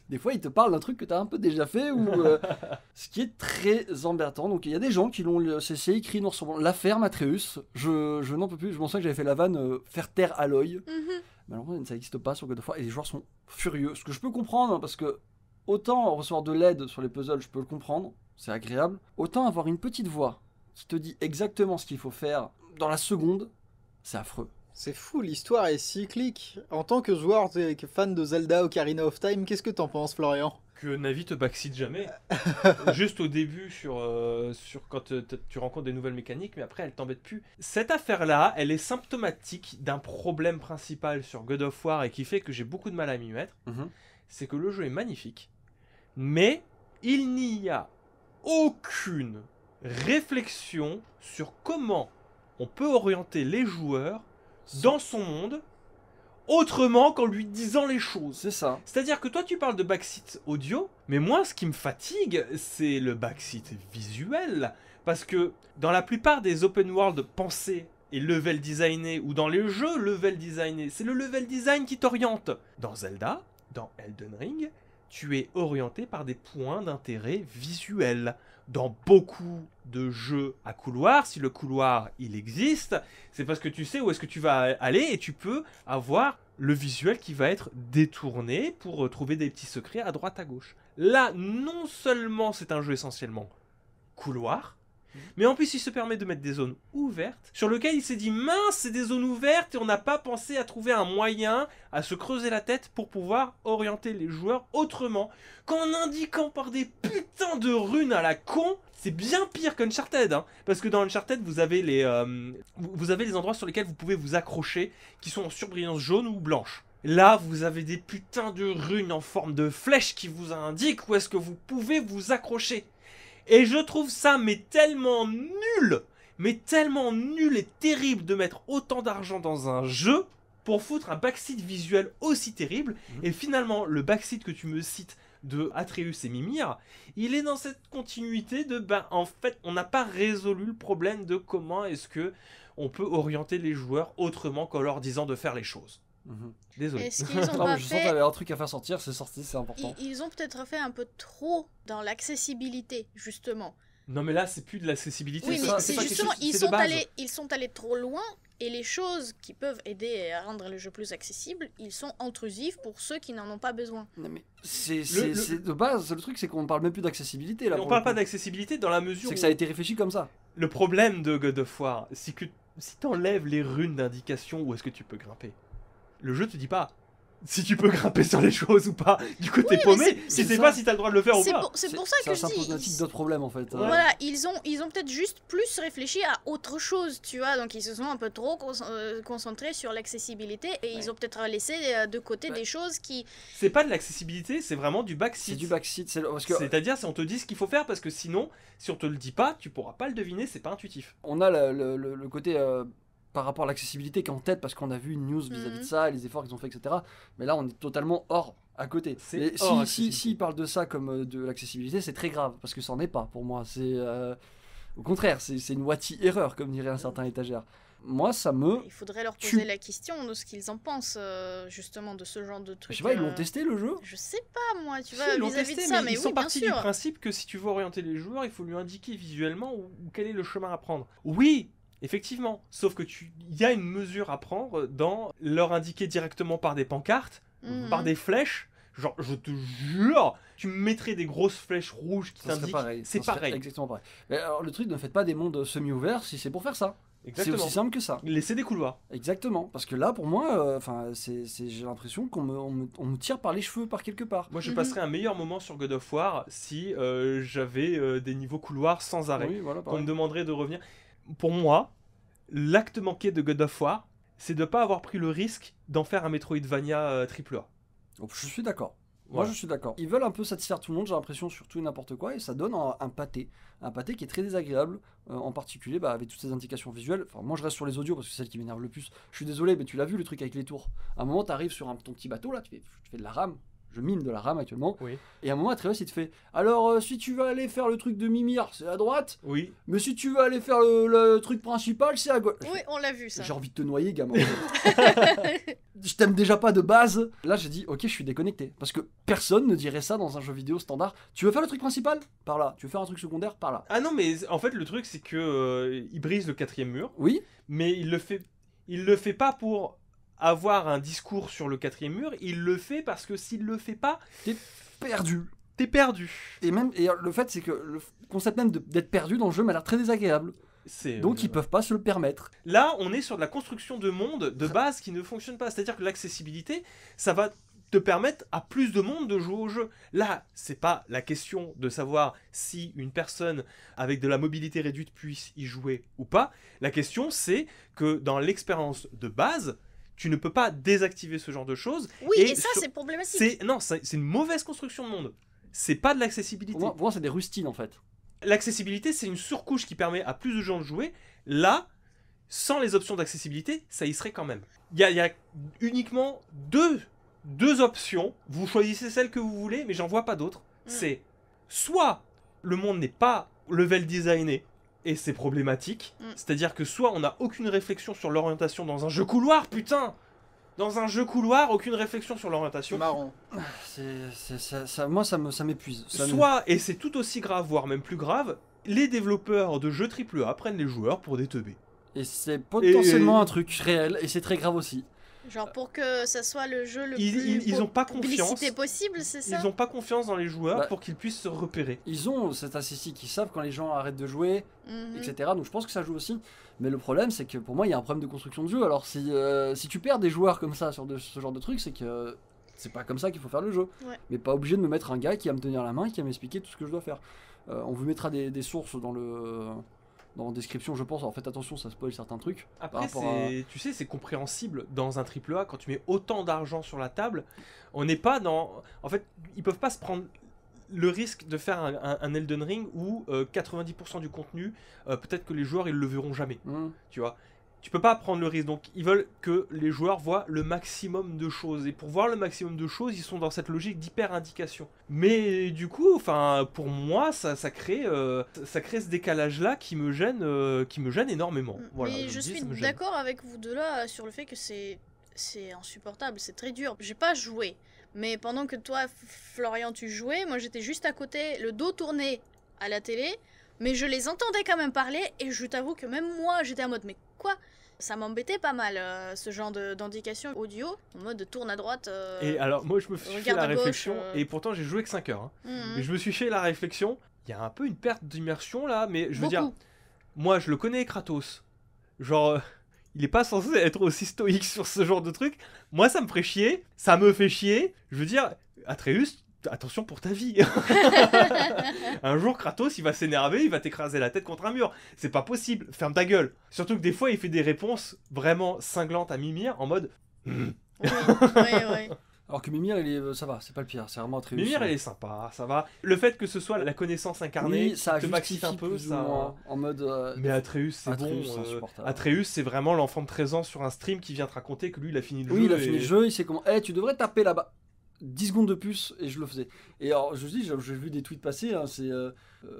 des fois, ils te parlent d'un truc que tu as un peu déjà fait, ou ce qui est très embêtant. Donc, il y a des gens qui l'ont... C'est écrit noir sur blanc. La ferme Atreus, je n'en peux plus. Je m'en souviens que j'avais fait la vanne faire terre à l'œil. Malheureusement, ça n'existe pas sur God of War, et les joueurs sont furieux. Ce que je peux comprendre, hein, parce que autant recevoir de l'aide sur les puzzles, je peux le comprendre, c'est agréable. Autant avoir une petite voix qui te dit exactement ce qu'il faut faire dans la seconde, c'est affreux. C'est fou, l'histoire est cyclique. En tant que joueur et que fan de Zelda Ocarina of Time, qu'est-ce que t'en penses, Florian? Que Navi te backseat jamais. Juste au début, sur quand tu rencontres des nouvelles mécaniques, mais après, elle t'embête plus. Cette affaire-là, elle est symptomatique d'un problème principal sur God of War et qui fait que j'ai beaucoup de mal à m'y mettre. C'est que le jeu est magnifique, mais il n'y a aucune réflexion sur comment on peut orienter les joueurs dans son monde autrement qu'en lui disant les choses. C'est ça. C'est-à-dire que toi tu parles de backseat audio, mais moi ce qui me fatigue c'est le backseat visuel. Parce que dans la plupart des open world pensés et level designés, ou dans les jeux level designés, c'est le level design qui t'oriente. Dans Zelda, dans Elden Ring, tu es orienté par des points d'intérêt visuels. Dans beaucoup de jeux à couloir, si le couloir il existe, c'est parce que tu sais où est-ce que tu vas aller et tu peux avoir le visuel qui va être détourné pour trouver des petits secrets à droite à gauche. Là, non seulement c'est un jeu essentiellement couloir, mais en plus il se permet de mettre des zones ouvertes sur lesquelles il s'est dit mince, c'est des zones ouvertes et on n'a pas pensé à trouver un moyen à se creuser la tête pour pouvoir orienter les joueurs autrement qu'en indiquant par des putains de runes à la con. C'est bien pire qu'Uncharted, hein, parce que dans Uncharted vous avez les endroits sur lesquels vous pouvez vous accrocher qui sont en surbrillance jaune ou blanche. Là, vous avez des putains de runes en forme de flèches qui vous indiquent où est-ce que vous pouvez vous accrocher. Et je trouve ça tellement nul et terrible de mettre autant d'argent dans un jeu pour foutre un backseat visuel aussi terrible. Et finalement, le backseat que tu me cites de Atreus et Mimir, il est dans cette continuité de en fait, on n'a pas résolu le problème de comment est-ce que on peut orienter les joueurs autrement qu'en leur disant de faire les choses. Désolé. Est-ce qu'ils ont Non, pas mais je sens qu'il y fait... avait un truc à faire sortir, c'est sorti, c'est important. Ils ont peut-être fait un peu trop dans l'accessibilité, justement. Non mais là c'est plus de l'accessibilité. Oui, mais ça, c'est pas justement, quelque chose- c'est de base. ils sont allés trop loin et les choses qui peuvent aider à rendre le jeu plus accessible, ils sont intrusifs pour ceux qui n'en ont pas besoin. Non, mais c'est Le- de base, le truc c'est qu'on ne parle même plus d'accessibilité là. On pour parle le pas coup. d'accessibilité dans la mesure C'est que où ça a été réfléchi comme ça. le problème de God of War, c'est que si t'enlèves les runes d'indication où est-ce que tu peux grimper, le jeu te dit pas si tu peux grimper sur les choses ou pas. Du coup, t'es mais paumé. c'est Tu sais ça. pas si t'as le droit de le faire ou pas. C'est pour ça que je Ça dis. symptomatique d'autres problèmes en fait. Voilà, ils ont peut-être juste plus réfléchi à autre chose, tu vois. Donc ils se sont un peu trop concentrés sur l'accessibilité et ils ont peut-être laissé de côté des choses qui. C'est pas de l'accessibilité, c'est vraiment du backseat. C'est du backseat. Parce que C'est-à-dire, si on te dit ce qu'il faut faire, parce que sinon, si on te le dit pas, tu pourras pas le deviner, c'est pas intuitif. on a le côté par rapport à l'accessibilité qui est en tête parce qu'on a vu une news vis-à-vis de ça, les efforts qu'ils ont fait, etc. Mais là, on est totalement hors à côté. C'est Et hors si ils parlent de ça comme de l'accessibilité, c'est très grave parce que ça n'en est pas pour moi. C'est au contraire, c'est une erreur comme dirait un certain étagère. Moi, ça me. Il faudrait leur poser la question de ce qu'ils en pensent, justement, de ce genre de truc. Je sais pas, ils l'ont testé le jeu. Je sais pas, moi, tu Si, vois, ils l'ont vis-à-vis de testé, ça, mais mais ils oui, sont bien partis du sûr. principe que si tu veux orienter les joueurs, il faut lui indiquer visuellement où quel est le chemin à prendre. Oui, effectivement, sauf que il y a une mesure à prendre dans leur indiquer directement par des pancartes, Mhm. par des flèches. Genre, je te jure, tu mettrais des grosses flèches rouges qui Ça serait t'indiquent. pareil. C'est Ça serait pareil. Exactement pareil. Mais alors, le truc, ne faites pas des mondes semi-ouverts si c'est pour faire ça. C'est Exactement. aussi simple que ça. Laisser des couloirs. Exactement. Parce que là, pour moi, j'ai l'impression qu'on me tire par les cheveux par quelque part. Moi, je Mhm. passerais un meilleur moment sur God of War si j'avais des niveaux couloirs sans arrêt. Oui, voilà, Qu'on pareil. me demanderait de revenir. Pour moi, l'acte manqué de God of War, c'est de ne pas avoir pris le risque d'en faire un Metroidvania AAA. Donc, je suis d'accord. Voilà. Moi, je suis d'accord. Ils veulent un peu satisfaire tout le monde, j'ai l'impression, sur tout et n'importe quoi, et ça donne un pâté. Un pâté qui est très désagréable, en particulier avec toutes ces indications visuelles. Enfin, moi, je reste sur les audios parce que c'est celle qui m'énerve le plus. Je suis désolé, mais tu l'as vu le truc avec les tours. À un moment, tu arrives sur ton petit bateau, là, tu fais de la rame. Je mine de la rame actuellement. Oui. Et à un moment, Atreus, il te fait alors, si tu veux aller faire le truc de Mimir, c'est à droite. Oui. Mais si tu veux aller faire le truc principal, c'est à gauche. Oui, on l'a vu, ça. J'ai envie de te noyer, gamin. Je t'aime déjà pas de base. Là, j'ai dit, ok, je suis déconnecté. Parce que personne ne dirait ça dans un jeu vidéo standard. Tu veux faire le truc principal? Par là. Tu veux faire un truc secondaire? Par là. Ah non, mais en fait, le truc, c'est que il brise le 4e mur, Oui, mais il le fait pas pour avoir un discours sur le 4e mur, il le fait parce que s'il le fait pas, perdu. t'es perdu. Et le fait, c'est que le concept même d'être perdu dans le jeu m'a l'air très désagréable. Donc, ils peuvent pas se le permettre. Là, on est sur de la construction de monde de base qui ne fonctionne pas. C'est-à-dire que l'accessibilité, ça va te permettre à plus de monde de jouer au jeu. Là, c'est pas la question de savoir si une personne avec de la mobilité réduite puisse y jouer ou pas. La question, c'est que dans l'expérience de base, tu ne peux pas désactiver ce genre de choses. Oui, et ça, sur- c'est problématique. c'est une mauvaise construction de monde. C'est pas de l'accessibilité. Pour moi, c'est des rustines en fait. L'accessibilité, c'est une surcouche qui permet à plus de gens de jouer. Là, sans les options d'accessibilité, ça y serait quand même. Il y a uniquement deux options. Vous choisissez celle que vous voulez, mais j'en vois pas d'autres. C'est soit le monde n'est pas level designé, et c'est problématique. C'est-à-dire que soit on n'a aucune réflexion sur l'orientation dans un jeu couloir, putain. Dans un jeu couloir, aucune réflexion sur C'est l'orientation. marrant. Moi, ça m'épuise. Soit, et c'est tout aussi grave, voire même plus grave, les développeurs de jeux AAA prennent les joueurs pour des teubés. Et c'est potentiellement un truc réel, et c'est très grave aussi. Genre pour que ça soit le jeu le plus Ils ont pas confiance. publicité possible, c'est ça? Ils n'ont pas confiance dans les joueurs Bah, pour qu'ils puissent se repérer. Ils ont cette statistique, ils savent quand les gens arrêtent de jouer, Mhm. etc. Donc je pense que ça joue aussi. Mais le problème, c'est que pour moi, il y a un problème de construction de jeu. Alors si tu perds des joueurs comme ça sur ce genre de truc, c'est que c'est pas comme ça qu'il faut faire le jeu. Ouais. Mais pas obligé de me mettre un gars qui va me tenir la main et qui va m'expliquer tout ce que je dois faire. On vous mettra des sources dans la description, je pense. Alors faites attention, ça spoil certains trucs. Après, rapport à- tu sais, c'est compréhensible dans un AAA quand tu mets autant d'argent sur la table. On n'est pas dans. En fait, ils peuvent pas se prendre le risque de faire un Elden Ring où 90% du contenu, peut-être que les joueurs ils le verront jamais. Tu vois, tu peux pas prendre le risque. Donc, ils veulent que les joueurs voient le maximum de choses. Et pour voir le maximum de choses, ils sont dans cette logique d'hyper-indication. Mais du coup, enfin, pour moi, ça crée ce décalage-là qui me gêne énormément. Voilà, Mais le je dis, suis ça me gêne. d'accord avec vous deux là sur le fait que c'est insupportable, c'est très dur. J'ai pas joué, mais pendant que toi, Florian, tu jouais, moi j'étais juste à côté, le dos tourné à la télé, mais je les entendais quand même parler et je t'avoue que même moi j'étais en mode mais quoi? Ça m'embêtait pas mal ce genre d'indication audio, en mode tourne à droite. Et alors, moi, je me suis fait regarde la à gauche, réflexion, et pourtant, j'ai joué que 5 heures. Hein. Mhm. Mais je me suis fait la réflexion, il y a un peu une perte d'immersion là, mais je veux dire, Beaucoup. moi, je le connais, Kratos. Genre, il est pas censé être aussi stoïque sur ce genre de truc. Moi, ça me ferait chier, ça me fait chier. Je veux dire, Atreus, attention pour ta vie. Un jour, Kratos, il va s'énerver, il va t'écraser la tête contre un mur. C'est pas possible, ferme ta gueule. Surtout que des fois, il fait des réponses vraiment cinglantes à Mimir en mode... Oui, oui. Alors que Mimir, ça va, c'est pas le pire, c'est vraiment Atreus. Mimir, elle est sympa, ça va. Le fait que ce soit la connaissance incarnée, Oui, ça te maxime un peu, plus ou ça... moins, en mode... Mais Atreus, c'est Atreus, bon. c'est insupportable. Atreus, c'est vraiment l'enfant de 13 ans sur un stream qui vient te raconter que lui, il a fini le jeu. Oui, il a fini et- le jeu, il sait comment... tu devrais taper là-bas. 10 secondes de plus, et je le faisais. Et alors, je dis, j'ai vu des tweets passer, hein, c'est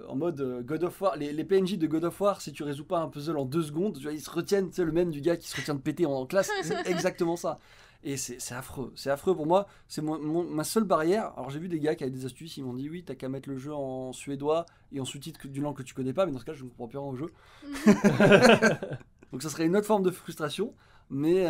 en mode God of War, les PNJ de God of War, si tu résous pas un puzzle en 2 secondes, tu vois, ils se retiennent, tu sais, le même du gars qui se retient de péter en classe, c'est exactement ça. Et c'est affreux pour moi, c'est ma seule barrière. Alors j'ai vu des gars qui avaient des astuces, ils m'ont dit oui, t'as qu'à mettre le jeu en suédois et en sous-titres d'une langue que tu connais pas, mais dans ce cas je ne comprends plus rien au jeu. Donc ça serait une autre forme de frustration, mais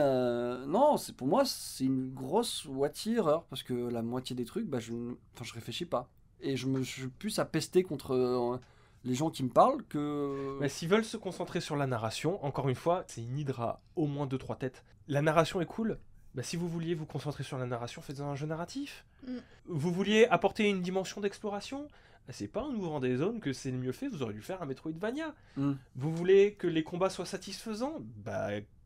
non, pour moi c'est une grosse moitié erreur, parce que la moitié des trucs, je réfléchis pas. Et je suis plus à pester contre les gens qui me parlent que... Mais s'ils veulent se concentrer sur la narration, encore une fois, c'est une hydre à au moins 2-3 têtes. La narration est cool. Si vous vouliez vous concentrer sur la narration, faites-en un jeu narratif. Vous vouliez apporter une dimension d'exploration, c'est pas en ouvrant des zones que c'est le mieux fait, vous auriez dû faire un Metroidvania. Vous voulez que les combats soient satisfaisants,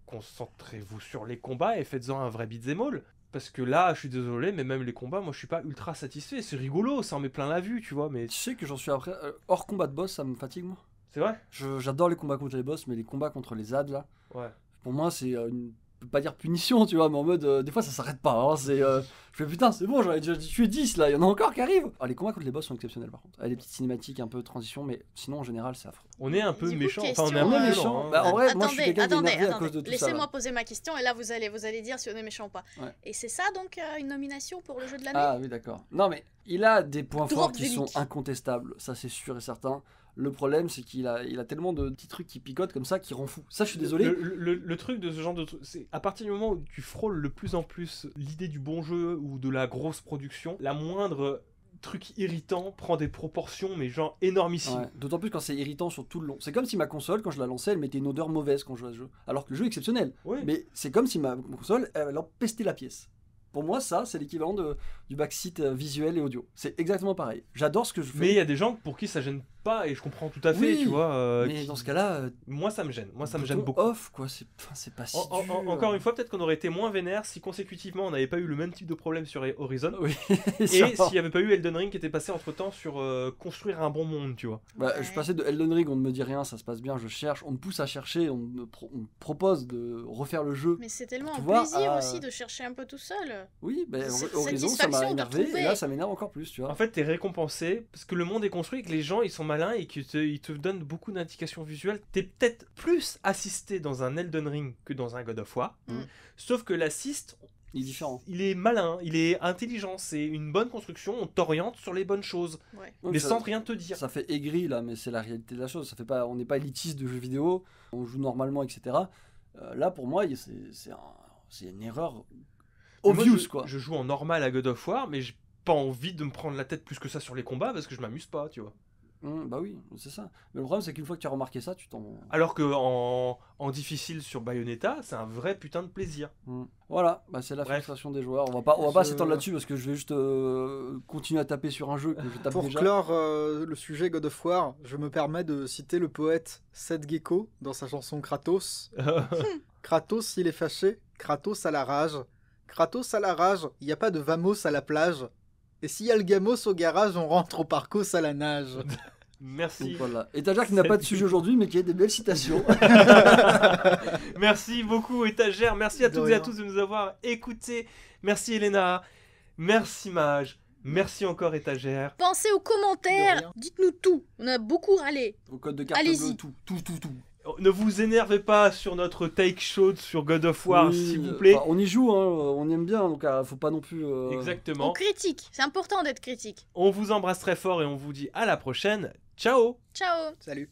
concentrez-vous sur les combats et faites-en un vrai beat'em all. Parce que là, je suis désolé, mais même les combats, moi je suis pas ultra satisfait. C'est rigolo, ça en met plein la vue, tu vois, mais... Tu sais que j'en suis après... hors combat de boss, ça me fatigue, moi. C'est vrai? J'adore les combats contre les boss, mais les combats contre les ZAD, là, Ouais. pour moi, c'est une... Je peux pas dire punition, tu vois, mais en mode... des fois, ça s'arrête pas, hein, c'est... je fais putain, c'est bon, j'en ai déjà tué 10, là, il y en a encore qui arrivent. Ah, les combats contre les boss sont exceptionnels, par contre. Des petites cinématiques, un peu transition, mais sinon, en général, c'est affreux. On est un peu Du coup, méchant, question, on est un On peu est méchant. méchant. En vrai, moi, je suis quelqu'un qui est énervé à cause de tout ça. Laissez-moi là. poser ma question et là vous allez dire si on est méchant ou pas. Ouais. Et c'est ça donc une nomination pour le jeu de l'année. Ah oui, d'accord. Non, mais il a des points Drop forts qui the sont mic. incontestables, ça c'est sûr et certain. Le problème, c'est qu'il a tellement de petits trucs qui picotent comme ça qui rend fou. Ça, je suis désolé. Le truc de ce genre de truc, c'est à partir du moment où tu frôles de plus en plus l'idée du bon jeu ou de la grosse production, la moindre truc irritant prend des proportions, mais genre énormissimes. Ouais, d'autant plus quand c'est irritant sur tout le long. C'est comme si ma console, quand je la lançais, elle mettait une odeur mauvaise quand je jouais à ce jeu. Alors que le jeu est exceptionnel. Oui. Mais c'est comme si ma console, elle empestait la pièce. Pour moi, ça, c'est l'équivalent du backseat visuel et audio. C'est exactement pareil. J'adore ce que je fais. Mais il y a des gens pour qui ça gêne pas, et je comprends tout à fait, Oui, tu vois. mais dans ce cas-là, moi ça me gêne, bouton beaucoup. off, quoi, c'est pas si dur. Encore une fois, peut-être qu'on aurait été moins vénère si consécutivement on n'avait pas eu le même type de problème sur Horizon. Oui, Et sûrement. s'il n'y avait pas eu Elden Ring qui était passé entre temps sur construire un bon monde, tu vois. Bah, je passais de Elden Ring, on ne me dit rien, ça se passe bien, je cherche, on me pousse à chercher, on me propose de refaire le jeu. Mais c'est tellement Tu un vois, plaisir aussi de chercher un peu tout seul. Oui, ben Cette Horizon, ça m'a satisfaction de énervé, trouver. et là, ça m'énerve encore plus, tu vois. En fait, t'es récompensé parce que le monde est construit et que les gens ils sont malins et qu'ils te donnent beaucoup d'indications visuelles. T'es peut-être plus assisté dans un Elden Ring que dans un God of War. Sauf que l'assist, Il est différent. il est malin, il est intelligent, c'est une bonne construction, on t'oriente sur les bonnes choses, Ouais. mais ça, sans rien te dire. ça fait aigri là, mais c'est la réalité de la chose. Ça fait pas, on n'est pas élitiste de jeux vidéo, on joue normalement, etc. Là, pour moi, c'est une erreur Mais moi, obvious, je, quoi. je joue en normal à God of War, mais j'ai pas envie de me prendre la tête plus que ça sur les combats parce que je m'amuse pas, tu vois. Bah oui, c'est ça. Mais le problème, c'est qu'une fois que tu as remarqué ça, tu t'en... Alors que en difficile sur Bayonetta, c'est un vrai putain de plaisir. Voilà, bah c'est la Bref. frustration des joueurs. On va pas Je- s'étendre là-dessus parce que je vais juste continuer à taper sur un jeu que je tape Pour déjà. clore le sujet God of War, je me permets de citer le poète Seth Gecko dans sa chanson Kratos. Kratos, il est fâché, Kratos a la rage. Kratos a la rage, il n'y a pas de Vamos à la plage. Et s'il y a le Gamos au garage, on rentre au Parcos à la nage. Merci. Donc voilà. Étagère qui n'a pas de sujet aujourd'hui, mais qui a des belles citations. Merci beaucoup, Étagère. Merci à De toutes et à rien. tous de nous avoir écoutés. Merci, Elena. Merci, Mage. Merci encore, Étagère. Pensez aux De commentaires, rien. dites-nous tout. On a beaucoup râlé. Au code de carte Allez-y. bleue, tout. Ne vous énervez pas sur notre take show sur God of War, Oui, s'il vous plaît. enfin, on y joue, hein, on aime bien, donc faut pas non plus... On Exactement. critique. C'est important d'être critique. On vous embrasse très fort et on vous dit à la prochaine. Ciao. Ciao. Salut.